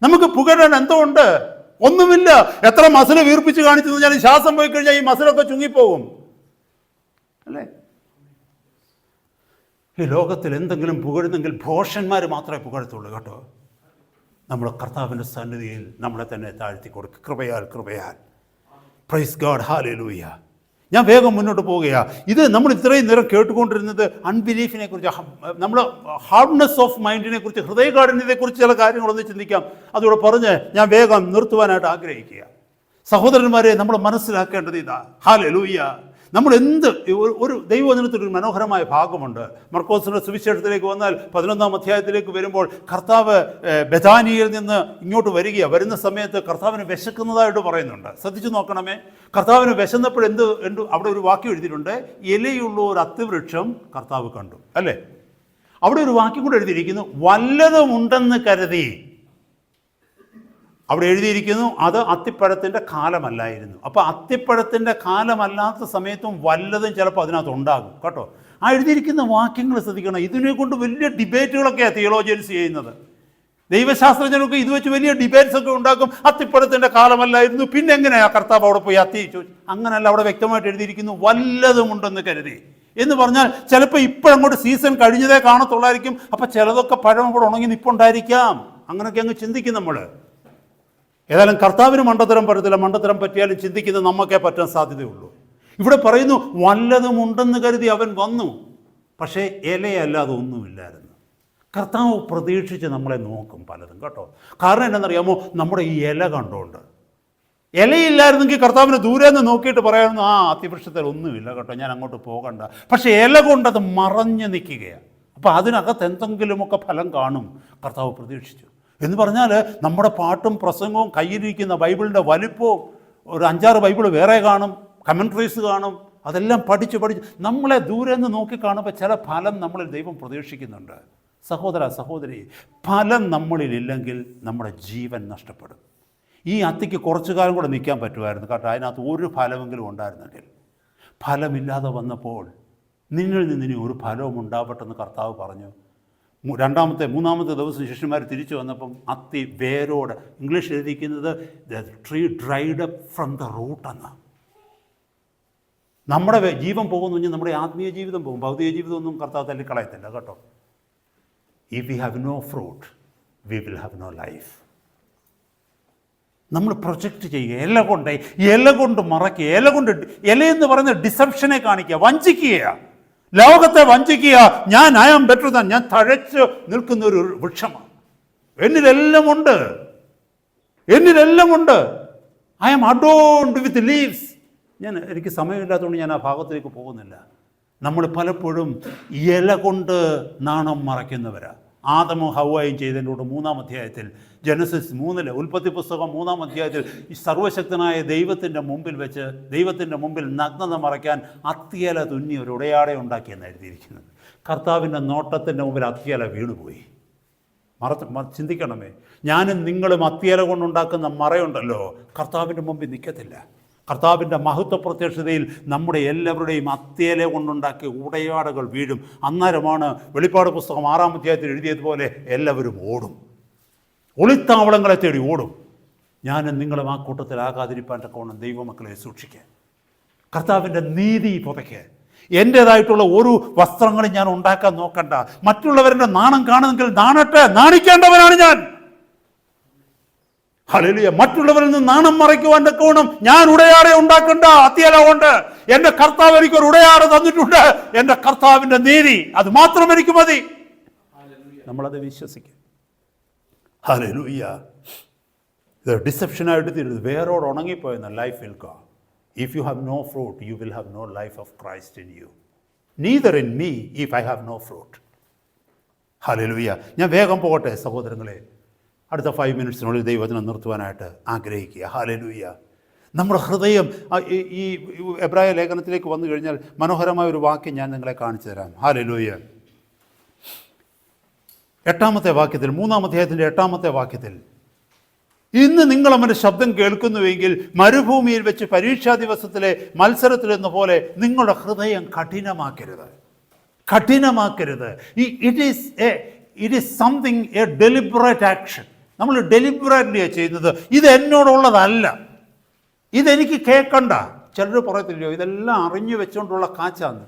നമുക്ക് പുകഴാൻ എന്തോ ഉണ്ട്? ഒന്നുമില്ല. എത്ര മസിൽ വീർപ്പിച്ച് കാണിച്ചു കഴിഞ്ഞാൽ ശ്വാസം പോയി കഴിഞ്ഞാൽ ഈ മസിലൊക്കെ ചുങ്ങിപ്പോകും, അല്ലേ? ഈ ലോകത്തിൽ എന്തെങ്കിലും പുകഴുന്നെങ്കിൽ ഭോഷന്മാർ മാത്രമേ പുകഴത്തുള്ളൂ കേട്ടോ. നമ്മൾ കർത്താവിൻ്റെ സന്നിധിയിൽ നമ്മളെ തന്നെ താഴ്ത്തി കൊടുക്കുക. കൃപയാൽ. Praise God, hallelujah. ഞാൻ വേഗം മുന്നോട്ട് പോവുകയാണ്. ഇത് നമ്മൾ ഇത്രയും നേരം കേട്ടുകൊണ്ടിരുന്നത് അൺബിലീഫിനെ കുറിച്ച്, നമ്മുടെ ഹാർഡ്നെസ് ഓഫ് മൈൻഡിനെ കുറിച്ച്, ഹൃദയകാഠിന്യത്തെക്കുറിച്ച് ചില കാര്യങ്ങളൊന്ന് ചിന്തിക്കാം. അതുകൂടെ പറഞ്ഞ് ഞാൻ വേഗം നിർത്തുവാനായിട്ട് ആഗ്രഹിക്കുക. സഹോദരന്മാരെ, നമ്മൾ മനസ്സിലാക്കേണ്ടത് ഇതാ. ഹല്ലേലൂയ. നമ്മൾ ഒരു ദൈവവചനത്തിലൊരു മനോഹരമായ ഭാഗമുണ്ട്. മർക്കോസിന്റെ സുവിശേഷത്തിലേക്ക് വന്നാൽ 11-ാം അധ്യായത്തിലേക്ക് വരുമ്പോൾ കർത്താവ് ബെഥാനിയിൽ നിന്ന് ഇങ്ങോട്ട് വരുന്ന സമയത്ത് കർത്താവിന് വിശക്കുന്നതായിട്ട് പറയുന്നുണ്ട്. ശ്രദ്ധിച്ചു നോക്കണമേ. കർത്താവിന് വിശന്നപ്പോൾ അവിടെ ഒരു വാക്യം എഴുതിയിട്ടുണ്ട്, ഇലയുള്ള ഒരു അത്തിവൃക്ഷം കർത്താവ് കണ്ടു, അല്ലേ? അവിടെ ഒരു വാക്യം കൂടെ എഴുതിയിരിക്കുന്നു, വല്ലതുമുണ്ടെന്ന് കരുതി. അവിടെ എഴുതിയിരിക്കുന്നു അത് അത്തിപ്പഴത്തിൻ്റെ കാലമല്ലായിരുന്നു. അപ്പോൾ അത്തിപ്പഴത്തിൻ്റെ കാലമല്ലാത്ത സമയത്തും വല്ലതും ചിലപ്പോൾ അതിനകത്ത് ഉണ്ടാകും കേട്ടോ. ആ എഴുതിയിരിക്കുന്ന വാക്യങ്ങൾ ശ്രദ്ധിക്കണം. ഇതിനെ കൊണ്ട് വലിയ ഡിബേറ്റുകളൊക്കെയാണ് തിയോളജിയൻസ് ചെയ്യുന്നത്. ദൈവശാസ്ത്രജ്ഞരൊക്കെ ഇത് വെച്ച് വലിയ ഡിബേറ്റ്സ് ഒക്കെ ഉണ്ടാക്കും. അത്തിപ്പഴത്തിൻ്റെ കാലമല്ലായിരുന്നു, പിന്നെ എങ്ങനെയാ കർത്താവ് അവിടെ പോയി അത്തി ചോദിച്ചു? അങ്ങനെയല്ല, അവിടെ വ്യക്തമായിട്ട് എഴുതിയിരിക്കുന്നു വല്ലതുമുണ്ടെന്ന് കരുതി. എന്ന് പറഞ്ഞാൽ ചിലപ്പോൾ ഇപ്പോഴങ്ങോട്ട് സീസൺ കഴിഞ്ഞതേ കാണത്തുള്ളായിരിക്കും. അപ്പം ചിലതൊക്കെ പഴം കൂടെ ഉണങ്ങി നിൽപ്പുണ്ടായിരിക്കാം. അങ്ങനെയൊക്കെ അങ്ങ് ചിന്തിക്കും നമ്മൾ. ഏതായാലും കർത്താവിന് മണ്ടത്തരം പറ്റത്തില്ല. മണ്ടത്തരം പറ്റിയാലും ചിന്തിക്കുന്നത് നമുക്കേ പറ്റാൻ സാധ്യതയുള്ളൂ. ഇവിടെ പറയുന്നു വല്ലതുമുണ്ടെന്ന് കരുതി അവൻ വന്നു, പക്ഷേ ഇലയല്ലാതെ ഒന്നുമില്ലായിരുന്നു. കർത്താവ് പ്രതീക്ഷിച്ച് നമ്മളെ നോക്കും പലതും കേട്ടോ. കാരണം എന്താണെന്നറിയാമോ? നമ്മുടെ ഈ ഇല കണ്ടുകൊണ്ട്. ഇലയില്ലായിരുന്നെങ്കിൽ കർത്താവിനെ ദൂരെ നിന്ന് നോക്കിയിട്ട് പറയാമെന്ന്, അത്തിവൃക്ഷത്തിൽ ഒന്നുമില്ല കേട്ടോ, ഞാൻ അങ്ങോട്ട് പോകണ്ട. പക്ഷേ ഇല കൊണ്ടത് മറഞ്ഞു നിൽക്കുകയാണ്. അപ്പോൾ അതിനകത്ത് എന്തെങ്കിലുമൊക്കെ ഫലം കാണും. കർത്താവ് പ്രതീക്ഷിച്ചു. എന്ന് പറഞ്ഞാൽ നമ്മുടെ പാട്ടും പ്രസംഗവും കയ്യിലിരിക്കുന്ന ബൈബിളിൻ്റെ വലിപ്പവും ഒരു 5-6 ബൈബിൾ വേറെ കാണും, കമൻട്രീസ് കാണും, അതെല്ലാം പഠിച്ച് നമ്മളെ ദൂരെ നിന്ന് നോക്കിക്കാണുമ്പോൾ ചില ഫലം നമ്മളിൽ ദൈവം പ്രതീക്ഷിക്കുന്നുണ്ട്. സഹോദര സഹോദരി, ഫലം നമ്മളിലില്ലെങ്കിൽ നമ്മുടെ ജീവൻ നഷ്ടപ്പെടും. ഈ അത്തിക്ക് കുറച്ചു കാലം കൂടെ നിൽക്കാൻ പറ്റുമായിരുന്നു, കാരണം അതിനകത്ത് ഒരു ഫലമെങ്കിലും ഉണ്ടായിരുന്നെങ്കിൽ. ഫലമില്ലാതെ വന്നപ്പോൾ നിങ്ങളിൽ നിന്ന് ഇനി ഒരു ഫലവും ഉണ്ടാവട്ടെന്ന് കർത്താവ് പറഞ്ഞു. മൂന്നാമത്തെ ദിവസം ശിഷ്യന്മാർ തിരിച്ചു വന്നപ്പം അത്തി വേരോട്, ഇംഗ്ലീഷ് എഴുതിയിരിക്കുന്നത് the tree dried up from the root എന്ന. നമ്മുടെ ജീവൻ പോകുന്നു കഴിഞ്ഞാൽ നമ്മുടെ ആത്മീയ ജീവിതം പോകും, ഭൗതിക ജീവിതമൊന്നും കർത്താവ് തല്ലിക്കളയത്തില്ല കേട്ടോ. If we have no fruit we will have no life. നമ്മൾ പ്രൊജക്റ്റ് ചെയ്യുക, ഇല കൊണ്ട് മറയ്ക്കുക, ഇലയെന്ന് പറയുന്ന ഡിസെപ്ഷനെ കാണിക്കുക, വഞ്ചിക്കുക, ലോകത്തെ വഞ്ചിക്കുക. ഐ ആം ബെറ്റർ ദാൻ, ഞാൻ തഴച്ച് നിൽക്കുന്ന ഒരു വൃക്ഷമാണ്, എന്നിലെല്ലാം ഉണ്ട്, ഐ ആം അഡോൺഡ് വിത്ത് ലീവ്സ്. എനിക്ക് സമയമില്ലാത്തതുകൊണ്ട് ഞാൻ ആ ഭാഗത്തേക്ക് പോകുന്നില്ല. നമ്മൾ പലപ്പോഴും ഇല കൊണ്ട് നാണം മറയ്ക്കുന്നവരാണ്. ആദമും ഹവ്വായും ചെയ്തതിലൂടെ 3-ാം അധ്യായത്തിൽ, ജനസിസ് 3 ഉൽപ്പത്തി പുസ്തകം 3-ാം അധ്യായത്തിൽ ഈ സർവശക്തനായ ദൈവത്തിൻ്റെ മുമ്പിൽ നഗ്നത മറയ്ക്കാൻ അത്തിയല തുന്നി ഒരു ഉടയാടെ ഉണ്ടാക്കിയെന്ന് എഴുതിയിരിക്കുന്നത്. കർത്താവിൻ്റെ നോട്ടത്തിൻ്റെ മുമ്പിൽ അത്തിയല വീണുപോയി. ചിന്തിക്കണമേ, ഞാനും നിങ്ങളും അത്തിയല കൊണ്ടുണ്ടാക്കുന്ന മറയുണ്ടല്ലോ, കർത്താവിൻ്റെ മുമ്പിൽ നിൽക്കത്തില്ല. കർത്താവിൻ്റെ മഹത്വ പ്രത്യക്ഷതയിൽ നമ്മുടെ എല്ലാവരുടെയും അത്തിയല കൊണ്ടുണ്ടാക്കിയ ഉടയാടകൾ വീഴും. അന്നേരമാണ് വെളിപ്പാട് പുസ്തകം 6-ാം അധ്യായത്തിൽ എഴുതിയതുപോലെ എല്ലാവരും ഓടും, ഒളിത്താവളങ്ങളെ തേടി ഓടും. ഞാനും നിങ്ങളും ആ കൂട്ടത്തിലാകാതിരിപ്പാൻ തക്കവണ്ണം ദൈവമക്കളെ സൂക്ഷിക്കുക. കർത്താവിൻ്റെ നീതി പുതയ്ക്ക്. എൻ്റേതായിട്ടുള്ള ഒരു വസ്ത്രങ്ങളും ഞാൻ ഉണ്ടാക്കാൻ നോക്കണ്ട. മറ്റുള്ളവരുടെ നാണം കാണുന്നെങ്കിൽ നാണിക്കേണ്ടവനാണ് ഞാൻ. ഹല്ലേലൂയ. മറ്റുള്ളവരിൽ നിന്ന് നാണം മറയ്ക്കുവാൻ തക്കവണ്ണം ഞാൻ ഉടയാടെ ഉണ്ടാക്കണ്ട. അത്തിയല കൊണ്ട് എൻ്റെ കർത്താവ് എനിക്കൊരു ഉടയാടെ തന്നിട്ടുണ്ട്. എൻ്റെ കർത്താവിൻ്റെ നീതി, അത് മാത്രം എനിക്ക് മതി. നമ്മളത് വിശ്വസിക്കും. ഹല്ലേലൂയ. ഇത് ഡിസെപ്ഷനായിട്ട് തീരുന്നത്. വേരോട് ഉണങ്ങിപ്പോയെന്ന life will go. If you have no fruit you will have no life of Christ in you, neither in me if I have no fruit. Hallelujah. ഞാൻ വേഗം പോകട്ടെ സഹോദരങ്ങളെ. അടുത്ത 5 മിനിറ്റ്സിനുള്ളിൽ ദൈവത്തിനെ നിർത്തുവാനായിട്ട് ആഗ്രഹിക്കുക. ഹല്ലേലൂയ. നമ്മുടെ ഹൃദയം ഈ എബ്രായ ലേഖനത്തിലേക്ക് വന്നു കഴിഞ്ഞാൽ മനോഹരമായ ഒരു വാക്യം ഞാൻ നിങ്ങളെ കാണിച്ചു തരാം. ഹല്ലേലൂയ. 8-ാമത്തെ വാക്യത്തിൽ, 3-ാം അധ്യായത്തിൻ്റെ 8-ാമത്തെ വാക്യത്തിൽ, ഇന്ന് നിങ്ങൾ അവൻ്റെ ശബ്ദം കേൾക്കുന്നുവെങ്കിൽ മരുഭൂമിയിൽ വെച്ച് പരീക്ഷാ ദിവസത്തിലെ മത്സരത്തിലെന്ന പോലെ നിങ്ങളുടെ ഹൃദയം കഠിനമാക്കരുത്. It is something, a deliberate action. നമ്മൾ ഡെലിബറേറ്റ്ലിയാണ് ചെയ്യുന്നത്. ഇത് എന്നോടുള്ളതല്ല, ഇതെനിക്ക് കേൾക്കണ്ട. ചിലർ പറയത്തില്ലയോ ഇതെല്ലാം അറിഞ്ഞു വെച്ചുകൊണ്ടുള്ള കാച്ചാന്ന്.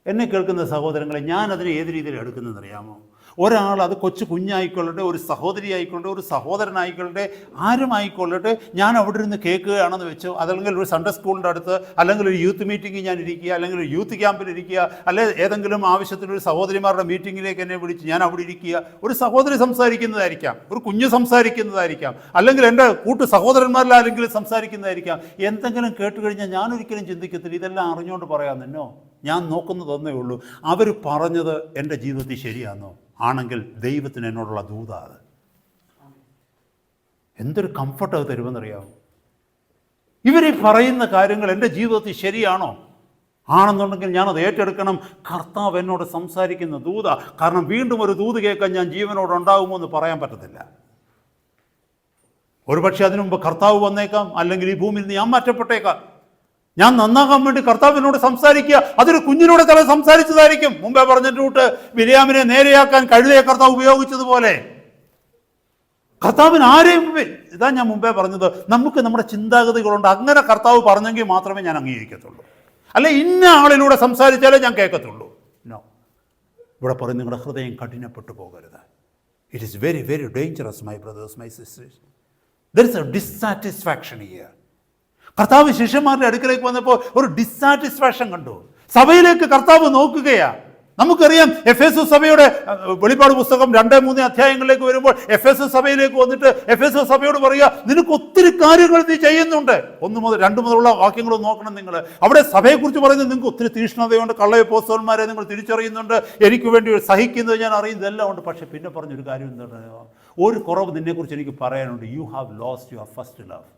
എന്നെ കേൾക്കുന്ന സഹോദരങ്ങളെ, ഞാനതിനെ ഏത് രീതിയിൽ എടുക്കുന്നതെന്നറിയാമോ? ഒരാൾ, അത് കൊച്ചു കുഞ്ഞായിക്കൊള്ളട്ടെ, ഒരു സഹോദരി ആയിക്കൊള്ളട്ടെ, ഒരു സഹോദരനായിക്കൊള്ളട്ടെ, ആരുമായിക്കൊള്ളട്ടെ, ഞാൻ അവിടെ ഇരുന്ന് കേൾക്കുകയാണെന്ന് വെച്ചോ, അതല്ലെങ്കിൽ ഒരു സൺഡേ സ്കൂളിൻ്റെ അടുത്ത്, അല്ലെങ്കിൽ ഒരു യൂത്ത് മീറ്റിംഗിൽ ഞാൻ ഇരിക്കുക, അല്ലെങ്കിൽ ഒരു യൂത്ത് ക്യാമ്പിൽ ഇരിക്കുക, അല്ലെങ്കിൽ ഏതെങ്കിലും ആവശ്യത്തിനൊരു സഹോദരിമാരുടെ മീറ്റിങ്ങിലേക്ക് എന്നെ വിളിച്ച് ഞാൻ അവിടെ ഇരിക്കുക. ഒരു സഹോദരി സംസാരിക്കുന്നതായിരിക്കാം, ഒരു കുഞ്ഞ് സംസാരിക്കുന്നതായിരിക്കാം, അല്ലെങ്കിൽ എൻ്റെ കൂട്ട് സഹോദരന്മാരിലാരെങ്കിലും സംസാരിക്കുന്നതായിരിക്കാം. എന്തെങ്കിലും കേട്ട് കഴിഞ്ഞാൽ ഞാനൊരിക്കലും ചിന്തിക്കത്തില്ല ഇതെല്ലാം അറിഞ്ഞുകൊണ്ട് പറയാമെന്നോ. ഞാൻ നോക്കുന്നതൊന്നേ ഉള്ളൂ, അവർ പറഞ്ഞത് എൻ്റെ ജീവിതത്തിൽ ശരിയാണെന്നോ. ആണെങ്കിൽ ദൈവത്തിന് എന്നോടുള്ള ദൂതാ അത്. എന്തൊരു കംഫർട്ട് അത് തരുമെന്നറിയാമോ? ഇവർ പറയുന്ന കാര്യങ്ങൾ എൻ്റെ ജീവിതത്തിൽ ശരിയാണോ? ആണെന്നുണ്ടെങ്കിൽ ഞാനത് ഏറ്റെടുക്കണം. കർത്താവ് എന്നോട് സംസാരിക്കുന്ന ദൂത. കാരണം വീണ്ടും ഒരു ദൂത് കേൾക്കാൻ ഞാൻ ജീവനോട് ഉണ്ടാകുമോ എന്ന് പറയാൻ പറ്റത്തില്ല. ഒരുപക്ഷെ അതിനു മുമ്പ് കർത്താവ് വന്നേക്കാം, അല്ലെങ്കിൽ ഈ ഭൂമിയിൽ നിന്ന് ഞാൻ മാറ്റപ്പെട്ടേക്കാം. ഞാൻ നന്നാകാൻ വേണ്ടി കർത്താവിനോട് സംസാരിക്കുക. അതൊരു കുഞ്ഞിനോട് തല സംസാരിച്ചതായിരിക്കും. മുമ്പേ പറഞ്ഞിട്ട് ബിലിയാമിനെ നേരെയാക്കാൻ കഴുതയെ കർത്താവ് ഉപയോഗിച്ചതുപോലെ കർത്താവിന് ആരെയും, ഇതാ ഞാൻ മുമ്പേ പറഞ്ഞത്, നമുക്ക് നമ്മുടെ ചിന്താഗതികളുണ്ട്. അങ്ങനെ കർത്താവ് പറഞ്ഞെങ്കിൽ മാത്രമേ ഞാൻ അംഗീകരിക്കത്തുള്ളൂ. അല്ലെ ഇന്ന ആളിലൂടെ സംസാരിച്ചാലേ ഞാൻ കേൾക്കത്തുള്ളൂ. നോ. ഇവിടെ പറയും നിങ്ങളുടെ ഹൃദയം കഠിനപ്പെട്ടു പോകരുത്. It is very very dangerous my brothers, my sisters. There is a dissatisfaction here. കർത്താവ് ശിഷ്യന്മാരുടെ അടുക്കലേക്ക് വന്നപ്പോൾ ഒരു ഡിസ്സാറ്റിസ്ഫാക്ഷൻ കണ്ടു. സഭയിലേക്ക് കർത്താവ് നോക്കുകയാണ്. നമുക്കറിയാം എഫേസു സഭയുടെ വെളിപ്പാട് പുസ്തകം 2-3 അധ്യായങ്ങളിലേക്ക് വരുമ്പോൾ എഫേസു സഭയിലേക്ക് വന്നിട്ട് എഫേസു സഭയോട് പറയുക, നിനക്ക് ഒത്തിരി കാര്യങ്ങൾ നീ ചെയ്യുന്നുണ്ട്. 1 മുതൽ 2 മുതലുള്ള വാക്യങ്ങൾ നോക്കണം നിങ്ങൾ. അവിടെ സഭയെക്കുറിച്ച് പറയുന്നത്, നിങ്ങൾക്ക് ഒത്തിരി തീഷ്ണതയുണ്ട്, കള്ളയപ്പോസ്തലന്മാരെ നിങ്ങൾ തിരിച്ചറിയുന്നുണ്ട്, എനിക്ക് വേണ്ടി സഹിക്കുന്നത് ഞാൻ അറിയുന്നത് എല്ലാം ഉണ്ട്. പക്ഷെ പിന്നെ പറഞ്ഞൊരു കാര്യം എന്താണ്, ഒരു കുറവ് നിന്നെക്കുറിച്ച് എനിക്ക് പറയാനുണ്ട്, you have lost your first love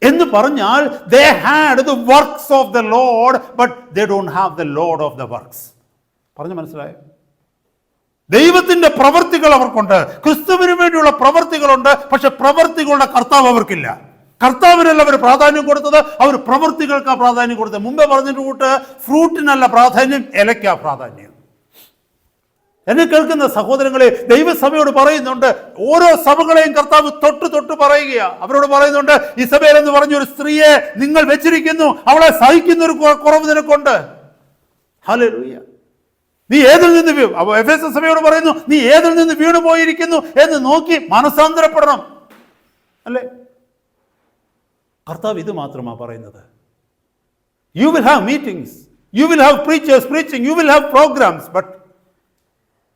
എന്ന് പറഞ്ഞാൽ they had the works of the Lord but they don't have the Lord of the works. പറഞ്ഞു മനസ്സിലായോ? ദൈവത്തിന്റെ പ്രവൃത്തികൾ അവർക്കുണ്ട്, ക്രിസ്തുവിന് വേണ്ടിയുള്ള പ്രവൃത്തികളുണ്ട്, പക്ഷെ പ്രവൃത്തികളുടെ കർത്താവ് അവർക്കില്ല. കർത്താവിനല്ല അവർ പ്രാധാന്യം കൊടുത്തത്, അവർ പ്രവൃത്തികൾക്കാണ് പ്രാധാന്യം കൊടുത്തത്. മുമ്പേ പറഞ്ഞിട്ട് കൂട്ട്, ഫ്രൂട്ടിനല്ല പ്രാധാന്യം, ഇലയ്ക്കാ പ്രാധാന്യം. എന്നെ കേൾക്കുന്ന സഹോദരങ്ങളെ, ദൈവസഭയോട് പറയുന്നുണ്ട്, ഓരോ സഭകളെയും കർത്താവ് തൊട്ട് പറയുക. അവരോട് പറയുന്നുണ്ട്, ഇസബേൽ എന്ന് പറഞ്ഞൊരു സ്ത്രീയെ നിങ്ങൾ വെച്ചിരിക്കുന്നു, അവളെ സഹിക്കുന്ന ഒരു കുറവ് നിനക്കുണ്ട്. ഹല്ലേലൂയ. നീ ഏതിൽ നിന്ന് എഫേസു സഭയോട് പറയുന്നു, നീ ഏതിൽ നിന്ന് വീണു പോയിരിക്കുന്നു എന്ന് നോക്കി മനസാന്തരപ്പെടണം. അല്ലേ? കർത്താവ് ഇത് മാത്രമാണ് പറയുന്നത്. You will have meetings, you will have preachers preaching, you will have programs, but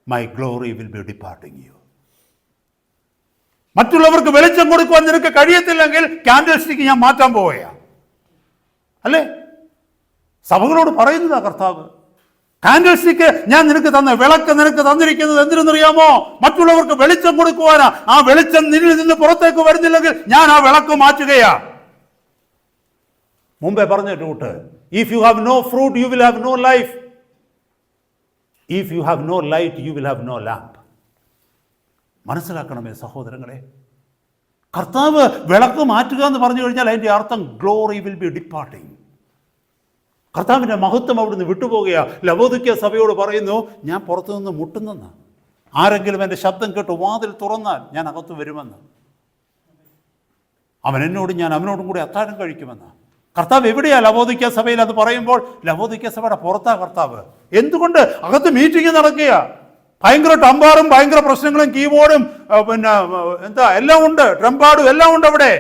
my glory will be departing you. മറ്റുള്ളവർക്ക് വെളിച്ചം കൊടുക്കുവാൻ നിനക്ക് കഴിയത്തില്ലെങ്കിൽ ക്യാൻഡിൽ സ്റ്റിക്ക് ഞാൻ മാറ്റാൻ പോവുകയാ. അല്ലേ? സഭകളോട് പറയുന്നതാ കർത്താവ്. ക്യാൻഡിൽ സ്റ്റിക്ക് ഞാൻ നിനക്ക് തന്ന വിളക്ക് നിനക്ക് തന്നിരിക്കുന്നത് എന്തിനെന്നറിയാമോ? മറ്റുള്ളവർക്ക് വെളിച്ചം കൊടുക്കുവാനാ. ആ വെളിച്ചം നിന്നിൽ നിന്ന് പുറത്തേക്ക് വരുന്നില്ലെങ്കിൽ ഞാൻ ആ വിളക്ക് മാറ്റുകയാ. മുമ്പേ പറഞ്ഞിട്ട്, if you have no fruit you will have no life. If you have no light, you will have no lamp. മനസ്സിലാക്കണമേ സഹോദരങ്ങളെ, കർത്താവ് വിളക്ക് മാറ്റുക എന്ന് പറഞ്ഞു കഴിഞ്ഞാൽ അതിൻ്റെ അർത്ഥം ഗ്ലോറി വിൽ ബി ഡിപ്പാർട്ടിങ്. കർത്താവിൻ്റെ മഹത്വം അവിടുന്ന് വിട്ടുപോകുക. ലവോദിക്യ സഭയോട് പറയുന്നു, ഞാൻ പുറത്തുനിന്ന് മുട്ടുന്നെന്ന്, ആരെങ്കിലും എൻ്റെ ശബ്ദം കേട്ട് വാതിൽ തുറന്നാൽ ഞാൻ അകത്ത് വരുമെന്ന്, ഞാൻ അവനോടും കൂടി അത്താഴം കഴിക്കുമെന്ന്. കർത്താവ് എവിടെയാ ലവോദിക്യ സഭയിൽ അത് പറയുമ്പോൾ? ലവോദിക്യ സഭയുടെ പുറത്താ കർത്താവ്. എന്തുകൊണ്ട്? അകത്ത് മീറ്റിംഗ് നടക്കുക, ഭയങ്കര ടമ്പാറും ഭയങ്കര പ്രശ്നങ്ങളും കീബോർഡും എല്ലാം ഉണ്ട്, ട്രംപാടും എല്ലാം ഉണ്ട് അവിടെ.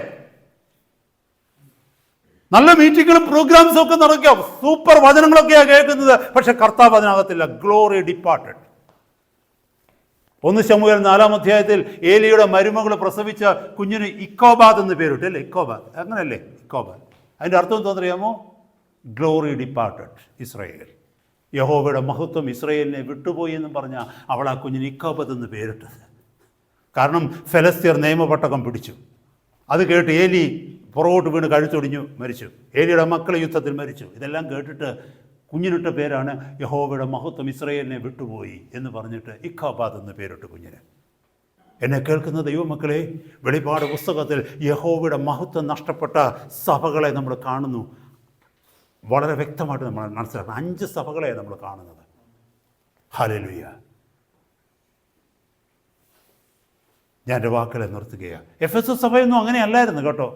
നല്ല മീറ്റിങ്ങുകളും പ്രോഗ്രാംസും ഒക്കെ നടക്കുക, സൂപ്പർ വചനങ്ങളൊക്കെയാണ് കേൾക്കുന്നത്. പക്ഷെ കർത്താവ് അതിനകത്തില്ല. Glory departed. 1 ശമൂവേൽ 4-ാം അധ്യായത്തിൽ ഏലിയുടെ മരുമകൾ പ്രസവിച്ച കുഞ്ഞിന് ഇക്കോബാദ് എന്ന് പേരിട്ട്, അല്ലേ? ഇക്കോബാദ്, അങ്ങനല്ലേ? ഇക്കോബാദ്. അതിൻ്റെ അർത്ഥം എന്താണെന്നറിയാമോ? Glory departed Israel. യഹോവയുടെ മഹത്വം ഇസ്രായേലിനെ വിട്ടുപോയി എന്നും പറഞ്ഞാൽ അവൾ ആ കുഞ്ഞിന് ഇക്കോബാദ് എന്ന് പേരിട്ടത്. കാരണം ഫെലസ്തീർ നിയമപട്ടകം പിടിച്ചു. അത് കേട്ട് ഏലി പുറകോട്ട് വീണ് കഴുത്തൊടിഞ്ഞു മരിച്ചു. ഏലിയുടെ മക്കൾ യുദ്ധത്തിൽ മരിച്ചു. ഇതെല്ലാം കേട്ടിട്ട് കുഞ്ഞിനിട്ട പേരാണ് യഹോവയുടെ മഹത്വം ഇസ്രായേലിനെ വിട്ടുപോയി എന്ന് പറഞ്ഞിട്ട് ഇക്കോബാദ് എന്ന് പേരിട്ട് കുഞ്ഞിന്. എന്നെ കേൾക്കുന്ന ദൈവമക്കളെ, വെളിപ്പാട് പുസ്തകത്തിൽ യഹോവയുടെ മഹത്വം നഷ്ടപ്പെട്ട സഭകളെ നമ്മൾ കാണുന്നു. വളരെ വ്യക്തമായിട്ട് നമ്മൾ മനസ്സിലാക്കണം. 5 സഭകളെ നമ്മൾ കാണുന്നത്. ഹല്ലേലൂയ. ഞാൻ എൻ്റെ വാക്കുകളെ നിർത്തുകയാണ്. എഫേസു സഭയൊന്നും അങ്ങനെയല്ലായിരുന്നു കേട്ടോ.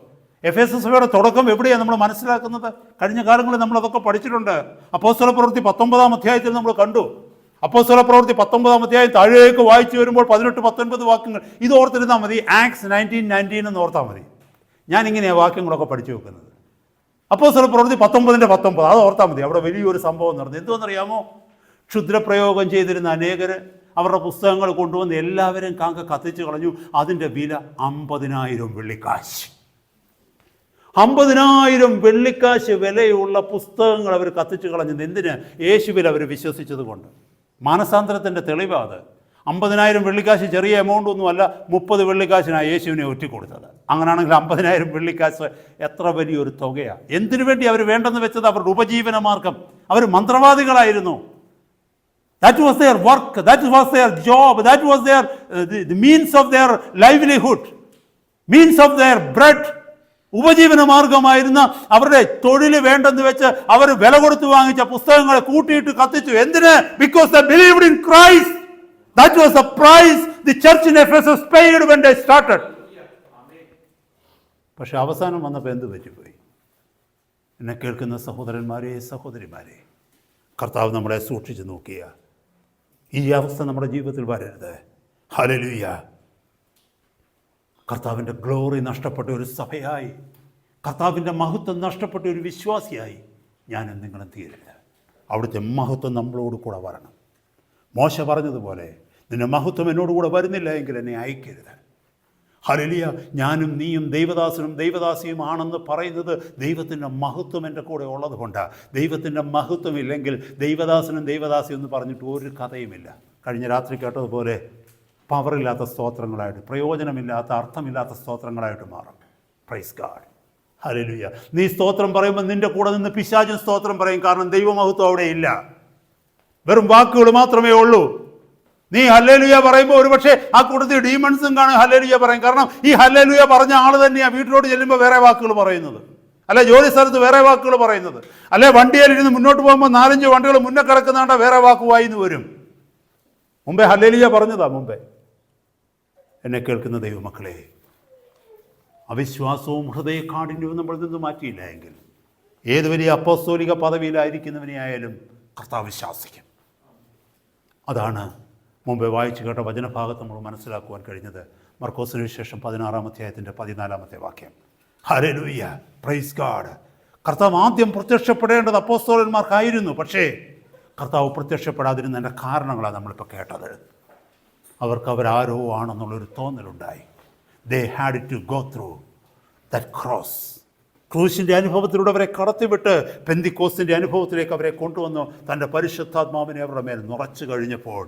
എഫേസു സഭയുടെ തുടക്കം എവിടെയാണ് നമ്മൾ മനസ്സിലാക്കുന്നത്? കഴിഞ്ഞ കാലങ്ങളിൽ നമ്മൾ അതൊക്കെ പഠിച്ചിട്ടുണ്ട്. അപ്പോസ്തലപ്രവൃത്തി 19-ാം അധ്യായത്തിൽ നമ്മൾ കണ്ടു. അപ്പോസ്തലപ്രവൃത്തി 19-ാം അധ്യായം താഴേക്ക് വായിച്ചു വരുമ്പോൾ 18-19 വാക്യങ്ങൾ ഇത് ഓർത്തിരുന്നാൽ മതി. ആക്സ് 19:19 എന്ന് ഓർത്താൽ മതി. ഞാനിങ്ങനെയാണ് വാക്യങ്ങളൊക്കെ പഠിച്ചു വെക്കുന്നത്. അപ്പോസ്തലപ്രവൃത്തി 19:19 അത് ഓർത്താൽ മതി. അവിടെ വലിയൊരു സംഭവം നടന്നു. എന്തുവെന്നറിയാമോ? ക്ഷുദ്രപ്രയോഗം ചെയ്തിരുന്ന അനേകർ അവരുടെ പുസ്തകങ്ങൾ കൊണ്ടുവന്ന് എല്ലാവരും കത്തിച്ചു കളഞ്ഞു. അതിൻ്റെ വില 50,000 വെള്ളിക്കാശ്. 50,000 വെള്ളിക്കാശ് വിലയുള്ള പുസ്തകങ്ങൾ അവർ കത്തിച്ചു കളഞ്ഞത് എന്തിന്? യേശുവിൽ അവർ വിശ്വസിച്ചത് കൊണ്ട്. മാനസാന്തരത്തിൻ്റെ തെളിവാണ് അത്. 50,000 വെള്ളിക്കാശ് ചെറിയ എമൗണ്ട് ഒന്നുമല്ല. 30 വെള്ളിക്കാശിനാണ് യേശുവിനെ ഒറ്റിക്കൊടുത്തത്. അങ്ങനെയാണെങ്കിൽ 50,000 വെള്ളിക്കാശ് എത്ര വലിയൊരു തുകയാണ്. എന്തിനു വേണ്ടി അവർ വേണ്ടെന്ന് വെച്ചത്? അവരുടെ ഉപജീവന മാർഗം. അവർ മന്ത്രവാദികളായിരുന്നു. That was their work, that was their job, that was their the means of their livelihood, means of their bread. ഉപജീവന മാർഗമായിരുന്ന അവരുടെ തൊഴിൽ വേണ്ടെന്ന് വെച്ച് അവർ വില കൊടുത്ത് വാങ്ങിച്ച പുസ്തകങ്ങളെ കൂട്ടിയിട്ട് കത്തിച്ചു. എന്തിന്? Because they believed in Christ. That was the praise the church in Ephesus paid when they started. പക്ഷെ അവസാനം വന്നപ്പോൾ എന്ത് പറ്റിപ്പോയി? എന്നെ കേൾക്കുന്ന സഹോദരന്മാരെ, സഹോദരിമാരെ, കർത്താവ് നമ്മളെ സൂക്ഷിച്ച് നോക്കിയ ഈ അവസ്ഥ നമ്മുടെ ജീവിതത്തിൽ വരരുത്. ഹല്ലേലൂയ. കർത്താവിൻ്റെ ഗ്ലോറി നഷ്ടപ്പെട്ട ഒരു സഭയായി, കർത്താവിൻ്റെ മഹത്വം നഷ്ടപ്പെട്ട ഒരു വിശ്വാസിയായി ഞാനും നിങ്ങളും തീരരുത്. അവിടുത്തെ മഹത്വം നമ്മളോട് കൂടെ വരണം. മോശ പറഞ്ഞതുപോലെ, നിന്റെ മഹത്വം എന്നോടുകൂടെ വരുന്നില്ല എങ്കിൽ എന്നെ അയക്കരുത്. ഹല്ലേലൂയ. ഞാനും നീയും ദൈവദാസനും ദൈവദാസിയും ആണെന്ന് പറയുന്നത് ദൈവത്തിൻ്റെ മഹത്വം എൻ്റെ കൂടെ ഉള്ളത് കൊണ്ടാണ്. ദൈവത്തിൻ്റെ മഹത്വം ഇല്ലെങ്കിൽ ദൈവദാസനും ദൈവദാസിയും എന്ന് പറഞ്ഞിട്ട് ഒരു കഥയുമില്ല. കഴിഞ്ഞ രാത്രി കേട്ടതുപോലെ പവറില്ലാത്ത സ്തോത്രങ്ങളായിട്ട്, പ്രയോജനമില്ലാത്ത അർത്ഥമില്ലാത്ത സ്തോത്രങ്ങളായിട്ട് മാറും. Praise God. ഹല്ലേലൂയ. നീ സ്തോത്രം പറയുമ്പോൾ നിൻ്റെ കൂടെ നിന്ന് പിശാചും സ്തോത്രം പറയും. കാരണം ദൈവമഹത്വം അവിടെ ഇല്ല, വെറും വാക്കുകൾ മാത്രമേ ഉള്ളൂ. നീ ഹല്ലേലൂയ പറയുമ്പോൾ ഒരുപക്ഷെ ആ കൂട്ടത്തിൽ ഡീമൺസും കാണും ഹല്ലേലൂയ പറയും. കാരണം ഈ ഹല്ലേലൂയ പറഞ്ഞ ആൾ തന്നെയാണ് വീട്ടിലോട്ട് ചെല്ലുമ്പോൾ വേറെ വാക്കുകൾ പറയുന്നത്, അല്ലെ ജോലി സ്ഥലത്ത് വേറെ വാക്കുകൾ പറയുന്നത്, അല്ലെ വണ്ടിയിലിരുന്ന് മുന്നോട്ട് പോകുമ്പോൾ 4-5 വണ്ടികൾ മുന്നേ കിടക്കുന്നാണ്ട വേറെ വാക്കുവായിന്ന് വരും. മുമ്പേ ഹല്ലേലൂയ പറഞ്ഞതാ. മുമ്പേ എന്നെ കേൾക്കുന്ന ദൈവമക്കളെ, അവിശ്വാസവും ഹൃദയകാഠിന്യവും നമ്മളിൽ നിന്ന് മാറ്റിയില്ല എങ്കിൽ ഏത് വലിയ അപ്പോസ്തോലിക പദവിയിലായിരിക്കുന്നവനെയായാലും കർത്താവ് ശാസിക്കും. അതാണ് മുമ്പേ വായിച്ചു കേട്ട വചനഭാഗത്ത് നമ്മൾ മനസ്സിലാക്കുവാൻ കഴിഞ്ഞത്. മർക്കോസിന് ശേഷം 16-ാം അധ്യായത്തിൻ്റെ 14-ാമത്തെ വാക്യം. Hallelujah, praise God. കർത്താവ് ആദ്യം പ്രത്യക്ഷപ്പെടേണ്ടത് അപ്പോസ്തലന്മാർക്കായിരുന്നു. പക്ഷേ കർത്താവ് പ്രത്യക്ഷപ്പെടാതിരുന്നതിൻ്റെ കാരണങ്ങളാണ് നമ്മളിപ്പോൾ കേട്ടത്. അവരാരോ ആണെന്നുള്ളൊരു തോന്നലുണ്ടായി. They had to go through that cross. ക്രൂശിൻ്റെ അനുഭവത്തിലൂടെ അവരെ കടത്തിവിട്ട് പെന്തിക്കോസ്തിൻ്റെ അനുഭവത്തിലേക്ക് അവരെ കൊണ്ടുവന്നു. തൻ്റെ പരിശുദ്ധാത്മാവിനെ അവരുടെ മേൽ നിറച്ചു കഴിഞ്ഞപ്പോൾ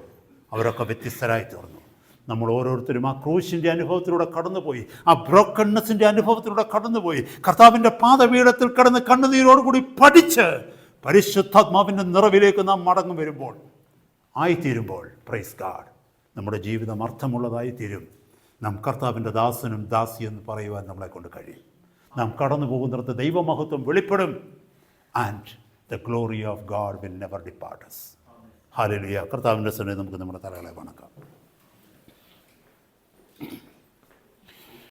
അവരൊക്കെ വ്യത്യസ്തരായി തീർന്നു. നമ്മൾ ഓരോരുത്തരും ആ ക്രൂശിൻ്റെ അനുഭവത്തിലൂടെ കടന്നുപോയി, ആ ബ്രോക്കൺനെസ്സിൻ്റെ അനുഭവത്തിലൂടെ കടന്നുപോയി. കർത്താവിൻ്റെ പാദപീഠത്തിൽ കിടന്ന് കണ്ണുനീരോടുകൂടി പഠിച്ച് പരിശുദ്ധാത്മാവിൻ്റെ നിറവിലേക്ക് നാം മടങ്ങി വരുമ്പോൾ, ആയിത്തീരുമ്പോൾ, പ്രൈസ് ഗാഡ്, നമ്മുടെ ജീവിതം അർത്ഥമുള്ളതായി തീരും. നാം കർത്താവിൻ്റെ ദാസനും ദാസിയെന്ന് പറയുവാൻ നമ്മളെ കൊണ്ട് കഴിയും. നാം കടന്നു പോകുന്നിടത്ത് ദൈവമഹത്വം വെളിപ്പെടും. And the glory of God will never depart us. Hallelujah. കർത്താവിൻ്റെ സന്നിധിയിൽ നമുക്ക് നമ്മുടെ തലകളെ വണക്കാം.